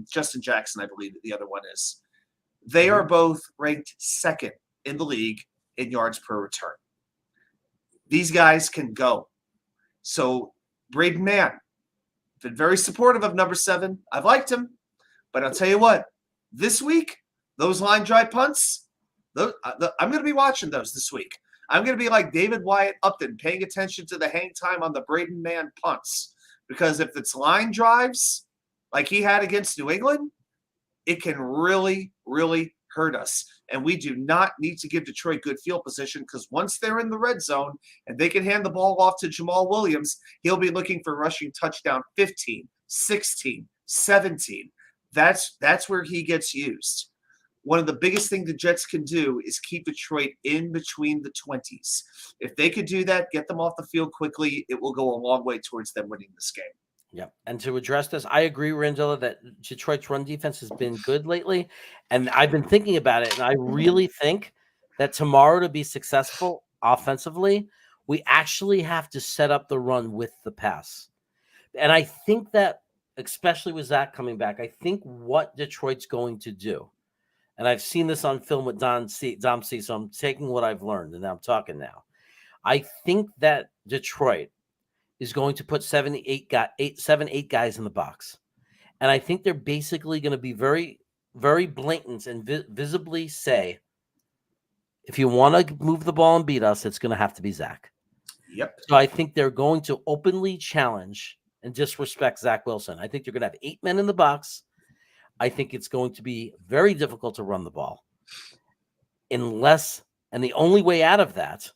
Justin Jackson, I believe the other one is. They are both ranked 2nd in the league in yards per return. These guys can go. So Braden Mann, been very supportive of number 7. I've liked him. But I'll tell you what, this week, those line drive punts, I'm going to be watching those this week. I'm going to be like David Wyatt Upton, paying attention to the hang time on the Braden Mann punts. Because if it's line drives like he had against New England, it can really, really hurt us. And we do not need to give Detroit good field position, because once they're in the red zone and they can hand the ball off to Jamal Williams, he'll be looking for rushing touchdown 15, 16, 17. That's where he gets used. One of the biggest things the Jets can do is keep Detroit in between the 20s. If they could do that, get them off the field quickly, it will go a long way towards them winning this game. Yeah. And to address this, I agree, Randilla, that Detroit's run defense has been good lately. And I've been thinking about it. And I really think that tomorrow, to be successful offensively, we actually have to set up the run with the pass. And I think that, especially with Zach coming back, I think what Detroit's going to do, and I've seen this on film with Dom C, so I'm taking what I've learned, and I'm talking now. I think that Detroit is going to put 8 guys in the box. And I think they're basically going to be very, very blatant and visibly say, if you want to move the ball and beat us, it's going to have to be Zach. Yep. So I think they're going to openly challenge and disrespect Zach Wilson. I think they're going to have 8 men in the box. I think it's going to be very difficult to run the ball. And the only way out of that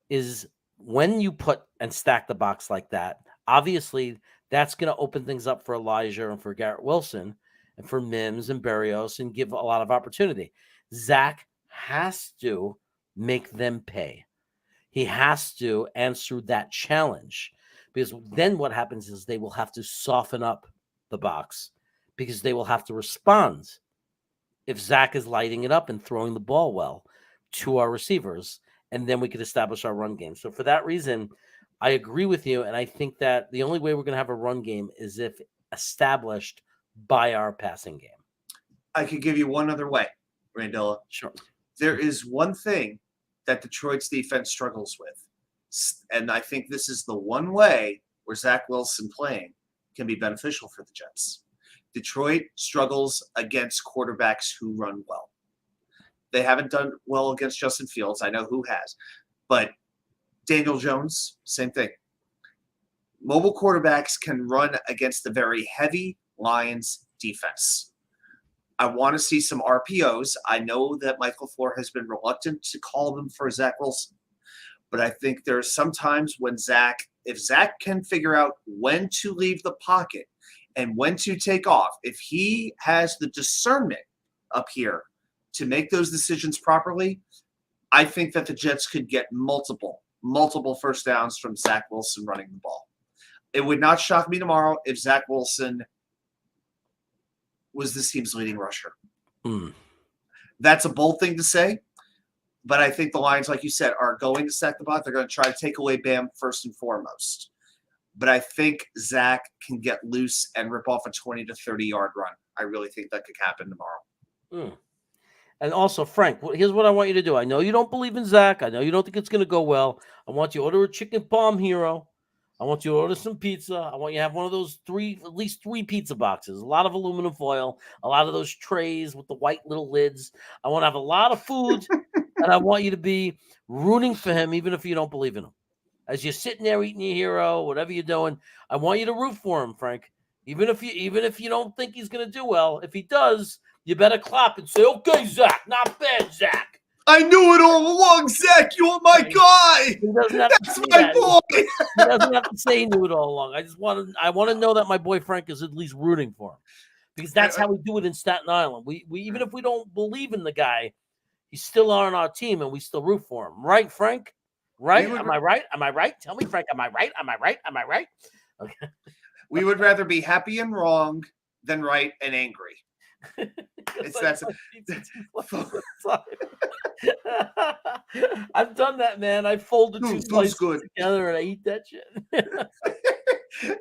is when you put and stack the box like that, obviously that's going to open things up for Elijah and for Garrett Wilson and for Mims and Berrios and give a lot of opportunity. Zach has to make them pay. He has to answer that challenge, because then what happens is they will have to soften up the box, because they will have to respond if Zach is lighting it up and throwing the ball well to our receivers, and then we could establish our run game. So for that reason, I agree with you, and I think that the only way we're going to have a run game is if established by our passing game. I could give you one other way, Randella. Sure. There is one thing that Detroit's defense struggles with, and I think this is the one way where Zach Wilson playing can be beneficial for the Jets. Detroit struggles against quarterbacks who run well. They haven't done well against Justin Fields. I know who has. But Daniel Jones, same thing. Mobile quarterbacks can run against the very heavy Lions defense. I want to see some RPOs. I know that Michael LaFleur has been reluctant to call them for Zach Wilson. But I think there are some times when if Zach can figure out when to leave the pocket and when to take off, if he has the discernment up here to make those decisions properly, I think that the Jets could get multiple first downs from Zach Wilson running the ball. It would not shock me tomorrow if Zach Wilson was this team's leading rusher. That's a bold thing to say, but I think the Lions, like you said, are going to sack the box. They're going to try to take away Bam first and foremost. But I think Zach can get loose and rip off a 20 to 30-yard run. I really think that could happen tomorrow. And also, Frank, here's what I want you to do. I know you don't believe in Zach. I know you don't think it's going to go well. I want you to order a chicken palm hero. I want you to order some pizza. I want you to have one of those at least three pizza boxes, a lot of aluminum foil, a lot of those trays with the white little lids. I want to have a lot of food, and I want you to be rooting for him, even if you don't believe in him. As you're sitting there eating your hero, whatever you're doing, I want you to root for him, Frank. Even if you don't think he's going to do well, if he does, you better clap and say, "Okay, Zach, not bad, Zach." I knew it all along, Zach. You're my guy. That's my boy. He doesn't have to say he knew it all along. I want to know that my boy Frank is at least rooting for him, because that's how we do it in Staten Island. We even if we don't believe in the guy, he's still on our team and we still root for him. Right, Frank? Right? Am I right? Am I right? Tell me, Frank, am I right? Am I right? Am I right? Okay. We would rather be happy and wrong than right and angry. I've done that, man. I folded two slices together and I eat that shit.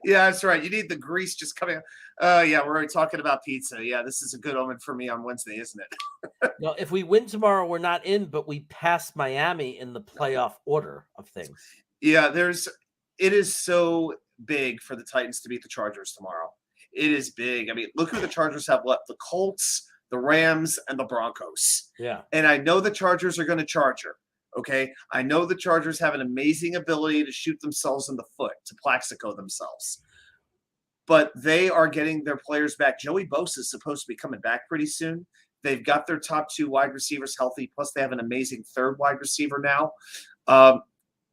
Yeah, that's right. You need the grease just coming out. Yeah, we're already talking about pizza. Yeah, this is a good omen for me on Wednesday, isn't it? No, if we win tomorrow, we're not in, but we pass Miami in the playoff order of things. Yeah, it is so big for the Titans to beat the Chargers tomorrow. It is big. I mean, look who the Chargers have left: the Colts, the Rams, and the Broncos. Yeah. And I know the Chargers are going to charge her. Okay. I know the Chargers have an amazing ability to shoot themselves in the foot, to Plaxico themselves. But they are getting their players back. Joey Bosa is supposed to be coming back pretty soon. They've got their top two wide receivers healthy. Plus, they have an amazing third wide receiver now.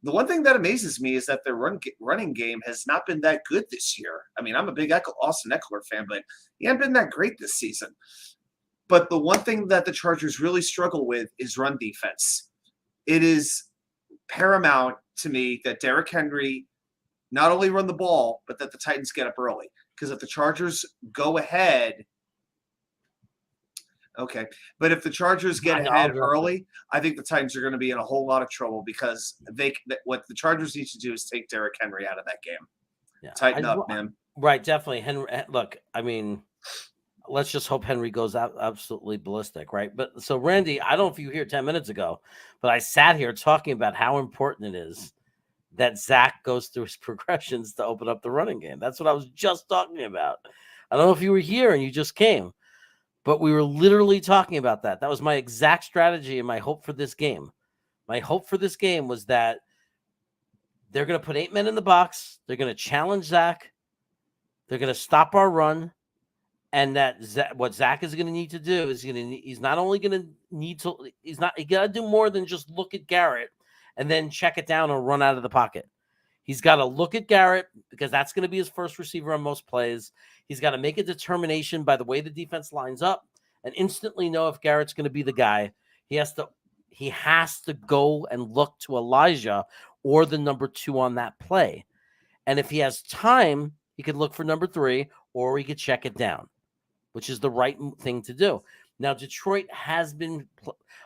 The one thing that amazes me is that their running game has not been that good this year. I mean, I'm a big Austin Eckler fan, but he hasn't been that great this season. But the one thing that the Chargers really struggle with is run defense. It is paramount to me that Derrick Henry not only run the ball, but that the Titans get up early. Because if the Chargers go ahead – okay. But if the Chargers get ahead early, I think the Titans are going to be in a whole lot of trouble, because what the Chargers need to do is take Derrick Henry out of that game. Yeah. Tighten up, man. Right, definitely. Henry, look, I mean, let's just hope Henry goes out absolutely ballistic, right? But so, Randy, I don't know if you were here 10 minutes ago, but I sat here talking about how important it is that Zach goes through his progressions to open up the running game. That's what I was just talking about. I don't know if you were here and you just came, but we were literally talking about that. That was my exact strategy and my hope for this game. My hope for this game was that they're going to put 8 men in the box. They're going to challenge Zach. They're going to stop our run. And that what Zach is going to need to do is he's not only going to need to, he got to do more than just look at Garrett and then check it down or run out of the pocket. He's got to look at Garrett, because that's going to be his first receiver on most plays. He's got to make a determination by the way the defense lines up and instantly know if Garrett's going to be the guy. He has to go and look to Elijah or the number 2 on that play. And if he has time, he could look for number 3, or he could check it down, which is the right thing to do. Now, Detroit has been.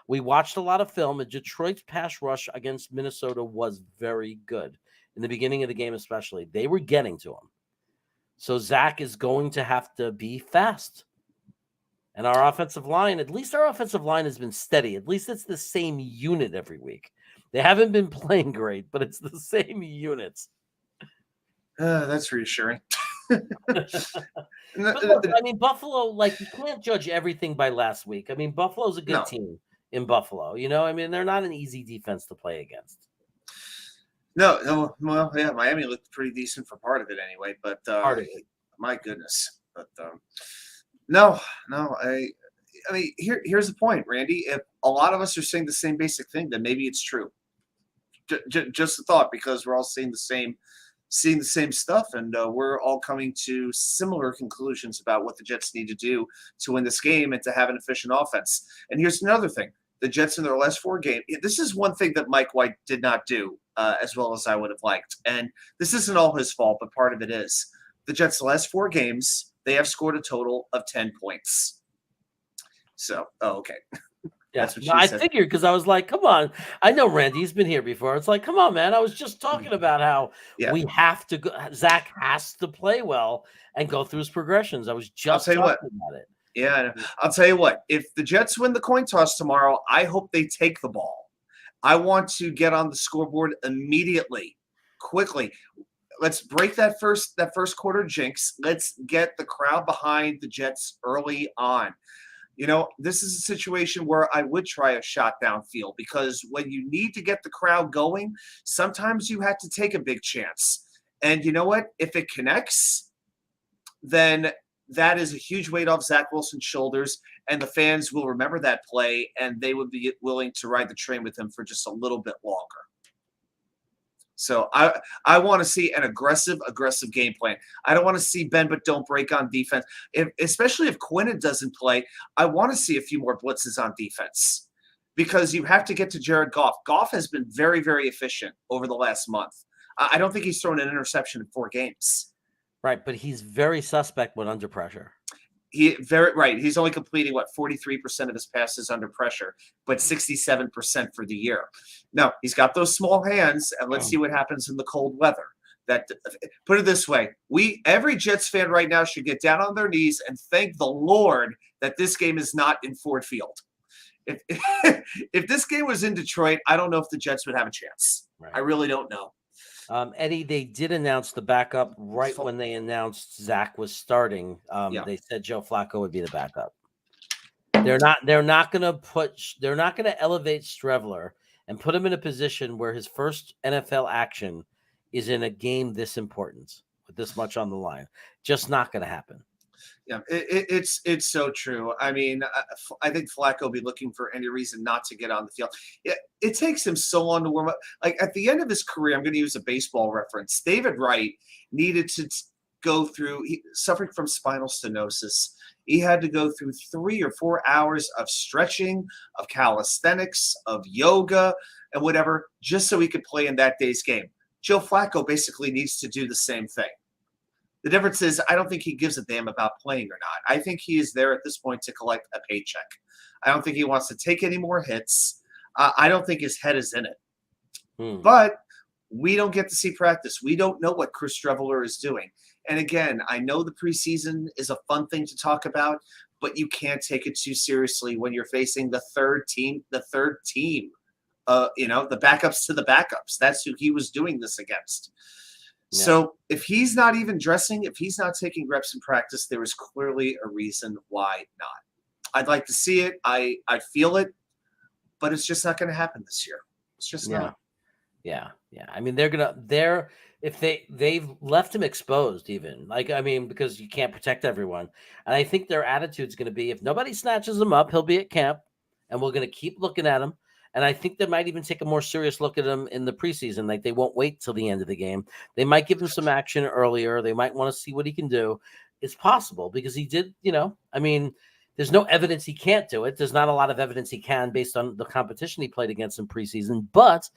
We watched a lot of film, and Detroit's pass rush against Minnesota was very good in the beginning of the game, especially. They were getting to him. So Zach is going to have to be fast. And our offensive line, at least our offensive line has been steady. At least it's the same unit every week. They haven't been playing great, but it's the same units. That's reassuring. But look, I mean, Buffalo, like, you can't judge everything by last week. I mean, Buffalo's a good team in Buffalo. You know, I mean, they're not an easy defense to play against. No, well, yeah, Miami looked pretty decent for part of it anyway, but my goodness. But no, I mean, here's the point, Randy. If a lot of us are saying the same basic thing, then maybe it's true. Just a thought, because we're all seeing the same stuff, and we're all coming to similar conclusions about what the Jets need to do to win this game and to have an efficient offense. And here's another thing. The Jets in their last 4 games, this is one thing that Mike White did not do as well as I would have liked. And this isn't all his fault, but part of it is. The Jets' last 4 games, they have scored a total of 10 points. So, okay. Yeah, I figured, because I was like, come on. I know Randy's been here before. It's like, come on, man. I was just talking about how we have to go. Zach has to play well and go through his progressions. I was just talking about it. Yeah, I'll tell you what. If the Jets win the coin toss tomorrow, I hope they take the ball. I want to get on the scoreboard immediately, quickly. Let's break that first quarter jinx. Let's get the crowd behind the Jets early on. You know, this is a situation where I would try a shot downfield, because when you need to get the crowd going, sometimes you have to take a big chance. And you know what? If it connects, then that is a huge weight off Zach Wilson's shoulders, and the fans will remember that play, and they would be willing to ride the train with him for just a little bit longer. So I want to see an aggressive game plan. I don't want to see bend but don't break on defense. Especially if Quinnen doesn't play, I want to see a few more blitzes on defense, because you have to get to Jared Goff. Goff has been very, very efficient over the last month. I don't think he's thrown an interception in 4 games. Right, but he's very suspect when under pressure. He's only completing 43% of his passes under pressure, but 67% for the year. Now, he's got those small hands, and let's see what happens in the cold weather. Put it this way, every Jets fan right now should get down on their knees and thank the Lord that this game is not in Ford Field. If this game was in Detroit, I don't know if the Jets would have a chance. Right. I really don't know. Eddie, they did announce the backup right when they announced Zach was starting. They said Joe Flacco would be the backup. They're not going to elevate Strevler and put him in a position where his first NFL action is in a game this important with this much on the line. Just not going to happen. Yeah, it's so true. I mean, I think Flacco will be looking for any reason not to get on the field. It takes him so long to warm up. Like, at the end of his career, I'm going to use a baseball reference. David Wright needed to go through, suffering from spinal stenosis. He had to go through 3 or 4 hours of stretching, of calisthenics, of yoga, and whatever, just so he could play in that day's game. Joe Flacco basically needs to do the same thing. The difference is, I don't think he gives a damn about playing or not. I think he is there at this point to collect a paycheck. I don't think he wants to take any more hits. I don't think his head is in it. But we don't get to see practice. We don't know what Chris Streveler is doing. And again, I know the preseason is a fun thing to talk about, but you can't take it too seriously when you're facing the third team. The backups to the backups. That's who he was doing this against. Yeah. So if he's not even dressing, if he's not taking reps in practice, there is clearly a reason why not. I'd like to see it. I feel it, but it's just not going to happen this year. It's just not. Yeah. I mean, if they've left him exposed, even because you can't protect everyone. And I think their attitude is going to be, if nobody snatches him up, he'll be at camp, and we're going to keep looking at him. And I think they might even take a more serious look at him in the preseason. Like, they won't wait till the end of the game. They might give him some action earlier. They might want to see what he can do. It's possible, because he did, there's no evidence he can't do it. There's not a lot of evidence he can based on the competition he played against in preseason. But,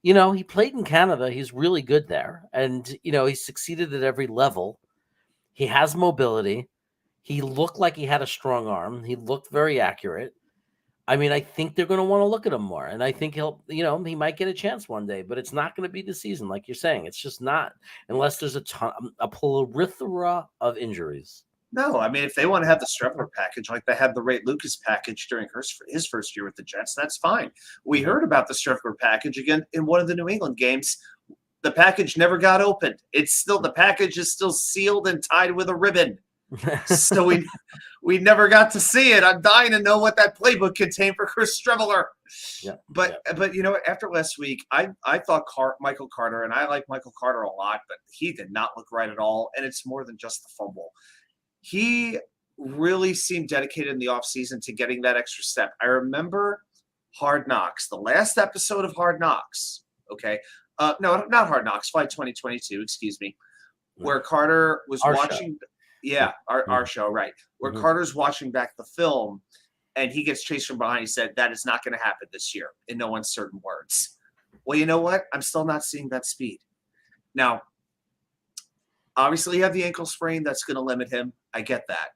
he played in Canada. He's really good there. And, he succeeded at every level. He has mobility. He looked like he had a strong arm. He looked very accurate. I mean, I think they're going to want to look at him more, and I think he might get a chance one day, but it's not going to be the season, like you're saying. It's just not, unless there's a plethora of injuries. No, I mean, if they want to have the Streveler package like they had the Ray Lucas package during his first year with the Jets, that's fine. We heard about the Streveler package again in one of the New England games. The package never got opened. The package is still sealed and tied with a ribbon. So we never got to see it. I'm dying to know what that playbook contained for Chris Streveler. Yeah, but you know what? After last week, I thought Michael Carter, and I like Michael Carter a lot, but he did not look right at all. And it's more than just the fumble. He really seemed dedicated in the offseason to getting that extra step. I remember Hard Knocks, the last episode of Hard Knocks. Okay. No, not Hard Knocks, Flight 2022, excuse me, where Carter was watching. Show. Yeah, our show, right. Where Carter's watching back the film and he gets chased from behind. He said, that is not going to happen this year, in no uncertain words. Well, you know what? I'm still not seeing that speed. Now, obviously, you have the ankle sprain that's going to limit him. I get that.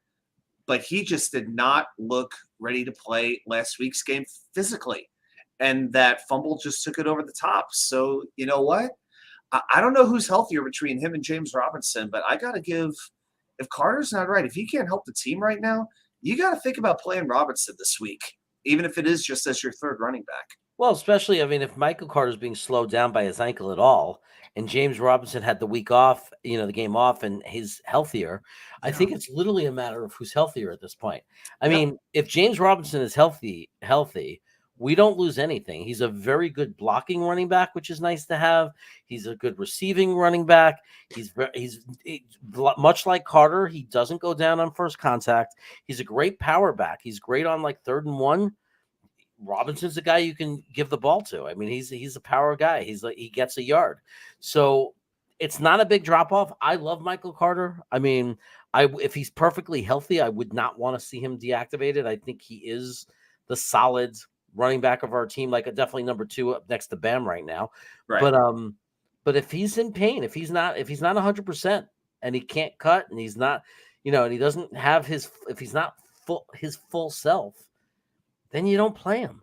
But he just did not look ready to play last week's game physically. And that fumble just took it over the top. So, you know what? I don't know who's healthier between him and James Robinson, but I got to give – if Carter's not right, if he can't help the team right now, you got to think about playing Robinson this week, even if it is just as your third running back. Well, especially, I mean, if Michael Carter's being slowed down by his ankle at all, and James Robinson had the week off, the game off, and he's healthier, I think it's literally a matter of who's healthier at this point. I mean, if James Robinson is healthy, we don't lose anything. He's a very good blocking running back, which is nice to have. He's a good receiving running back. He's much like Carter. He doesn't go down on first contact. He's a great power back. He's great on like 3rd and 1. Robinson's a guy you can give the ball to. I mean, he's a power guy. He gets a yard. So it's not a big drop off. I love Michael Carter. I mean, if he's perfectly healthy, I would not want to see him deactivated. I think he is the solid running back of our team, like definitely number 2 up next to Bam right now. Right. But if he's in pain, if he's not 100% and he can't cut and he's not, and he doesn't have if he's not his full self, then you don't play him.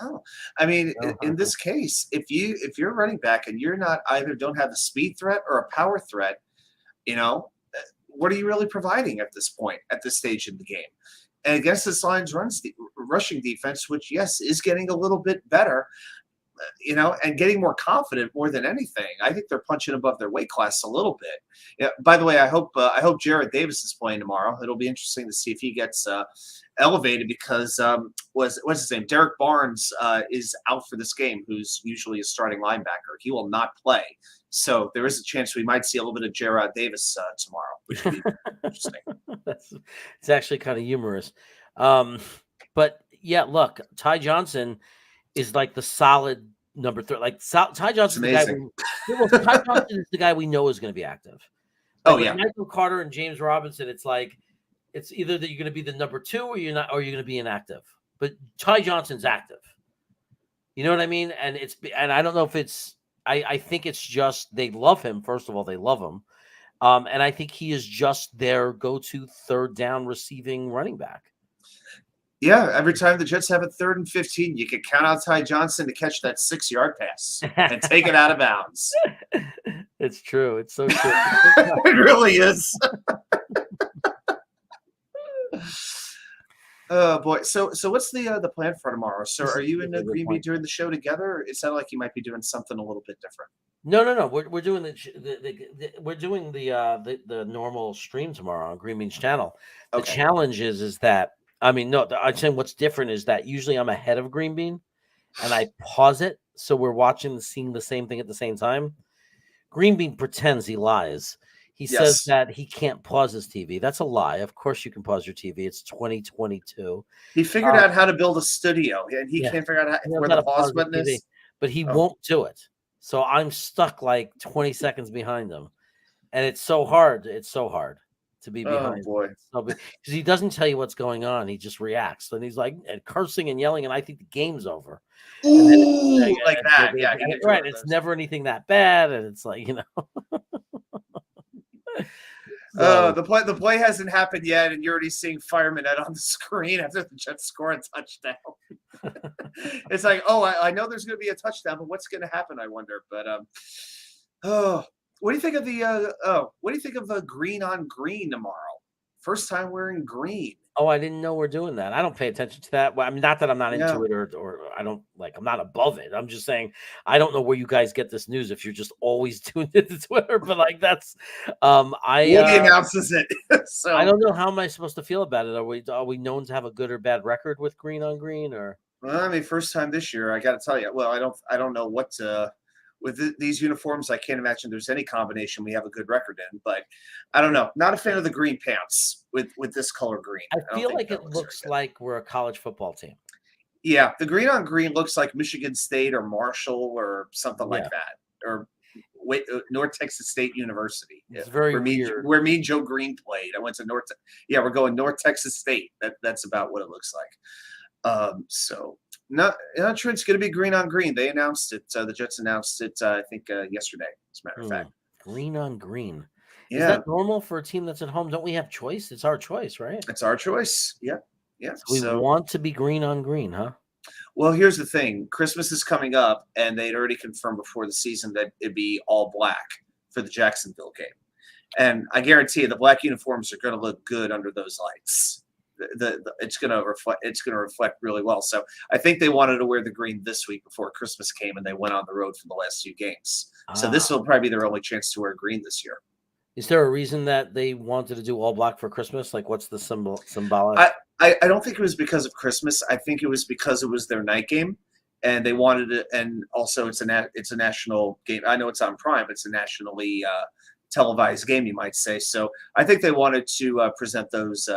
Oh, I mean, in this case, if you're running back and you're not don't have a speed threat or a power threat, what are you really providing at this point, at this stage in the game? And against this Lions rushing defense, which, yes, is getting a little bit better, and getting more confident more than anything. I think they're punching above their weight class a little bit. Yeah. By the way, I hope Jarrad Davis is playing tomorrow. It'll be interesting to see if he gets elevated because what's his name? Derek Barnes is out for this game, who's usually a starting linebacker. He will not play. So there is a chance we might see a little bit of Jarrad Davis tomorrow, which would be interesting. It's actually kind of humorous. But yeah, look, Ty Johnson is like the solid number 3. Like Ty Johnson, Ty Johnson is the guy we know is going to be active. Like Michael Carter and James Robinson, it's either that you're going to be the number 2 or you're not, or you're going to be inactive. But Ty Johnson's active. You know what I mean? And I don't know if it's. I think it's just they love him. First of all, they love him, and I think he is just their go-to 3rd down receiving running back. Yeah, every time the Jets have a 3rd and 15, you can count out Ty Johnson to catch that 6-yard pass and take it out of bounds. It's true. It's so true. It really is. Oh boy. So what's the plan for tomorrow? So are you in Green Bay doing the show together? It sounded like you might be doing something a little bit different. No. We're doing the normal stream tomorrow on Green Bean's channel. The challenge is that I'm saying what's different is that usually I'm ahead of Green Bean and I pause it. So we're seeing the same thing at the same time. Green Bean pretends he lies. He says that he can't pause his TV. That's a lie. Of course you can pause your TV. It's 2022. He figured out how to build a studio and he can't figure out where the pause button is. But he won't do it. So I'm stuck like 20 seconds behind him. And it's so hard. It's so hard to be behind. Oh, boy. Because he doesn't tell you what's going on. He just reacts. And he's like cursing and yelling. And I think the game's over. Ooh, like that. Yeah. Right. It's never anything that bad. And it's like, No. The play hasn't happened yet, and you're already seeing Fireman on the screen after the Jets score a touchdown. It's like, oh, I know there's going to be a touchdown, but what's going to happen? I wonder. But what do you think of the green on green tomorrow? First time wearing green. Oh, I didn't know we're doing that. I don't pay attention to that. Well, I mean, not that I'm not into it or I don't like, I'm not above it. I'm just saying, I don't know where you guys get this news if you're just always doing it to Twitter, but like that's, Woody announces it. So I don't know. How am I supposed to feel about it? Are we known to have a good or bad record with green on green or? Well, I mean, first time this year, I got to tell you, well, I don't know what with these uniforms, I can't imagine there's any combination we have a good record in, but I don't know. Not a fan of the green pants with this color green. I feel like it looks like we're a college football team. Yeah, the green on green looks like Michigan State or Marshall or something like that, or North Texas State University. It's very weird. Where me and Joe Green played. I went to we're going North Texas State. That's about what it looks like. So not sure it's going to be green on green. They announced it. The Jets announced it. I think yesterday. As a matter of fact, green on green. Yeah. Is that normal for a team that's at home? Don't we have choice? It's our choice, right? It's our choice. Yeah. Yeah. So we want to be green on green, huh? Well, here's the thing. Christmas is coming up, and they'd already confirmed before the season that it'd be all black for the Jacksonville game. And I guarantee you the black uniforms are going to look good under those lights. It's going to reflect really well. So I think they wanted to wear the green this week before Christmas came, and they went on the road for the last few games. So this will probably be their only chance to wear green this year. Is there a reason that they wanted to do all black for Christmas? Like, what's the symbolic? I don't think it was because of Christmas. I think it was because it was their night game, and they wanted it. And also, it's a national game. I know it's on Prime, but it's a nationally televised game, you might say. So I think they wanted to present those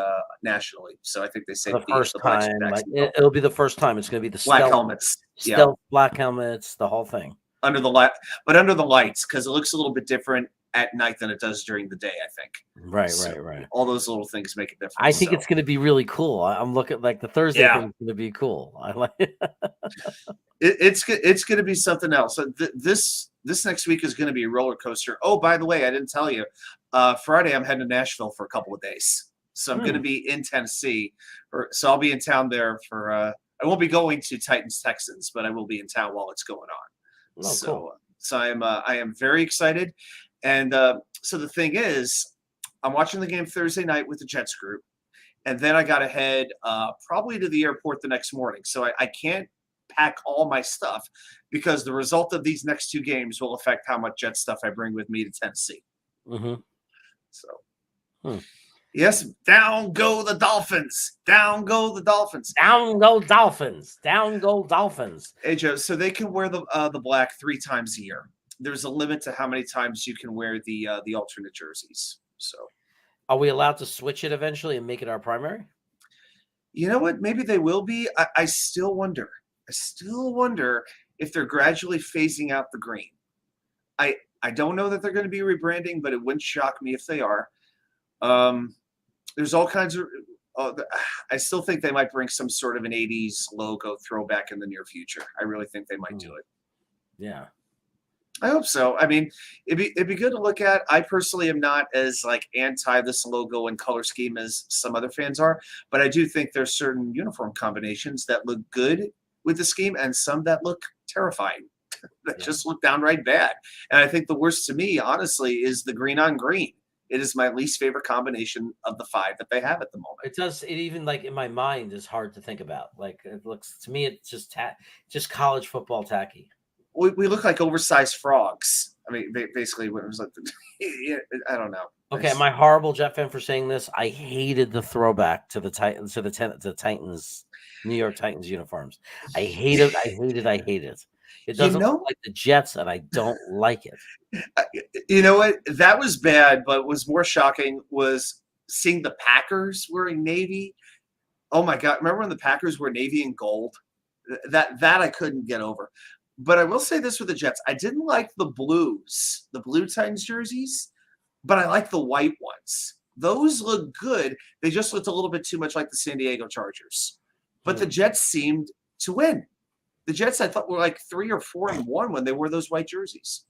nationally. So I think they say the first time, like, it'll be the first time. It's going to be the black helmets, black helmets, the whole thing under the lights, because it looks a little bit different at night than it does during the day, I think. Right. All those little things make a difference. I think it's going to be really cool. I'm looking like the Thursday thing is going to be cool. I like it. It's going to be something else. This next week is going to be a roller coaster. Oh, by the way, I didn't tell you. Friday, I'm heading to Nashville for a couple of days, so I'm going to be in Tennessee. So I'll be in town there for. I won't be going to Titans Texans, but I will be in town while it's going on. Oh, cool. So I am very excited. And so the thing is, I'm watching the game Thursday night with the Jets group, and then I got to head probably to the airport the next morning. So I can't pack all my stuff because the result of these next two games will affect how much Jet stuff I bring with me to Tennessee. Mm-hmm. So, yes, down go the Dolphins. Down go the Dolphins. Down go Dolphins. Down go Dolphins. Hey, Joe, so they can wear the black 3 times a year. There's a limit to how many times you can wear the alternate jerseys. So, are we allowed to switch it eventually and make it our primary? You know what? Maybe they will be. I still wonder. If they're gradually phasing out the green. I don't know that they're going to be rebranding, but it wouldn't shock me if they are. There's all kinds of. I still think they might bring some sort of an 80s logo throwback in the near future. I really think they might do it. Yeah. I hope so. I mean, it'd be good to look at. I personally am not as like anti this logo and color scheme as some other fans are, but I do think there's certain uniform combinations that look good with the scheme and some that look terrifying, that just look downright bad. And I think the worst to me, honestly, is the green on green. It is my least favorite combination of the 5 that they have at the moment. It does. It even like in my mind is hard to think about. Like it looks to me, it's just college football tacky. We look like oversized frogs. I mean, basically, what it was like. I don't know. Okay, am I horrible Jet fan for saying this? I hated the throwback to the Titans, the Titans, New York Titans uniforms. I hate it. It doesn't look like the Jets, and I don't like it. You know what? That was bad, but what was more shocking was seeing the Packers wearing navy. Oh my God! Remember when the Packers were navy and gold? That I couldn't get over. But I will say this with the Jets. I didn't like the blues, the blue Titans jerseys, but I like the white ones. Those look good. They just looked a little bit too much like the San Diego Chargers. But the Jets seemed to win. The Jets, I thought, were like 3 or 4-1 when they wore those white jerseys.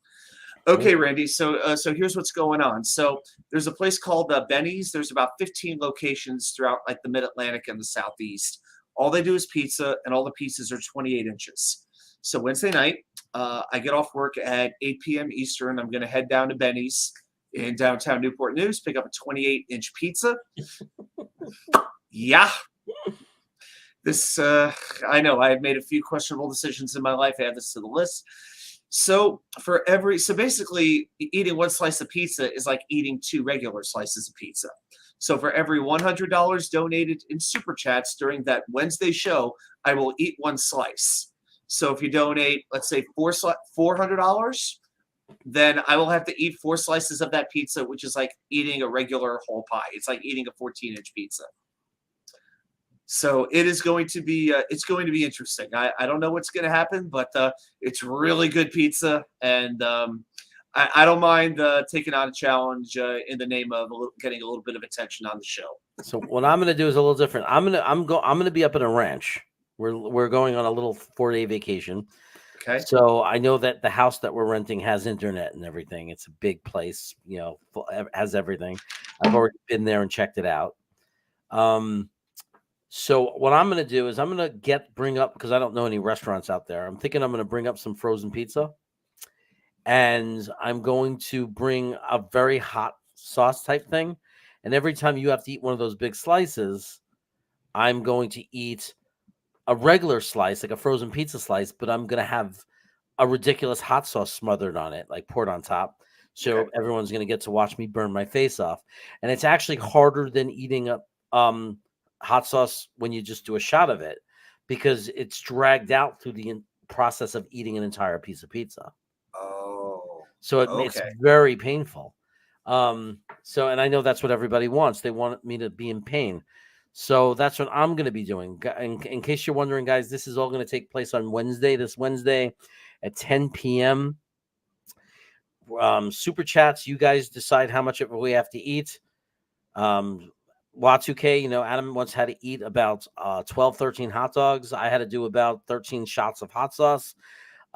Okay, Randy. So here's what's going on. So there's a place called Benny's. There's about 15 locations throughout like the Mid-Atlantic and the Southeast. All they do is pizza, and all the pizzas are 28 inches. So Wednesday night, I get off work at 8 p.m. Eastern. I'm going to head down to Benny's in downtown Newport News, pick up a 28-inch pizza. Yeah. This, I know I've made a few questionable decisions in my life. I add this to the list. So basically eating one slice of pizza is like eating 2 regular slices of pizza. So for every $100 donated in Super Chats during that Wednesday show, I will eat 1 slice. So if you donate, let's say $400, then I will have to eat 4 slices of that pizza, which is like eating a regular whole pie. It's like eating a 14-inch pizza. So it is going to be interesting. I don't know what's going to happen, but it's really good pizza, and I don't mind taking on a challenge in the name of getting a little bit of attention on the show. So what I'm going to do is a little different. I'm going to be up at a ranch. We're going on a little 4-day vacation. Okay. So I know that the house that we're renting has internet and everything. It's a big place, has everything. I've already been there and checked it out. So what I'm going to do is I'm going to bring up, because I don't know any restaurants out there. I'm thinking I'm going to bring up some frozen pizza, and I'm going to bring a very hot sauce type thing. And every time you have to eat one of those big slices, I'm going to eat a regular slice, like a frozen pizza slice, but I'm going to have a ridiculous hot sauce smothered on it, like poured on top. So everyone's going to get to watch me burn my face off. And it's actually harder than eating a hot sauce when you just do a shot of it, because it's dragged out through the process of eating an entire piece of pizza. Oh, so it's very painful. And I know that's what everybody wants. They want me to be in pain. So that's what I'm going to be doing. In case you're wondering, guys, this is all going to take place on this Wednesday at 10 p.m. Super Chats, you guys decide how much we have to eat. Y2K, Adam once had to eat about 12, 13 hot dogs. I had to do about 13 shots of hot sauce.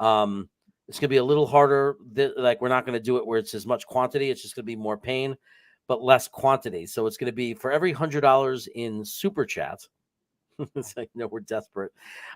It's going to be a little harder. We're not going to do it where it's as much quantity. It's just going to be more pain, but less quantity. So it's going to be for every $100 in Super Chat. It's like, we're desperate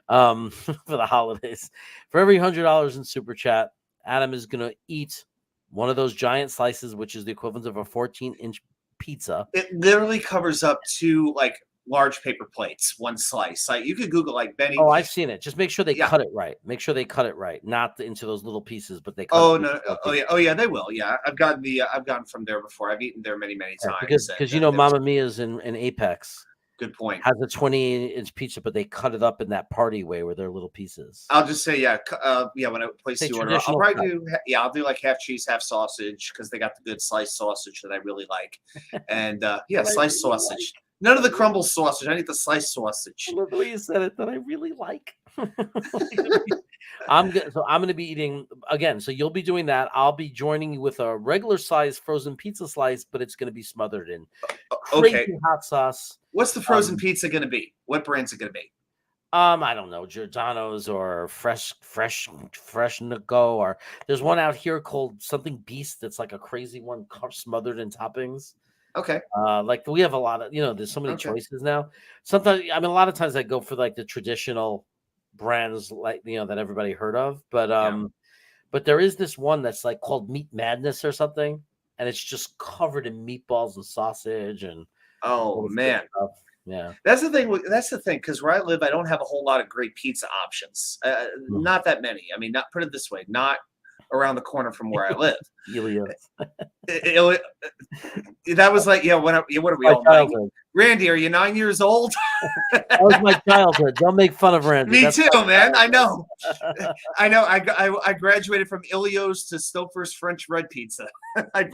for the holidays. For every $100 in Super Chat, Adam is going to eat one of those giant slices, which is the equivalent of a 14-inch pizza. It literally covers up 2 like large paper plates, 1 slice. Like you could Google like Benny. Oh, I've seen it. Just make sure they cut it right. Make sure they cut it right, not into those little pieces, but they cut Oh yeah, they will. Yeah, I've gotten from there before. I've eaten there many times. Because Mamma Mia's in Apex. Good point. Has a 20-inch pizza, but they cut it up in that party way where they're little pieces. I'll just say, when I place the order, I'll probably I'll do like half cheese, half sausage, because they got the good sliced sausage that I really like. And sliced sausage. None of the crumble sausage. I need the sliced sausage. I love the way you said it, that I really like. I'm going to be eating again. So you'll be doing that. I'll be joining you with a regular size frozen pizza slice, but it's going to be smothered in crazy hot sauce. What's the frozen pizza going to be? What brand's it going to be? I don't know, Giordano's or Fresh Go, or there's one out here called something Beast that's like a crazy one smothered in toppings. Okay. Like we have a lot of, there's so many choices now. Sometimes, a lot of times I go for like the traditional brands, like, that everybody heard of. But there is this one that's like called Meat Madness or something. And it's just covered in meatballs and sausage and. Oh man. Yeah. That's the thing. Because where I live, I don't have a whole lot of great pizza options. Not that many. Not put it this way, not around the corner from where I live. That was like, what are we all like? Randy, are you 9 years old? That was my childhood. Don't make fun of Randy. Me too, man. I know. I graduated from Ilio's to Stouffer's French Red Pizza. I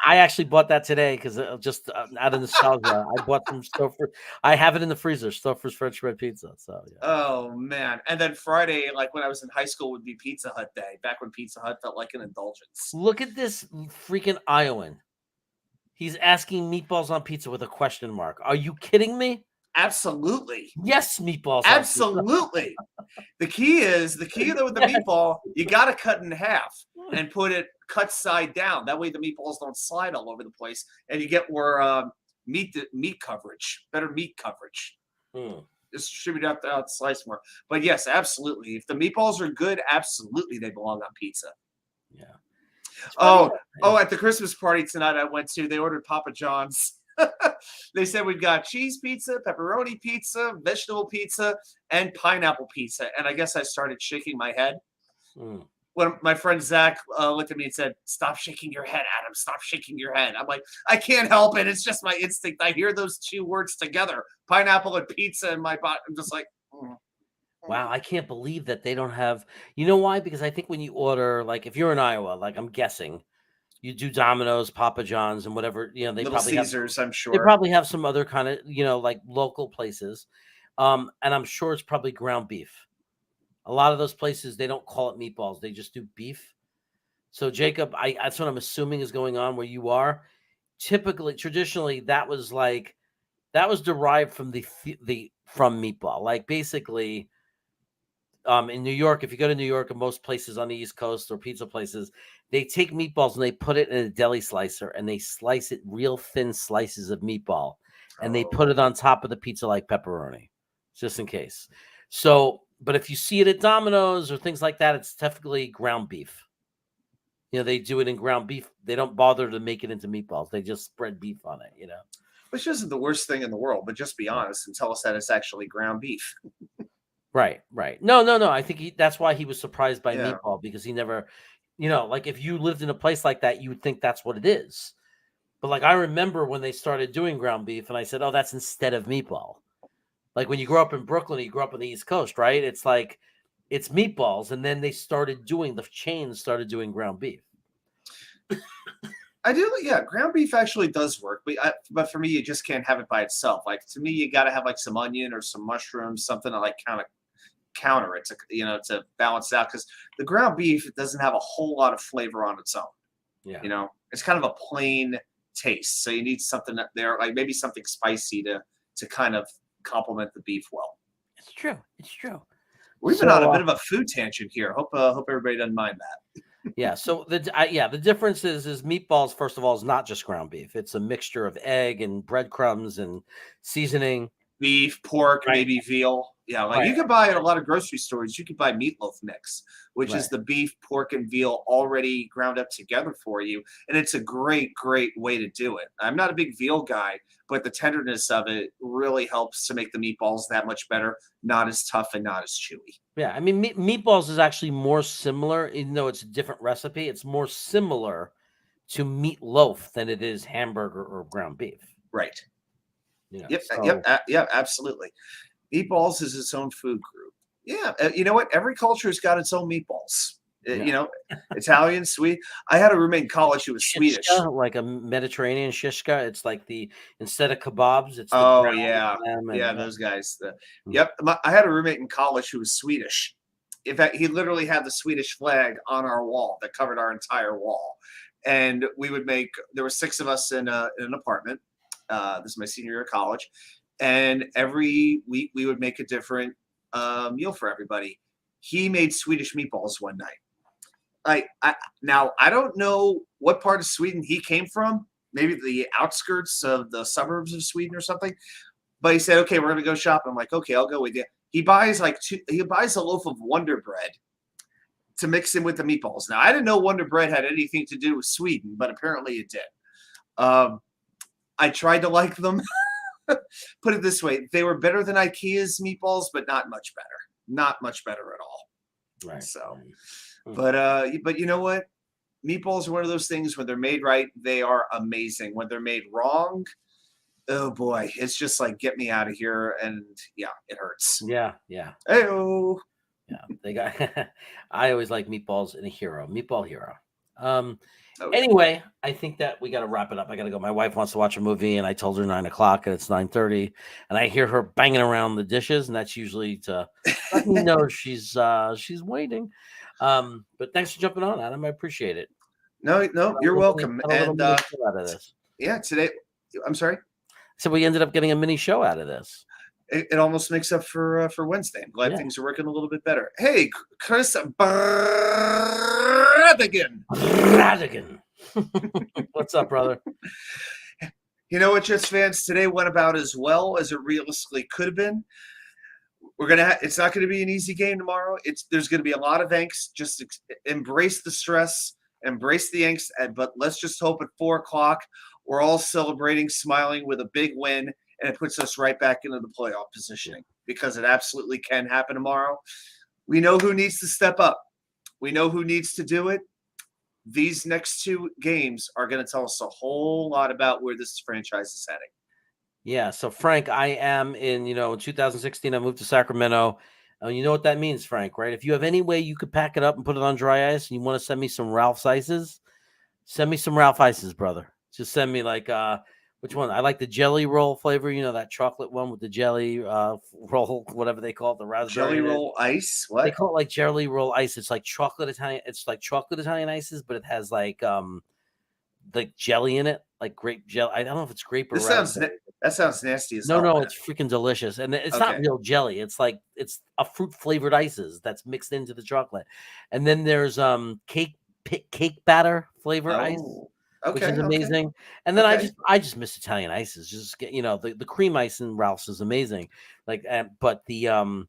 actually bought that today because just out of nostalgia. I bought some Stouffer. I have it in the freezer. Stouffer's French Red Pizza. So. Yeah. Oh man! And then Friday, like when I was in high school, would be Pizza Hut day. Back when Pizza Hut felt like an indulgence. Look at this freaking Iowan. He's asking meatballs on pizza with a question mark. Are you kidding me? Absolutely. Yes, meatballs. Absolutely. The key though with the meatball, you got to cut in half. and put it cut side down. That way the meatballs don't slide all over the place, and you get more meat coverage, better meat coverage. Distribute out the slice more. But yes, absolutely. If the meatballs are good, absolutely they belong on pizza. Yeah. At the Christmas party tonight I went to, they ordered Papa John's. They said we've got cheese pizza, pepperoni pizza, vegetable pizza, and pineapple pizza. And I guess I started shaking my head. When my friend Zach looked at me and said, "Stop shaking your head, Adam. Stop shaking your head." I'm like, I can't help it. It's just my instinct. I hear those two words together, pineapple and pizza, in my body. I'm just like, wow, I can't believe that they don't have. You know why? Because I think when you order, like if you're in Iowa, like I'm guessing, you do Domino's, Papa John's, and whatever. You know, they Little probably Caesars, I'm sure. They probably have some other kind of, like local places. And I'm sure it's probably ground beef. A lot of those places, they don't call it meatballs. They just do beef. So Jacob, that's what I'm assuming is going on where you are. Traditionally, that was derived from from meatball. Like basically, in New York, if you go to New York and most places on the East Coast or pizza places, they take meatballs and they put it in a deli slicer and they slice it real thin slices of meatball and they put it on top of the pizza like pepperoni, just in case. So, but if you see it at Domino's or things like that, it's typically ground beef. They do it in ground beef. They don't bother to make it into meatballs. They just spread beef on it, Which isn't the worst thing in the world, but just be honest and tell us that it's actually ground beef. Right. No. I think that's why he was surprised by meatball, because he never, like if you lived in a place like that, you would think that's what it is. But like I remember when they started doing ground beef, and I said, "Oh, that's instead of meatball." Like when you grow up in Brooklyn, you grew up on the East Coast, right? It's like it's meatballs, and then the chains started doing ground beef. I do, yeah. Ground beef actually does work, but for me, you just can't have it by itself. Like to me, you got to have like some onion or some mushrooms, something to like kind of counter it to balance out, because the ground beef, it doesn't have a whole lot of flavor on its own. Yeah, it's kind of a plain taste, so you need something there, like maybe something spicy to kind of complement the beef well. It's true. We've been on a bit of a food tangent here. Hope everybody doesn't mind that. Yeah. So the difference is meatballs, first of all, is not just ground beef. It's a mixture of egg and breadcrumbs and seasoning. Beef, pork, right. Maybe veal. Yeah, like you can buy at a lot of grocery stores, you can buy meatloaf mix, which is the beef, pork, and veal already ground up together for you. And it's a great, great way to do it. I'm not a big veal guy, but the tenderness of it really helps to make the meatballs that much better, not as tough and not as chewy. Yeah, I mean, meatballs is actually more similar, even though it's a different recipe. It's more similar to meatloaf than it is hamburger or ground beef. Right. Yep, absolutely. Meatballs is its own food group. Yeah, you know what? Every culture has got its own meatballs. Italian, sweet. I had a roommate in college who was Swedish, like a Mediterranean shishka. It's like instead of kebabs, it's those guys. I had a roommate in college who was Swedish. In fact, he literally had the Swedish flag on our wall that covered our entire wall, and we would make. There were 6 of us in an apartment. This is my senior year of college. And every week we would make a different meal for everybody. He made Swedish meatballs one night. Now, I don't know what part of Sweden he came from, maybe the outskirts of the suburbs of Sweden or something. But he said, "Okay, we're going to go shopping." I'm like, "Okay, I'll go with you." He buys a loaf of Wonder Bread to mix in with the meatballs. Now, I didn't know Wonder Bread had anything to do with Sweden, but apparently it did. I tried to like them. Put it this way, they were better than IKEA's meatballs, but not much better. Not much better at all. Right. So, but you know what? Meatballs are one of those things, when they're made right, they are amazing. When they're made wrong, oh boy, it's just like, get me out of here. And yeah, it hurts. Yeah. Hey-oh. Yeah, they got. I always like meatballs in a meatball hero. Anyway, I think that we got to wrap it up. I got to go. My wife wants to watch a movie, and I told her 9:00, and it's 9:30, and I hear her banging around the dishes, and that's usually to let me know she's waiting. But thanks for jumping on, Adam. I appreciate it. No, you're welcome. And out of this. Yeah, today. I'm sorry. So we ended up getting a mini show out of this. It almost makes up for Wednesday. I'm glad things are working a little bit better. Hey, Chris Barretta. Radigan. Radigan. What's up, brother? You know what, Jets fans? Today went about as well as it realistically could have been. It's not going to be an easy game tomorrow. There's going to be a lot of angst. Just embrace the stress, embrace the angst. But let's just hope at 4:00 we're all celebrating, smiling with a big win, and it puts us right back into the playoff positioning, because it absolutely can happen tomorrow. We know who needs to step up. We know who needs to do it. These next 2 games are going to tell us a whole lot about where this franchise is heading. Yeah. So, Frank, I am in 2016, I moved to Sacramento. You know what that means, Frank, right? If you have any way you could pack it up and put it on dry ice and you want to send me some Ralph's Ices, send me some Ralph Ices, brother. Just send me which one? I like the jelly roll flavor, that chocolate one with the jelly roll, whatever they call it, the raspberry. Jelly roll ice? What? They call it like jelly roll ice. It's like chocolate Italian. It's like chocolate Italian ices, but it has like jelly in it, like grape jelly. I don't know if it's grape or that sounds nasty as No, it's freaking delicious. And it's not real jelly. It's like it's a fruit flavored ices that's mixed into the chocolate. And then there's cake batter flavor ice. Which is amazing. And then I just miss Italian ices. Just get, the cream ice in Ralph's is amazing. But the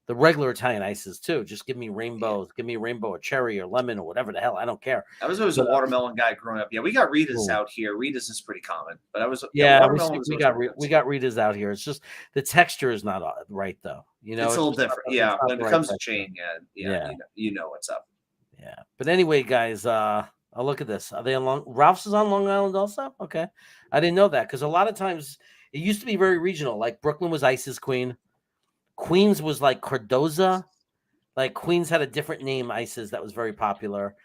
regular Italian ices too. Just give me rainbows. Give me a rainbow, or cherry, or lemon, or whatever the hell. I don't care. I was always a watermelon guy growing up. Yeah, we got Rita's out here. Rita's is pretty common, but we got Rita's out here. It's just the texture is not right though. It's a little different. Yeah, when it comes to chain, you know what's up. Yeah, but anyway, guys. Oh, look at this. Are they on Ralph's is on Long Island also? Okay. I didn't know that, because a lot of times it used to be very regional. Like Brooklyn was Ice's Queen. Queens was like Cardoza. Like Queens had a different name, Ice's, that was very popular.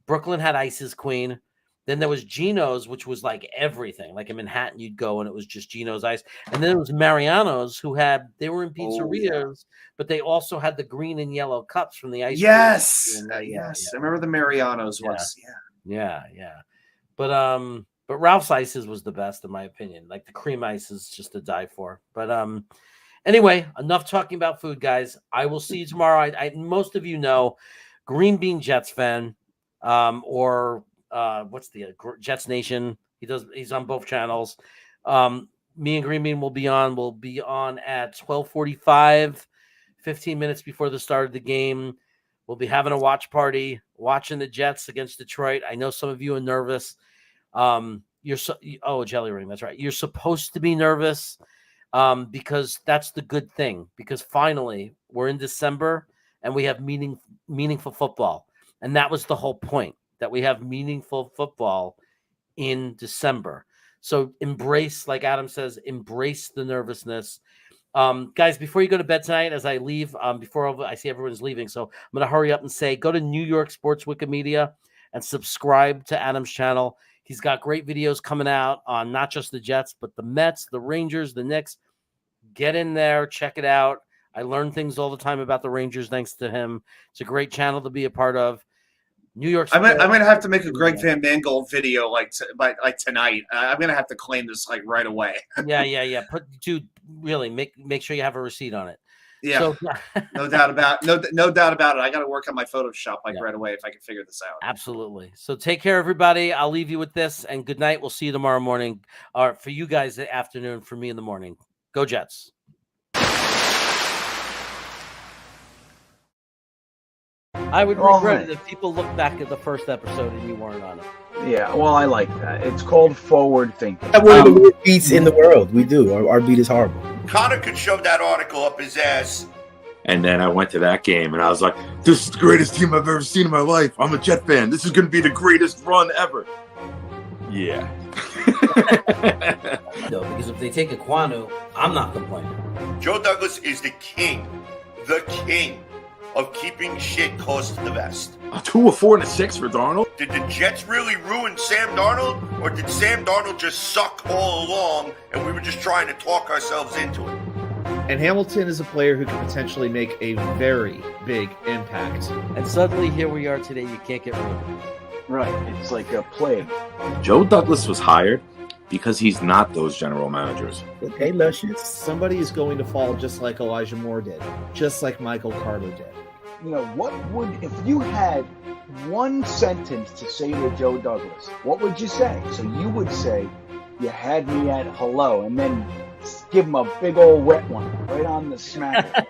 Brooklyn had Ice's Queen. Then there was Gino's, which was like everything. Like in Manhattan, you'd go and it was just Gino's Ice. And then it was Mariano's, they were in pizzerias, but they also had the green and yellow cups from the ice. Yes. Yes. I remember the Mariano's ones. Yeah. But Ralph's Ices was the best, in my opinion. Like the cream ice is just to die for. But anyway, enough talking about food, guys. I will see you tomorrow. Most of you know, Green Bean Jets fan, or what's the Jets Nation. He's on both channels. Me and Green Bean will be on. We'll be on at 12:45, 15 minutes before the start of the game. We'll be having a watch party, watching the Jets against Detroit. I know some of you are nervous. Jelly ring. That's right. You're supposed to be nervous because that's the good thing. Because finally, we're in December and we have meaningful football, and that was the whole point, that we have meaningful football in December. So embrace, like Adam says, embrace the nervousness. Guys, before you go to bed tonight, as I leave, before I see everyone's leaving, so I'm going to hurry up and say, go to New York Sports Wikimedia and subscribe to Adam's channel. He's got great videos coming out on not just the Jets, but the Mets, the Rangers, the Knicks. Get in there, check it out. I learn things all the time about the Rangers thanks to him. It's a great channel to be a part of. New York. I'm gonna have to make a Greg Van Mangold video like tonight. I'm gonna have to claim this like right away. Yeah. Dude, really make sure you have a receipt on it. Yeah, so, no doubt about it. I got to work on my Photoshop right away if I can figure this out. Absolutely. So take care, everybody. I'll leave you with this, and good night. We'll see you tomorrow morning, or for you guys the afternoon, for me in the morning. Go Jets. I would regret it if people look back at the first episode and you weren't on it. Yeah, well, I like that. It's called forward thinking. One of the worst beats in the world. We do. Our beat is horrible. Connor could shove that article up his ass. And then I went to that game, and I was like, this is the greatest team I've ever seen in my life. I'm a Jet fan. This is going to be the greatest run ever. Yeah. No, because if they take Ekwonu, I'm not complaining. Joe Douglas is the king of keeping shit close to the vest. A 2, a 4, and a 6 for Darnold? Did the Jets really ruin Sam Darnold, or did Sam Darnold just suck all along and we were just trying to talk ourselves into it? And Hamilton is a player who can potentially make a very big impact. And suddenly here we are today, you can't get rid of him. Right, it's like a plague. Joe Douglas was hired because he's not those general managers. Okay, Luscious. Somebody is going to fall just like Elijah Moore did, just like Michael Carter did. what would, if you had one sentence to say to Joe Douglas, what would you say? So you would say, you had me at hello, and then give him a big old wet one right on the smack.